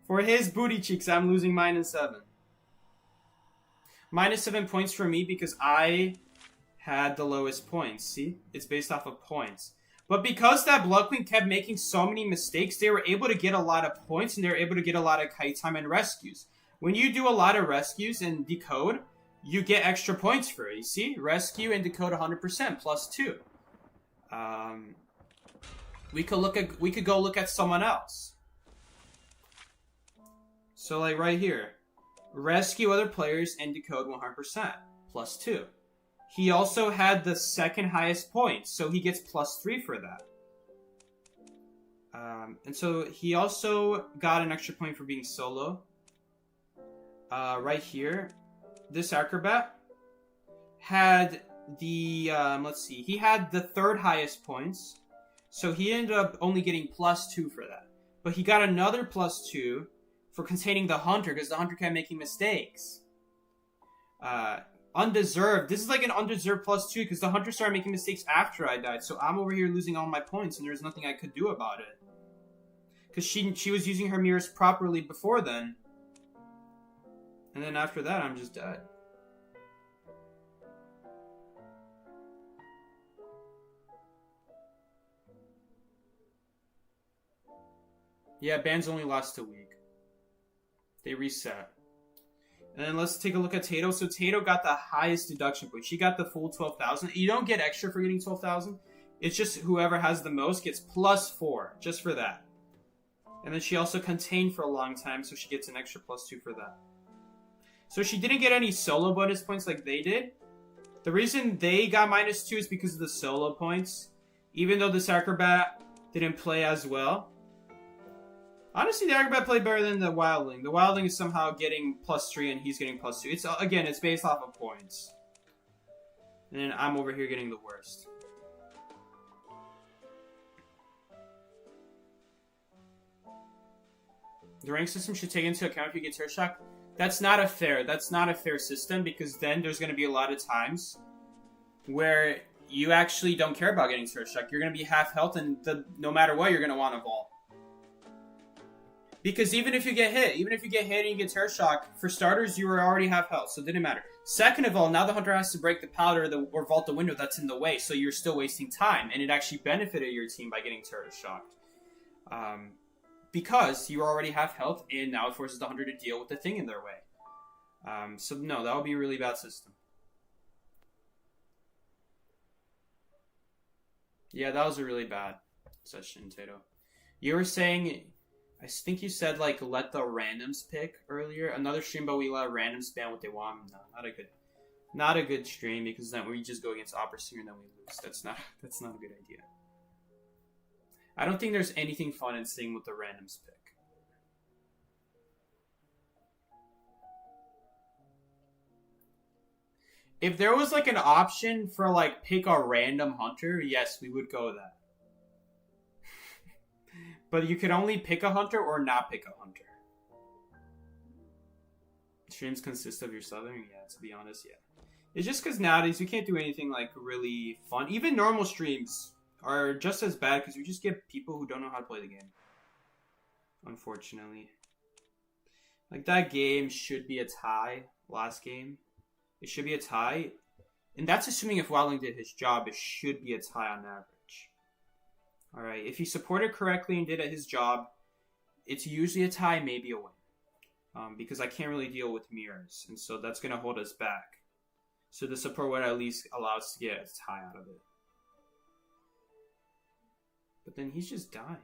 For his booty cheeks, I'm losing -7. -7 points for me because I had the lowest points. See? It's based off of points. But because that Blood Queen kept making so many mistakes, they were able to get a lot of points and they were able to get a lot of kite time and rescues. When you do a lot of rescues and decode, you get extra points for it. You see? Rescue and decode 100% +2. We could go look at someone else. So like right here, rescue other players and decode 100% +2. He also had the second highest points, so he gets +3 for that. And so he also got an extra point for being solo. Right here, this acrobat had the let's see, he had the third highest points, so he ended up only getting +2 for that. But he got another +2 for containing the hunter, because the hunter kept making mistakes. Undeserved. This is like an undeserved +2, because the hunter started making mistakes after I died, so I'm over here losing all my points, and there's nothing I could do about it. Because she was using her mirrors properly before then. And then after that, I'm just dead. Yeah, bans only last a week. They reset. And then let's take a look at Tato. So Tato got the highest deduction point. She got the full 12,000. You don't get extra for getting 12,000. It's just whoever has the most gets +4, just for that. And then she also contained for a long time, so she gets an extra +2 for that. So she didn't get any solo bonus points like they did. The reason they got -2 is because of the solo points. Even though this acrobat didn't play as well. Honestly, the acrobat played better than the wildling. The wildling is somehow getting +3 and he's getting +2. It's based off of points. And then I'm over here getting the worst. The rank system should take into account if you get Terror Shock. That's not a fair system, because then there's going to be a lot of times where you actually don't care about getting Terror Shock. You're going to be half health, and no matter what, you're going to want to vault. Because even if you get hit and you get Terror Shock, for starters, you were already half health, so it didn't matter. Second of all, now the hunter has to break the powder or vault the window that's in the way, so you're still wasting time, and it actually benefited your team by getting Terror Shocked. Because you were already half health, and now it forces the hunter to deal with the thing in their way. So no, that would be a really bad system. Yeah, that was a really bad session, Tato. You were saying... I think you said, like, let the randoms pick earlier. Another stream, but we let randoms ban what they want. No, not a good stream, because then we just go against Opera Singer and then we lose. That's not a good idea. I don't think there's anything fun in seeing what the randoms pick. If there was, like, an option for, like, pick a random hunter, yes, we would go that. But you could only pick a hunter or not pick a hunter. Streams consist of your subbing? Yeah, to be honest, yeah. It's just because nowadays we can't do anything like really fun. Even normal streams are just as bad because we just get people who don't know how to play the game. Unfortunately. Like that game should be a tie. Last game. It should be a tie. And that's assuming if Wildling did his job, it should be a tie on average. Alright, if he supported correctly and did his job, it's usually a tie, maybe a win. Because I can't really deal with mirrors, and so that's going to hold us back. So the support would at least allow us to get a tie out of it. But then he's just dying.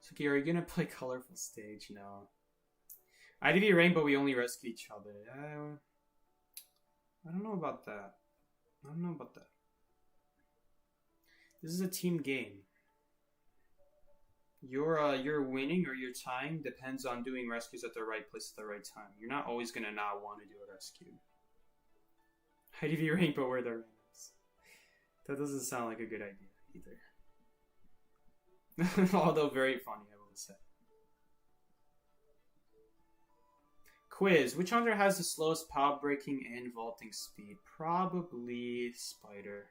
So, are you gonna play colorful stage? No. IDV Rainbow, we only rescue each other. I don't know about that. I don't know about that. This is a team game. You're winning or you're tying depends on doing rescues at the right place at the right time. You're not always gonna not want to do a rescue. IDV Rainbow, where the randoms. That doesn't sound like a good idea either. Although very funny, I will say. Quiz. Which hunter has the slowest power breaking and vaulting speed? Probably Spider.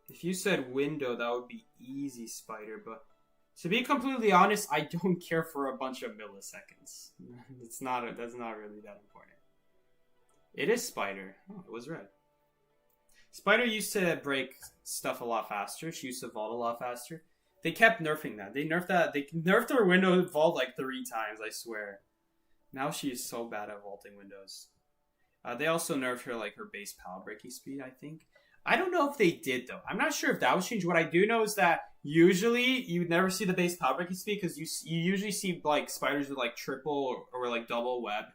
If you said window, that would be easy, Spider. But to be completely honest, I don't care for a bunch of milliseconds. That's not really that important. It is Spider. Oh, it was red. Spider used to break stuff a lot faster. She used to vault a lot faster. They kept nerfing that. They nerfed that. They nerfed her window vault like 3 times, I swear. Now she is so bad at vaulting windows. They also nerfed her like her base power breaking speed, I think. I don't know if they did though. I'm not sure if that was changed. What I do know is that usually you never see the base power breaking speed because you usually see like spiders with like triple or like double web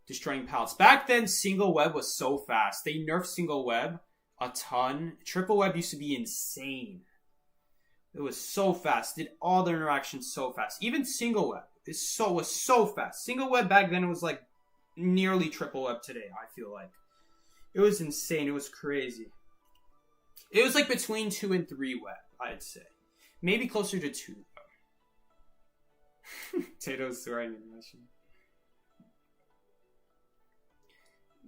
destroying pallets. Back then, single web was so fast. They nerfed single web a ton. Triple web used to be insane. It was so fast. Did all the interactions so fast. Even single web was so fast. Single web back then was like nearly triple web today, I feel like. It was insane. It was crazy. It was like between 2 and 3 web, I'd say. Maybe closer to 2 though. Tato's swearing in Russian.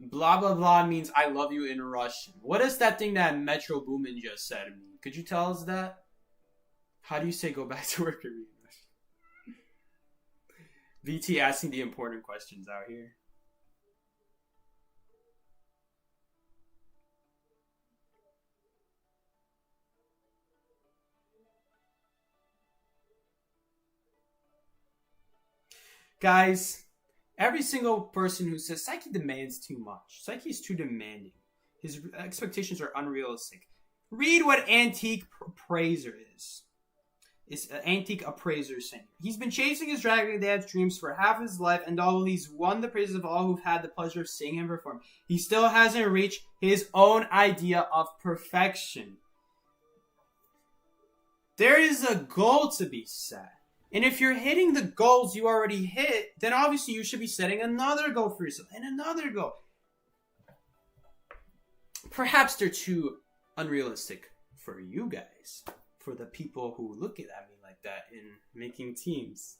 Blah blah blah means I love you in Russian. What is that thing that Metro Boomin just said to me? Could you tell us that? How do you say go back to work in Russian? VT asking the important questions out here. Guys, every single person who says Psyche demands too much. Psyche is too demanding. His expectations are unrealistic. Read what Antique Appraiser is. It's Antique Appraiser saying. He's been chasing his Dragon Dance dreams for half his life, and although he's won the praises of all who've had the pleasure of seeing him perform, he still hasn't reached his own idea of perfection. There is a goal to be set. And if you're hitting the goals you already hit, then obviously you should be setting another goal for yourself and another goal. Perhaps they're too unrealistic for you guys, for the people who look at me like that in making teams.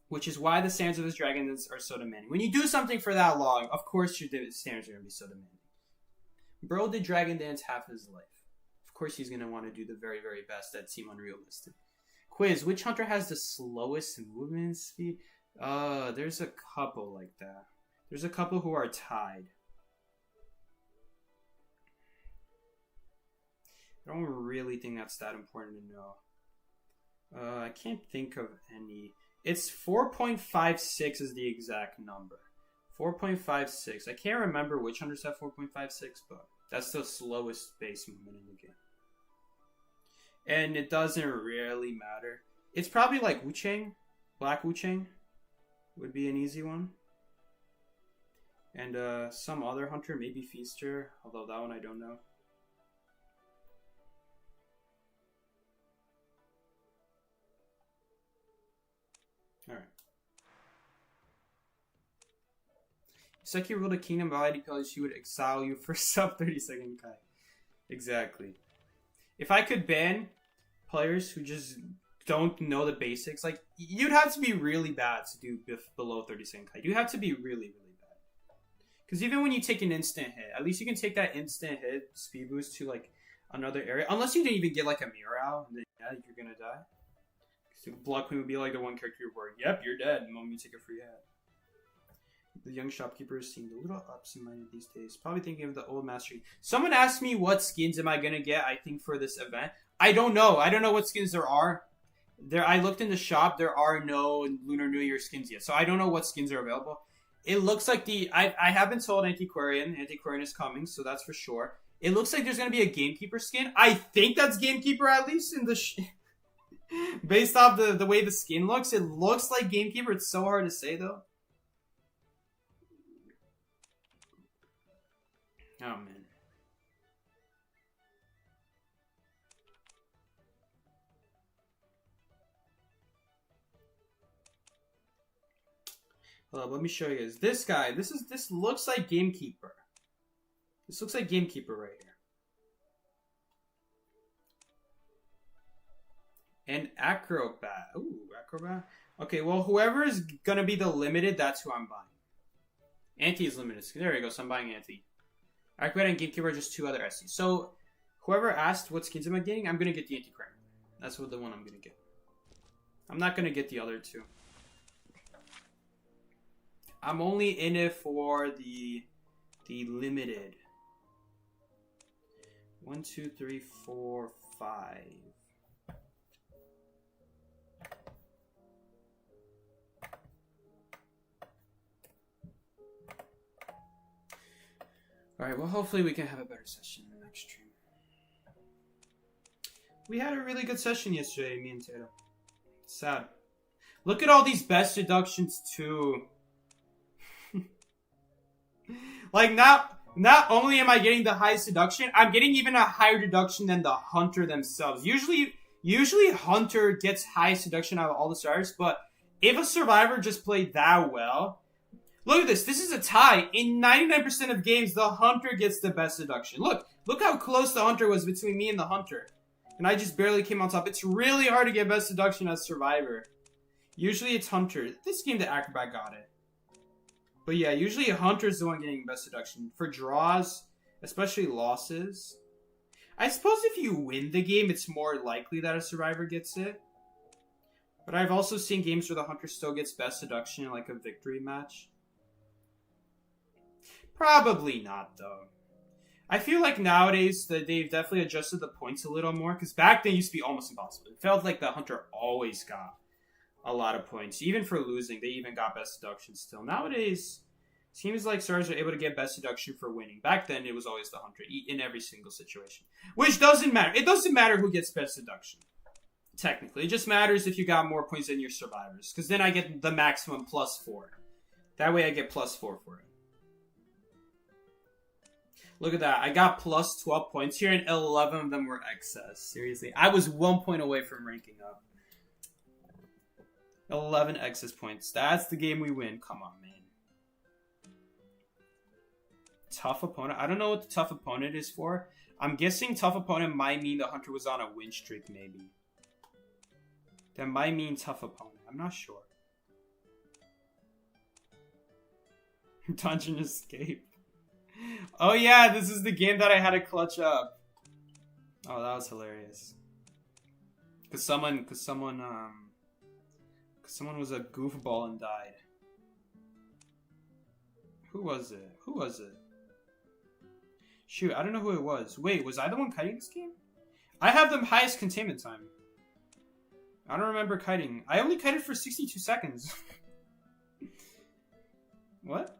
Which is why the standards of his dragons are so demanding. When you do something for that long, of course your standards are going to be so demanding. Bro did Dragon Dance half his life. Of course he's going to want to do the very, very best that seem unrealistic. Quiz, which hunter has the slowest movement speed? There's a couple like that. There's a couple who are tied. I don't really think that's that important to know. I can't think of any. It's 4.56 is the exact number. 4.56. I can't remember which hunters have 4.56, but that's the slowest base movement in the game. And it doesn't really matter. It's probably like Wu-Chang. Black Wu-Chang would be an easy one. And some other hunter, maybe Feaster. Although that one I don't know. Alright. If Seki ruled a kingdom by IDP, she would exile you for sub 30 second Kai. Exactly. If I could ban players who just don't know the basics. Like, you'd have to be really bad to do below 30-second kite. You have to be really, really bad. Because even when you take an instant hit, at least you can take that instant hit speed boost to, like, another area. Unless you didn't even get, like, a mirror out, and then, yeah, you're gonna die. So Blood Queen would be, like, the one character where, yep, you're dead the moment you take a free hit. The young shopkeepers seemed a little absent-minded these days. Probably thinking of the old mastery. Someone asked me what skins am I gonna get, I think, for this event. I don't know. I don't know what skins there are. I looked in the shop. There are no Lunar New Year skins yet. So I don't know what skins are available. It looks like I have been told Antiquarian. Antiquarian is coming, so that's for sure. It looks like there's going to be a Gamekeeper skin. I think that's Gamekeeper, at least in the... Based off the way the skin looks. It looks like Gamekeeper. It's so hard to say, though. Oh, man. Let me show you guys. This guy, this looks like Gamekeeper. This looks like Gamekeeper right here. And Acrobat. Ooh, Acrobat. Okay, well, whoever is gonna be the limited, that's who I'm buying. Anti is limited. There you go, so I'm buying Anti. Acrobat and Gamekeeper are just two other SCs. So, whoever asked what skins am I getting, I'm gonna get the Anti-Crown. That's what the one I'm gonna get. I'm not gonna get the other two. I'm only in it for the limited. 1, 2, 3, 4, 5. Alright, well, hopefully we can have a better session in the next stream. We had a really good session yesterday, me and Tato. Sad. Look at all these best deductions, too. Like, not only am I getting the highest deduction, I'm getting even a higher deduction than the Hunter themselves. Usually Hunter gets highest deduction out of all the stars, but if a Survivor just played that well... Look at this. This is a tie. In 99% of games, the Hunter gets the best deduction. Look how close the Hunter was between me and the Hunter. And I just barely came on top. It's really hard to get best deduction as Survivor. Usually it's Hunter. This game, the Acrobat got it. But yeah, usually Hunter's the one getting best deduction. For draws, especially losses. I suppose if you win the game, it's more likely that a Survivor gets it. But I've also seen games where the Hunter still gets best deduction in like a victory match. Probably not, though. I feel like nowadays that they've definitely adjusted the points a little more. Because back then it used to be almost impossible. It felt like the Hunter always got a lot of points. Even for losing, they even got best deduction still. Nowadays, it seems like stars are able to get best deduction for winning. Back then, it was always the Hunter in every single situation. Which doesn't matter. It doesn't matter who gets best deduction. Technically. It just matters if you got more points than your survivors. Because then I get the maximum +4. That way I get +4 for it. Look at that. I got +12 points here, and 11 of them were excess. Seriously. I was 1 point away from ranking up. 11 excess points. That's the game we win. Come on, man. Tough opponent. I don't know what the tough opponent is for. I'm guessing tough opponent might mean the Hunter was on a win streak, maybe. That might mean tough opponent. I'm not sure. Dungeon Escape. Oh yeah, this is the game that I had to clutch up. Oh, that was hilarious. Cause someone was a goofball and died. Who was it? Shoot, I don't know who it was. Wait, was I the one kiting this game? I have the highest containment time. I don't remember kiting. I only kited for 62 seconds. What?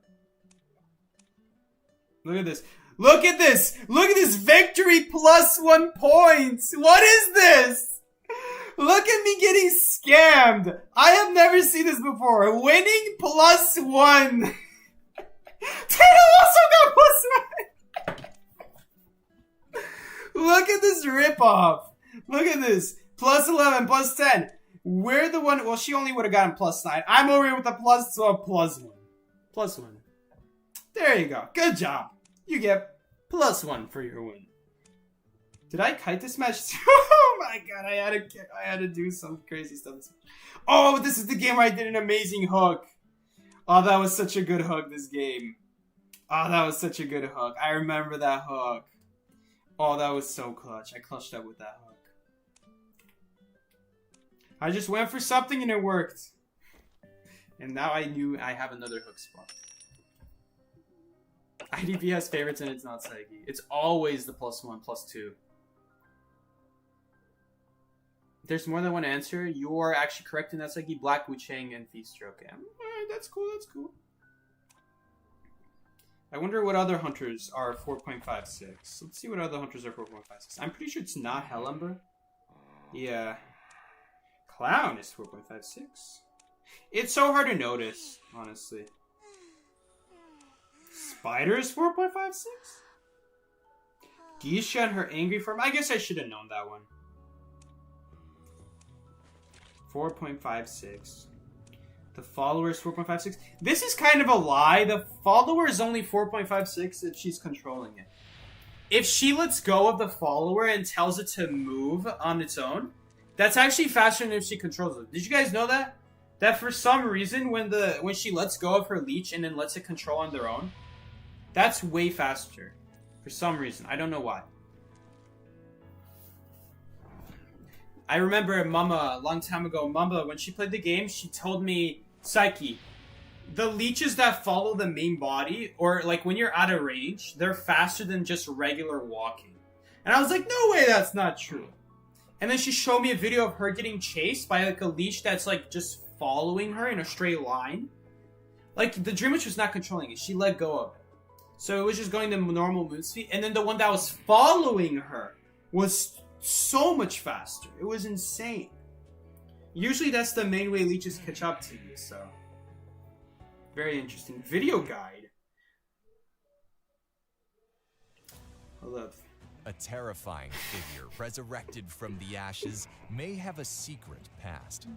Look at this. Look at this! Look at this victory +1 points! What is this? Look at me getting scammed! I have never seen this before. Winning +1! Tato also got +1! Look at this ripoff! Look at this. +11, +10. We're the one... Well, she only would have gotten +9. I'm over here with the +12, +1. +1. There you go. Good job. You get +1 for your win. Did I kite this match too? Oh my god, I had to do some crazy stuff. Oh, this is the game where I did an amazing hook. Oh, that was such a good hook, this game. Oh, that was such a good hook. I remember that hook. Oh, that was so clutch. I clutched up with that hook. I just went for something and it worked. And now I knew I have another hook spot. IDV has favorites and it's not Saigi. It's always the +1, +2. There's more than one answer. You are actually correct in that, Saigi. Black, Wu Chang, and Feaster. Okay. Alright, that's cool, that's cool. I wonder what other hunters are 4.56. Let's see what other hunters are 4.56. I'm pretty sure it's not Hellember. Yeah. Clown is 4.56. It's so hard to notice, honestly. Spider is 4.56? Geisha and her angry form? I guess I should have known that one. 4.56. The follower is 4.56. This is kind of a lie. The follower is only 4.56 if she's controlling it. If she lets go of the follower and tells it to move on its own, that's actually faster than if she controls it. Did you guys know that? That for some reason, when she lets go of her leech and then lets it control on their own, that's way faster. For some reason. I don't know why. I remember Mama, a long time ago, Mama, when she played the game, she told me, Psyche, the leeches that follow the main body, or like when you're out of range, they're faster than just regular walking. And I was like, no way, that's not true. And then she showed me a video of her getting chased by like a leech that's like just following her in a straight line. Like the Dream Witch was not controlling it, she let go of it. So it was just going the normal move speed, and then the one that was following her was so much faster. It was insane. Usually that's the main way leeches catch up to you, so. Very interesting. Video guide. Hold up. A terrifying figure resurrected from the ashes may have a secret past.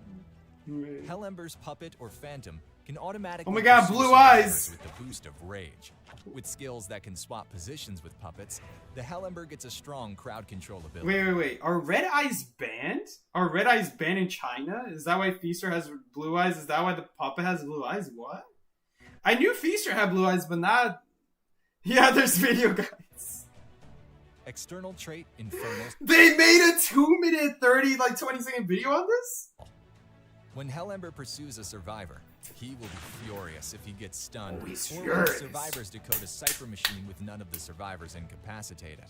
Hellember's puppet or phantom can automatically oh my god, blue eyes! With the boost of rage. With skills that can swap positions with puppets, the Hellember gets a strong crowd control ability. Wait. Are red eyes banned? Are red eyes banned in China? Is that why Feaster has blue eyes? Is that why the puppet has blue eyes? What? I knew Feaster had blue eyes, but not... Yeah, there's video guides. External trait, Infernal. They made a 2-minute 30, like 20-second video on this? When Hellember pursues a survivor, he will be furious if he gets stunned, oh, he's or furious. when survivors decode a cipher machine with none of the survivors incapacitated.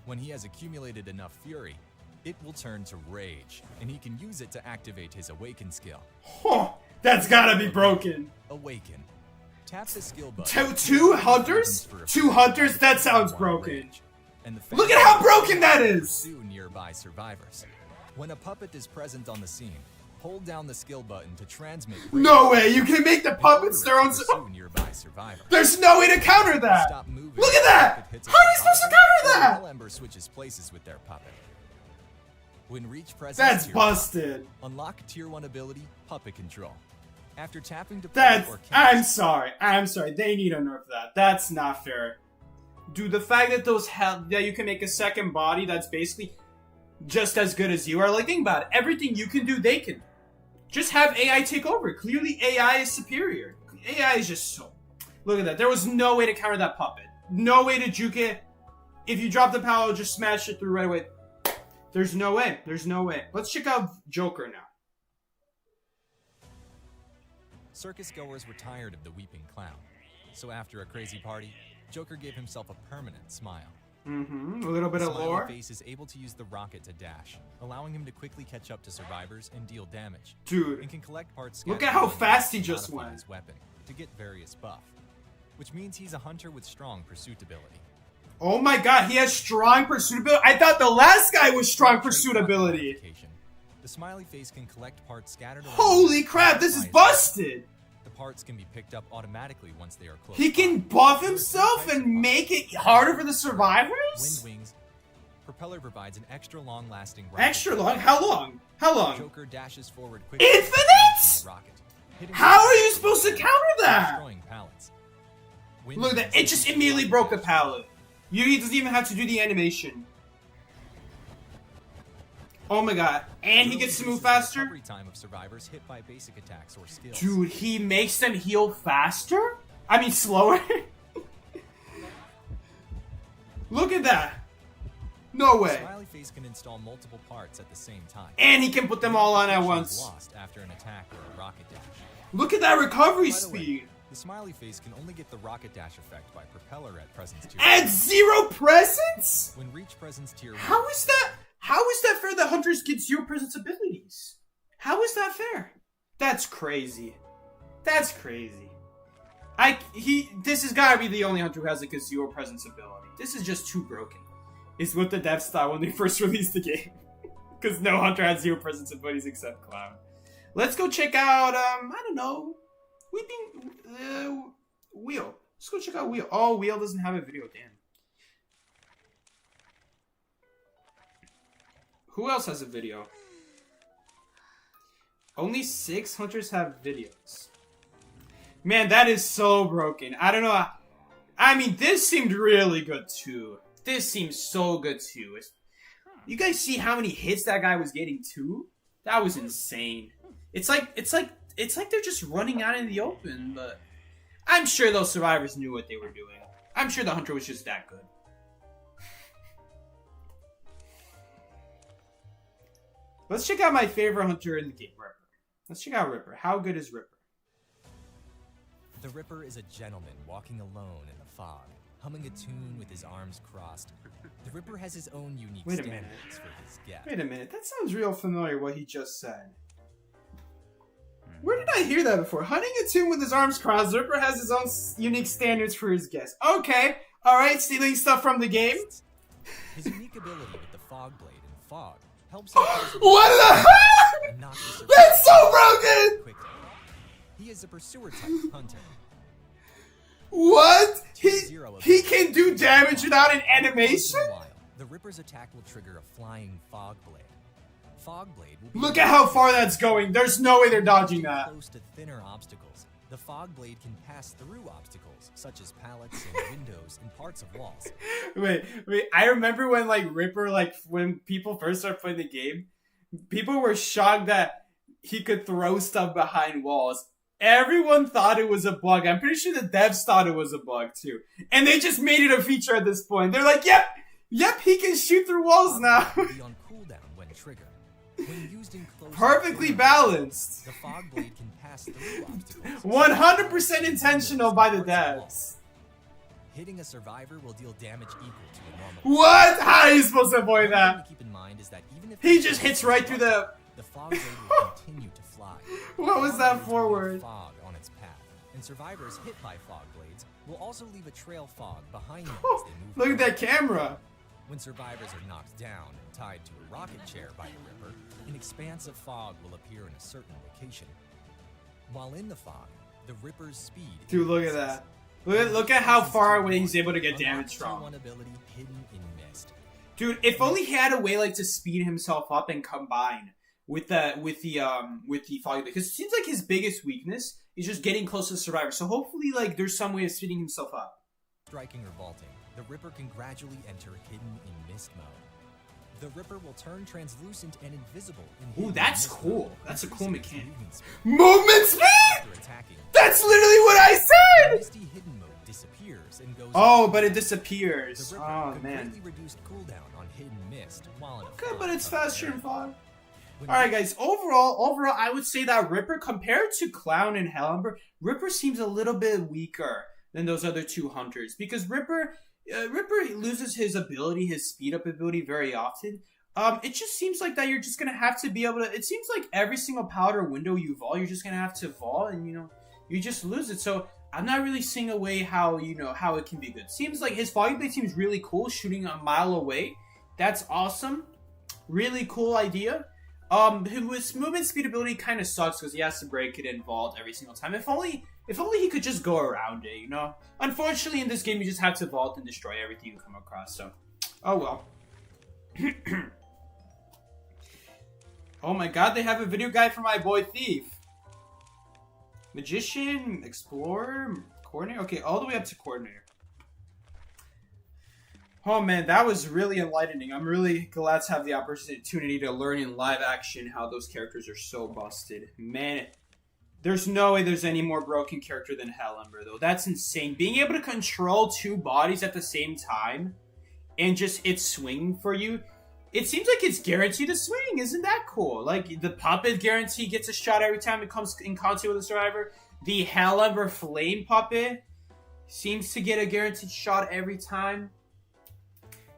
When he has accumulated enough fury, it will turn to rage, and he can use it to activate his Awaken skill. Huh, that's gotta be broken. Awaken. Tap the skill button. Two hunters? 2 hunters? That sounds broken. Look at how broken that is! Pursue nearby survivors. When a puppet is present on the scene, hold down the skill button to transmit. No way! You can make the puppets their own. Nearby survivors. There's no way to counter that. Stop moving. Look at that! How are you supposed to counter that? Hellember switches places with their puppet. When reach presence. That's busted. Unlock tier 1 ability, Puppet Control. After tapping to that's. or I'm sorry. They need to nerf that. That's not fair. Dude, the fact that that you can make a second body that's basically just as good as you are. Like, think about it. Everything you can do, they can. Just have AI take over. Clearly, AI is superior. AI is just so... Look at that. There was no way to counter that puppet. No way to juke it. If you drop the power, just smash it through right away. There's no way. There's no way. Let's check out Joker now. Circus goers were tired of the weeping clown. So after a crazy party, Joker gave himself a permanent smile. A little bit of lore. The face is able to use the rocket to dash, allowing him to quickly catch up to survivors and deal damage. Dude, and can collect parts. Look at how fast he just went. His weapon to get various buff, which means he's a hunter with strong pursuit ability. Oh my god, he has strong pursuit ability. I thought the last guy was strong pursuit ability. The smiley face can collect parts scattered around. Holy crap, this is busted! The parts can be picked up automatically once they are close. He can buff himself and make it harder for the survivors? Wind wings. Propeller provides an extra long-lasting rocket. Extra long? How long? How long? Joker dashes forward quickly. Infinite? How are you supposed to counter that? Look at that, it just immediately broke the pallet. You doesn't even have to do the animation. Oh my god. And he gets to move faster? Recovery time of survivors hit by basic attacks or skills. Dude, he makes them heal faster? I mean, slower? Look at that. No way. Smiley face can install multiple parts at the same time. And he can put them all on at once. Lost after an attack or a rocket dash. Look at that recovery By the way, speed. the smiley face can only get the rocket dash effect by propeller at presence tier. At 0 presence? When reach presence tier 1, How is that? How is that fair that hunters get 0 presence abilities? How is that fair? That's crazy. That's crazy. This has gotta be the only hunter who has like a 0 presence ability. This is just too broken. Is what the devs thought when they first released the game. Because no hunter had 0 presence abilities except Clown. Let's go check out, I don't know. Wheel. Let's go check out Wheel. Oh, Wheel doesn't have a video, damn. Who else has a video? Only 6 hunters have videos. Man, that is so broken. I don't know. I mean, this seemed really good too. This seems so good too. You guys see how many hits that guy was getting too? That was insane. It's like they're just running out in the open, but I'm sure those survivors knew what they were doing. I'm sure the hunter was just that good. Let's check out my favorite hunter in the game, Ripper. Let's check out Ripper. How good is Ripper? The Ripper is a gentleman walking alone in the fog, humming a tune with his arms crossed. The Ripper has his own unique standards for his guests. Wait a minute, that sounds real familiar, what he just said. Where did I hear that before? Hunting a tune with his arms crossed, the Ripper has his own unique standards for his guests. Okay, alright, stealing stuff from the game. His unique ability with the fog blade and fog helps him what the heck? That's so broken! Quickly. He is a pursuer type hunter. What? He can do damage without an animation? The Ripper's attack will trigger a flying fog blade. Fog blade will be Look at how far that's going. There's no way they're dodging that. Close to thinner obstacles. The fog blade can pass through obstacles such as pallets and windows and parts of walls. Wait. I remember when like Ripper, like when people first started playing the game, people were shocked that he could throw stuff behind walls. Everyone thought it was a bug. I'm pretty sure the devs thought it was a bug too. And they just made it a feature at this point. They're like, yep, he can shoot through walls now. Be on cooldown when triggered. When used in close Perfectly balanced. The fog blade can pass through obstacles. 100% intentional by the devs. Hitting a survivor will deal damage equal to a normal. What? How are you supposed to avoid that? Keep in mind is that even if he just hits right through the fog blade will continue to fly. What was that forward? Fog on its path, and survivors hit by fog blades will also leave a trail fog behind them as they move. Look at that camera. When survivors are knocked down and tied to a rocket chair by the Ripper, an expanse of fog will appear in a certain location. While in the fog, the Ripper's speed. Dude, look at that. Look at how far away he's able to get damage from. One ability hidden in mist. Dude, if only he had a way like to speed himself up and combine with the fog, because it seems like his biggest weakness is just getting close to the survivor. So hopefully, like, there's some way of speeding himself up. Striking or vaulting, the Ripper can gradually enter hidden in mist mode. The Ripper will turn translucent and invisible in Ooh, that's cool. That's a cool mechanic. Movement speed? That's literally what I said! Misty hidden mode disappears and goes. Oh, but it disappears. The Ripper Oh, can man. greatly reduced cooldown on hidden mist while in a Okay, fog but it's covered faster in area. fog. Alright guys, overall, I would say that Ripper, compared to Clown and Hellenberg, Ripper seems a little bit weaker than those other two hunters. Because Ripper loses his ability, his speed up ability very often. It just seems like that you're just going to have to be able to, it seems like every single powder window you vault, you're just going to have to vault and, you just lose it. So I'm not really seeing a way how, how it can be good. Seems like his Foggy Blade seems really cool, shooting a mile away. That's awesome. Really cool idea. His movement speed ability kind of sucks because he has to break it and vault every single time. If only he could just go around it, Unfortunately, in this game, you just have to vault and destroy everything you come across, so. Oh, well. Oh my god, they have a video guide for my boy Thief. Magician, Explorer, Coordinator. Okay, all the way up to Coordinator. Oh man, that was really enlightening. I'm really glad to have the opportunity to learn in live action how those characters are so busted. Man, there's no way there's any more broken character than Hellember, though. That's insane. Being able to control two bodies at the same time and just it swinging for you. It seems like it's guaranteed to swing. Isn't that cool? Like, the puppet guarantee gets a shot every time it comes in contact with a survivor. The Hellember flame puppet seems to get a guaranteed shot every time.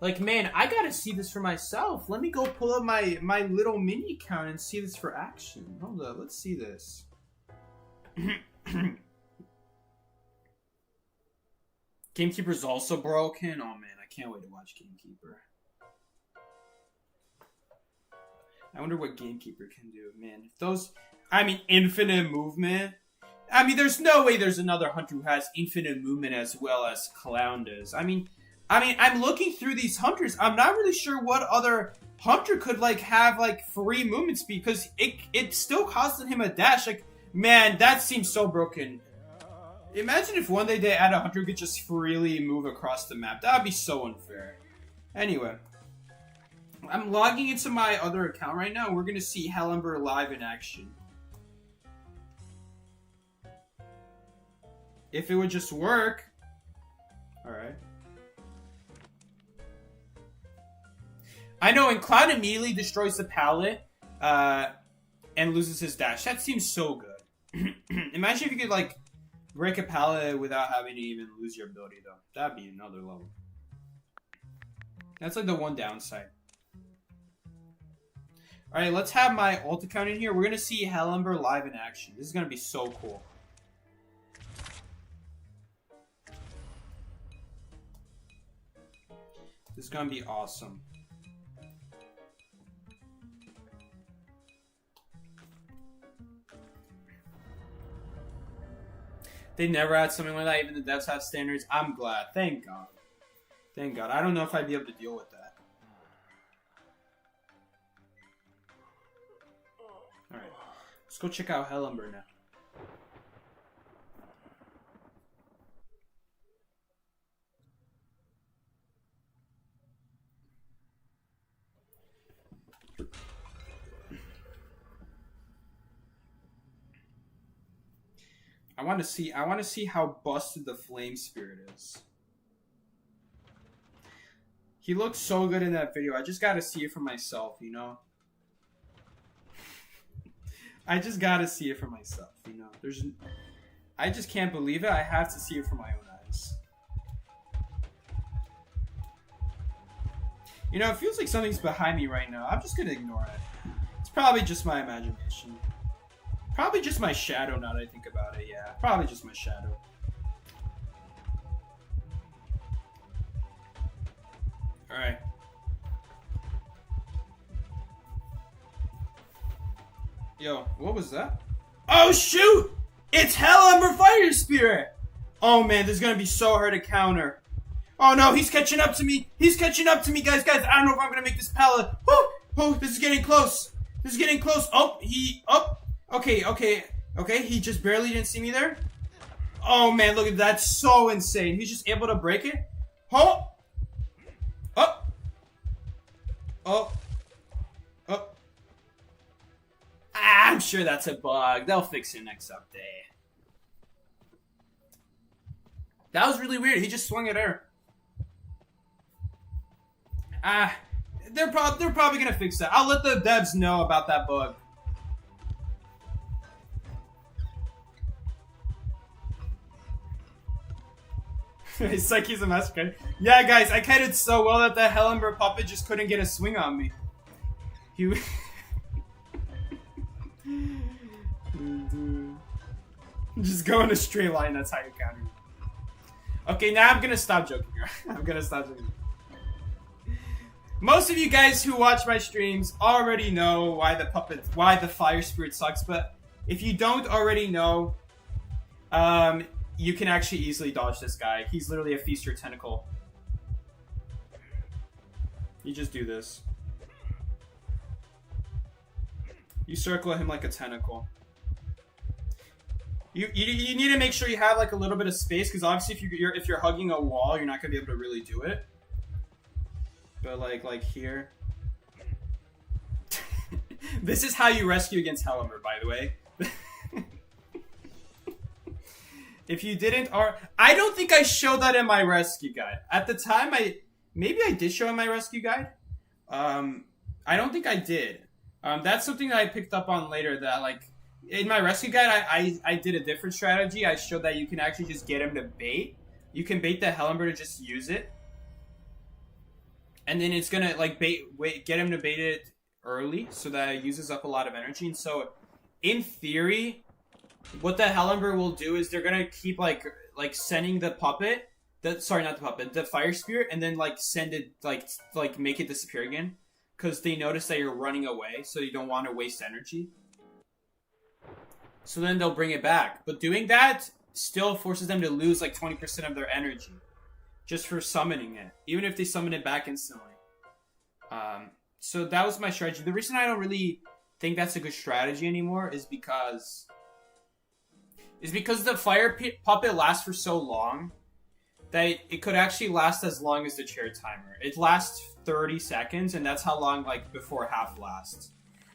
Like, man, I gotta see this for myself. Let me go pull up my little mini account and see this for action. Hold up, let's see this. Gamekeeper's also broken. Oh man, I can't wait to watch Gamekeeper. I wonder what Gamekeeper can do, man. If those, I mean, infinite movement. I mean, there's no way there's another hunter who has infinite movement as well as Clown does. I mean, I'm looking through these hunters. I'm not really sure what other hunter could like have like free movement speed because it still costed him a dash. Like, man, that seems so broken. Imagine if one day they add a hunter who could just freely move across the map. That would be so unfair. Anyway, I'm logging into my other account right now. We're gonna see Hellember live in action. If it would just work. Alright. I know, and Cloud immediately destroys the pallet and loses his dash. That seems so good. Imagine if you could, like, break a pallet without having to even lose your ability, though. That'd be another level. That's, like, the one downside. Alright, let's have my ult account in here. We're going to see Hellember live in action. This is going to be so cool. This is going to be awesome. They never had something like that. Even the devs have standards. I'm glad. Thank God. Thank God. I don't know if I'd be able to deal with that. Alright. Let's go check out Hellember now. I want to see how busted the Flame Spirit is. He looks so good in that video. I just gotta see it for myself, you know? I just gotta see it for myself, you know? I just can't believe it. I have to see it for my own eyes. You know, it feels like something's behind me right now. I'm just gonna ignore it. It's probably just my imagination. Probably just my shadow now that I think about it, yeah. Probably just my shadow. Alright. Yo, what was that? Oh shoot! It's Hellember Fire Spirit! Oh man, this is gonna be so hard to counter. Oh no, he's catching up to me! He's catching up to me, guys! I don't know if I'm gonna make this pallet. Oh, this is getting close! This is getting close! Okay, he just barely didn't see me there. Oh man, look at that, that's so insane. He's just able to break it. I'm sure that's a bug. They'll fix it next update. That was really weird. He just swung at her. They're probably gonna fix that. I'll let the devs know about that bug. It's like he's a massacre. Yeah, guys, I kited so well that the Hellember puppet just couldn't get a swing on me. He just go in a straight line, that's how you counter. Okay, now I'm gonna stop joking. I'm gonna stop joking. Most of you guys who watch my streams already know why the Fire Spirit sucks, but if you don't already know, you can actually easily dodge this guy. He's literally a Feast Your Tentacle. You just do this. You circle him like a tentacle. You need to make sure you have like a little bit of space, because obviously if you're hugging a wall, you're not gonna be able to really do it. But like here. This is how you rescue against Helmer, by the way. If you didn't, or I don't think I showed that in my rescue guide. At the time, maybe I did show in my rescue guide. I don't think I did. That's something that I picked up on later. That like in my rescue guide, I did a different strategy. I showed that you can actually just get him to bait. You can bait the Helmer to just use it, and then it's gonna like get him to bait it early so that it uses up a lot of energy. And so, in theory, what the Helmer will do is they're gonna keep like sending the puppet, the fire spirit, and then like send it like make it disappear again, because they notice that you're running away, so you don't want to waste energy. So then they'll bring it back, but doing that still forces them to lose like 20% of their energy just for summoning it, even if they summon it back instantly. So that was my strategy. The reason I don't really think that's a good strategy anymore is because the fire puppet lasts for so long that it could actually last as long as the chair timer. It lasts 30 seconds, and that's how long like before half lasts.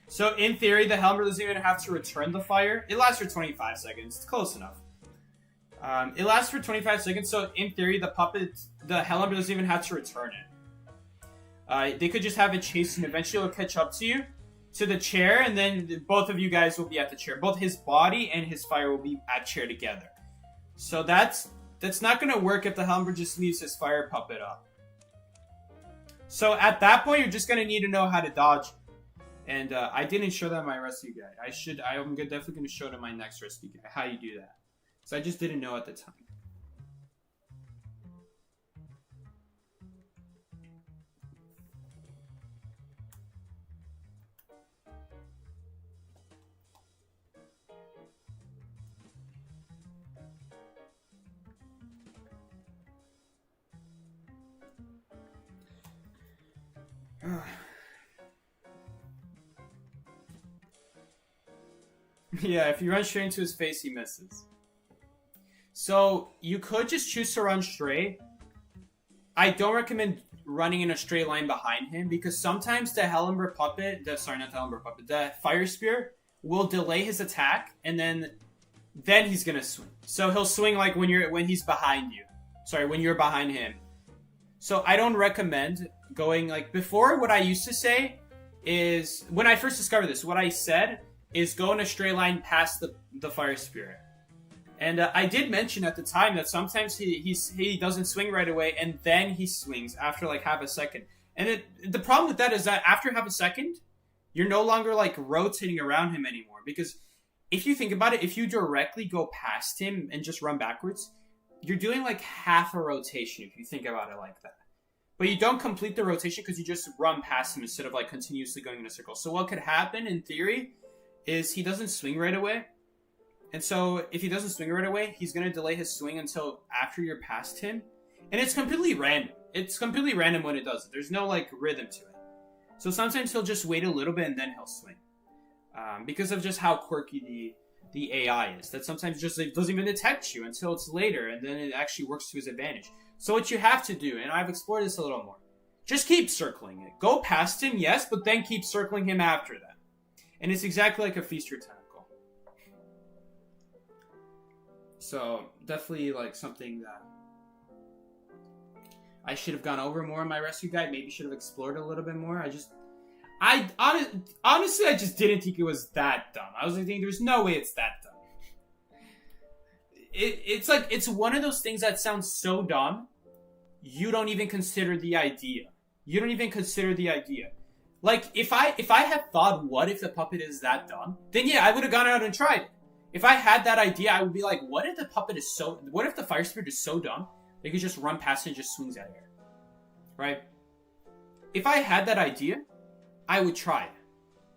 So in theory, the Helmer doesn't even have to return the fire. It lasts for 25 seconds. It's close enough. It lasts for 25 seconds, so in theory, the Helmer doesn't even have to return it. They could just have it chase, and eventually it'll catch up to the chair, and then both of you guys will be at the chair. Both his body and his fire will be at chair together. So that's not going to work if the Helmer just leaves his fire puppet up. So at that point, you're just going to need to know how to dodge. And I didn't show that in my rescue guide. I'm definitely going to show it in my next rescue guide, how you do that. So I just didn't know at the time. Yeah, if you run straight into his face, he misses. So, you could just choose to run straight. I don't recommend running in a straight line behind him, because sometimes the the fire spear will delay his attack, and then he's gonna swing. So he'll swing like when he's behind you. Sorry, when you're behind him. So I don't recommend going like before. What I used to say is, when I first discovered this, what I said is go in a straight line past the fire spirit. And I did mention at the time that sometimes he doesn't swing right away, and then he swings after like half a second. And the problem with that is that after half a second, you're no longer like rotating around him anymore. Because if you think about it, if you directly go past him and just run backwards, you're doing like half a rotation if you think about it like that. But you don't complete the rotation because you just run past him instead of like continuously going in a circle. So what could happen in theory is he doesn't swing right away. And so if he doesn't swing right away, he's going to delay his swing until after you're past him. And it's completely random. It's completely random when it does it. There's no like rhythm to it. So sometimes he'll just wait a little bit and then he'll swing. Because of just how quirky the AI is. That sometimes just it doesn't even detect you until it's later, and then it actually works to his advantage. So what you have to do, and I've explored this a little more, just keep circling it. Go past him, yes, but then keep circling him after that. And it's exactly like a Feast Your Tentacle. So, definitely like something that I should have gone over more in my rescue guide. Maybe should have explored a little bit more. Honestly, I just didn't think it was that dumb. I was like, there's no way it's that dumb. It's like, it's one of those things that sounds so dumb, you don't even consider the idea. Like, if I had thought, what if the puppet is that dumb? Then yeah, I would have gone out and tried it. If I had that idea, I would be like, what if the fire spirit is so dumb, they could just run past it and just swings at air? Right? If I had that idea, I would try it.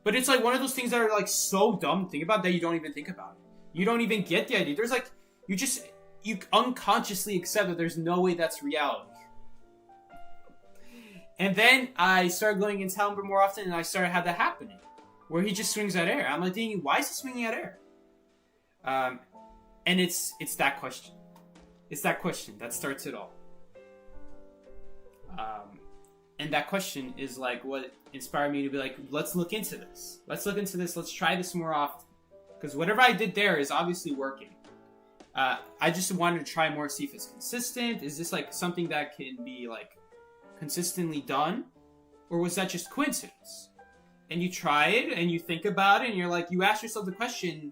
But it's like one of those things that are like so dumb to think about that you don't even think about it. You don't even get the idea. There's like, you unconsciously accept that there's no way that's reality. And then I started going into Helmber more often, and I started had that happening, where he just swings at air. I'm like thinking, why is he swinging at air? And it's that question. It's that question that starts it all. And that question is like what inspired me to be like, let's look into this. Let's look into this. Let's try this more often. Because whatever I did there is obviously working. I just wanted to try more, see if it's consistent. Is this like something that can be like consistently done? Or was that just coincidence? And you try it and you think about it and you're like, you ask yourself the question.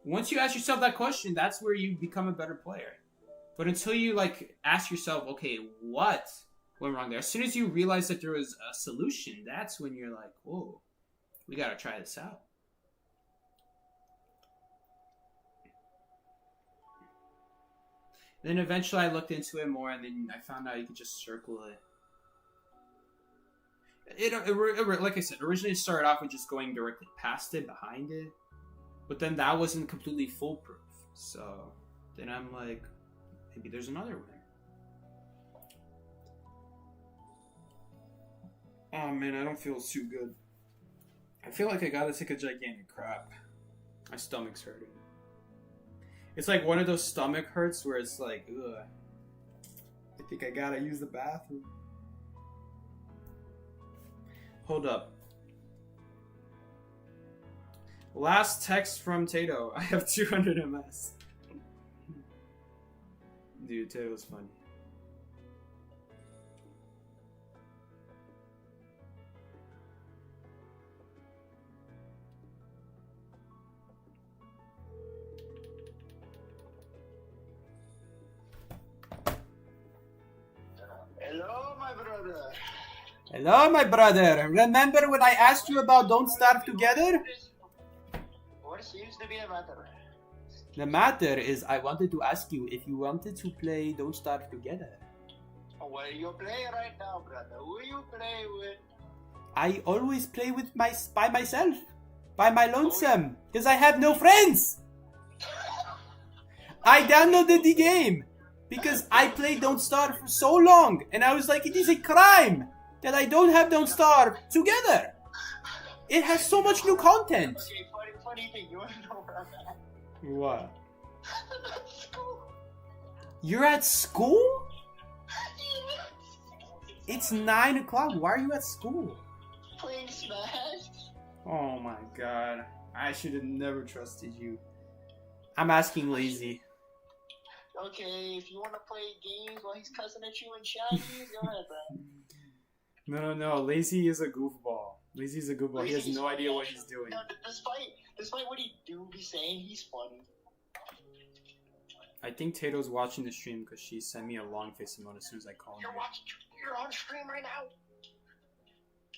Once you ask yourself that question, that's where you become a better player. But until you like ask yourself, okay, what went wrong there? As soon as you realize that there was a solution, that's when you're like, whoa, we gotta try this out. Then eventually I looked into it more, and then I found out you could just circle it. It like I said, originally it started off with just going directly past it, behind it. But then that wasn't completely foolproof. So then I'm like, maybe there's another way. Oh man, I don't feel too good. I feel like I gotta take a gigantic crap. My stomach's hurting. It's like one of those stomach hurts where it's like, ugh. I think I gotta use the bathroom. Hold up. Last text from Tato. I have 200 MS. Dude, Tato's funny. Hello, my brother. Hello, my brother. Remember when I asked you about Don't Starve Together? What seems to be a matter? The matter is I wanted to ask you if you wanted to play Don't Starve Together. Where you play right now, brother? Who you play with? I always play with by myself. By my lonesome. Because I have no friends. I downloaded the game. Because I played Don't Starve for so long. And I was like, it is a crime that I don't have Don't Starve together. It has so much new content. Okay, funny thing. You want to know where I'm at? What? School. You're at school? It's 9 o'clock. Why are you at school? Playing Smash. Oh my god. I should have never trusted you. I'm asking Lazy. Okay, if you want to play games while he's cussing at you and shouting, go ahead, bro. No. Lazy is a goofball. Lazy's a goofball. He has no idea what he's doing. No, despite what he do be saying, he's funny. I think Tato's watching the stream because she sent me a long face emote as soon as I called her. You're on stream right now.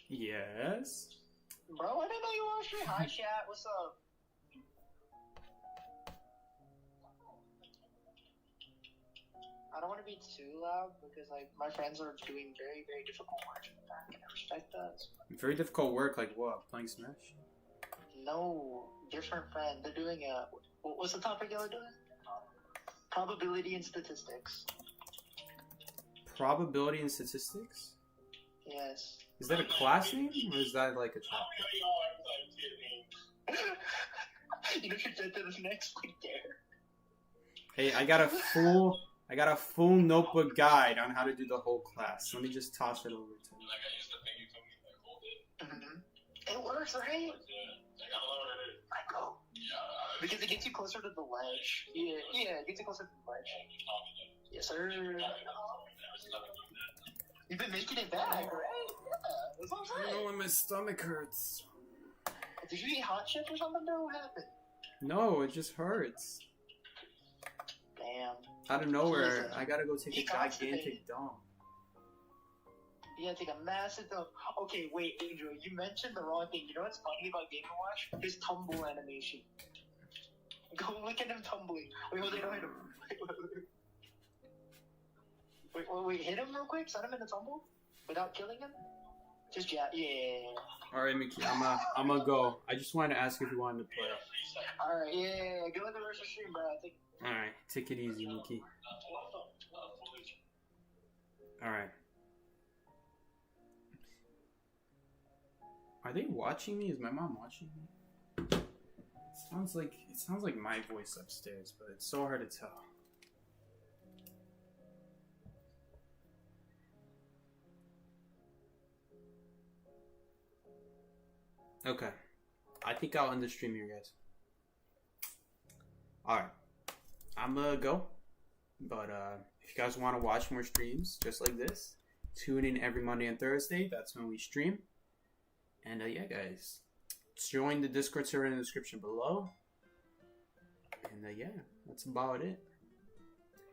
Yes? Bro, I didn't know you were on stream. Hi, chat. What's up? I don't want to be too loud because like my friends are doing very, very difficult work in the back, and I respect that. Very difficult work, like what? Playing Smash? No, different friend. They're doing what's the topic y'all are doing? Probability and statistics. Probability and statistics? Yes. Is that a class name or is that like a topic? You know you said that next week there. Hey, I got a full notebook guide on how to do the whole class. Let me just toss it over to you. Mm-hmm. It works, right? I know. Because it gets you closer to the ledge. Yeah, it gets you closer to the ledge. Yes, sir. You've been making it back, right? Yeah, that's what I'm I saying. know when my stomach hurts. Did you eat hot chips or something, bro? What happened? No, it just hurts. Damn. Out of nowhere, I gotta go take a gigantic dump. You gotta take a massive dump. Okay, wait, Angel, you mentioned the wrong thing. You know what's funny about Game & Watch? His tumble animation. Go look at him tumbling. Wait, hold on, don't hit him. Wait, hit him real quick? Send him in the tumble? Without killing him? Just yeah. Alright, Mickey, I'm gonna go. I just wanted to ask if you wanted to play. Alright, yeah. Go in the rest of the stream, bro. Alright, take it easy, Mickey. Alright. Are they watching me? Is my mom watching me? It sounds like my voice upstairs, but it's so hard to tell. Okay. I think I'll end the stream here, guys. Alright. I'm gonna go. But if you guys want to watch more streams just like this, tune in every Monday and Thursday. That's when we stream. And yeah, guys. Join the Discord server in the description below. And yeah, that's about it.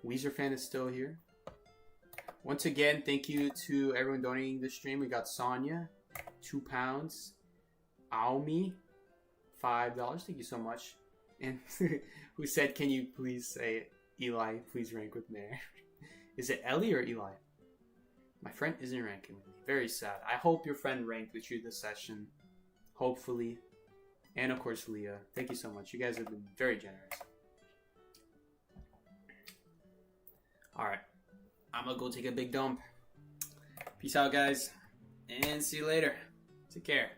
Weezer fan is still here. Once again, thank you to everyone donating the stream. We got Sonia, £2. Aomi, $5. Thank you so much. And who said, can you please say, Eli, please rank with Mare? Is it Ellie or Eli? My friend isn't ranking with me. Very sad. I hope your friend ranked with you this session. Hopefully. And of course, Leah. Thank you so much. You guys have been very generous. Alright. I'm gonna go take a big dump. Peace out, guys. And see you later. Take care.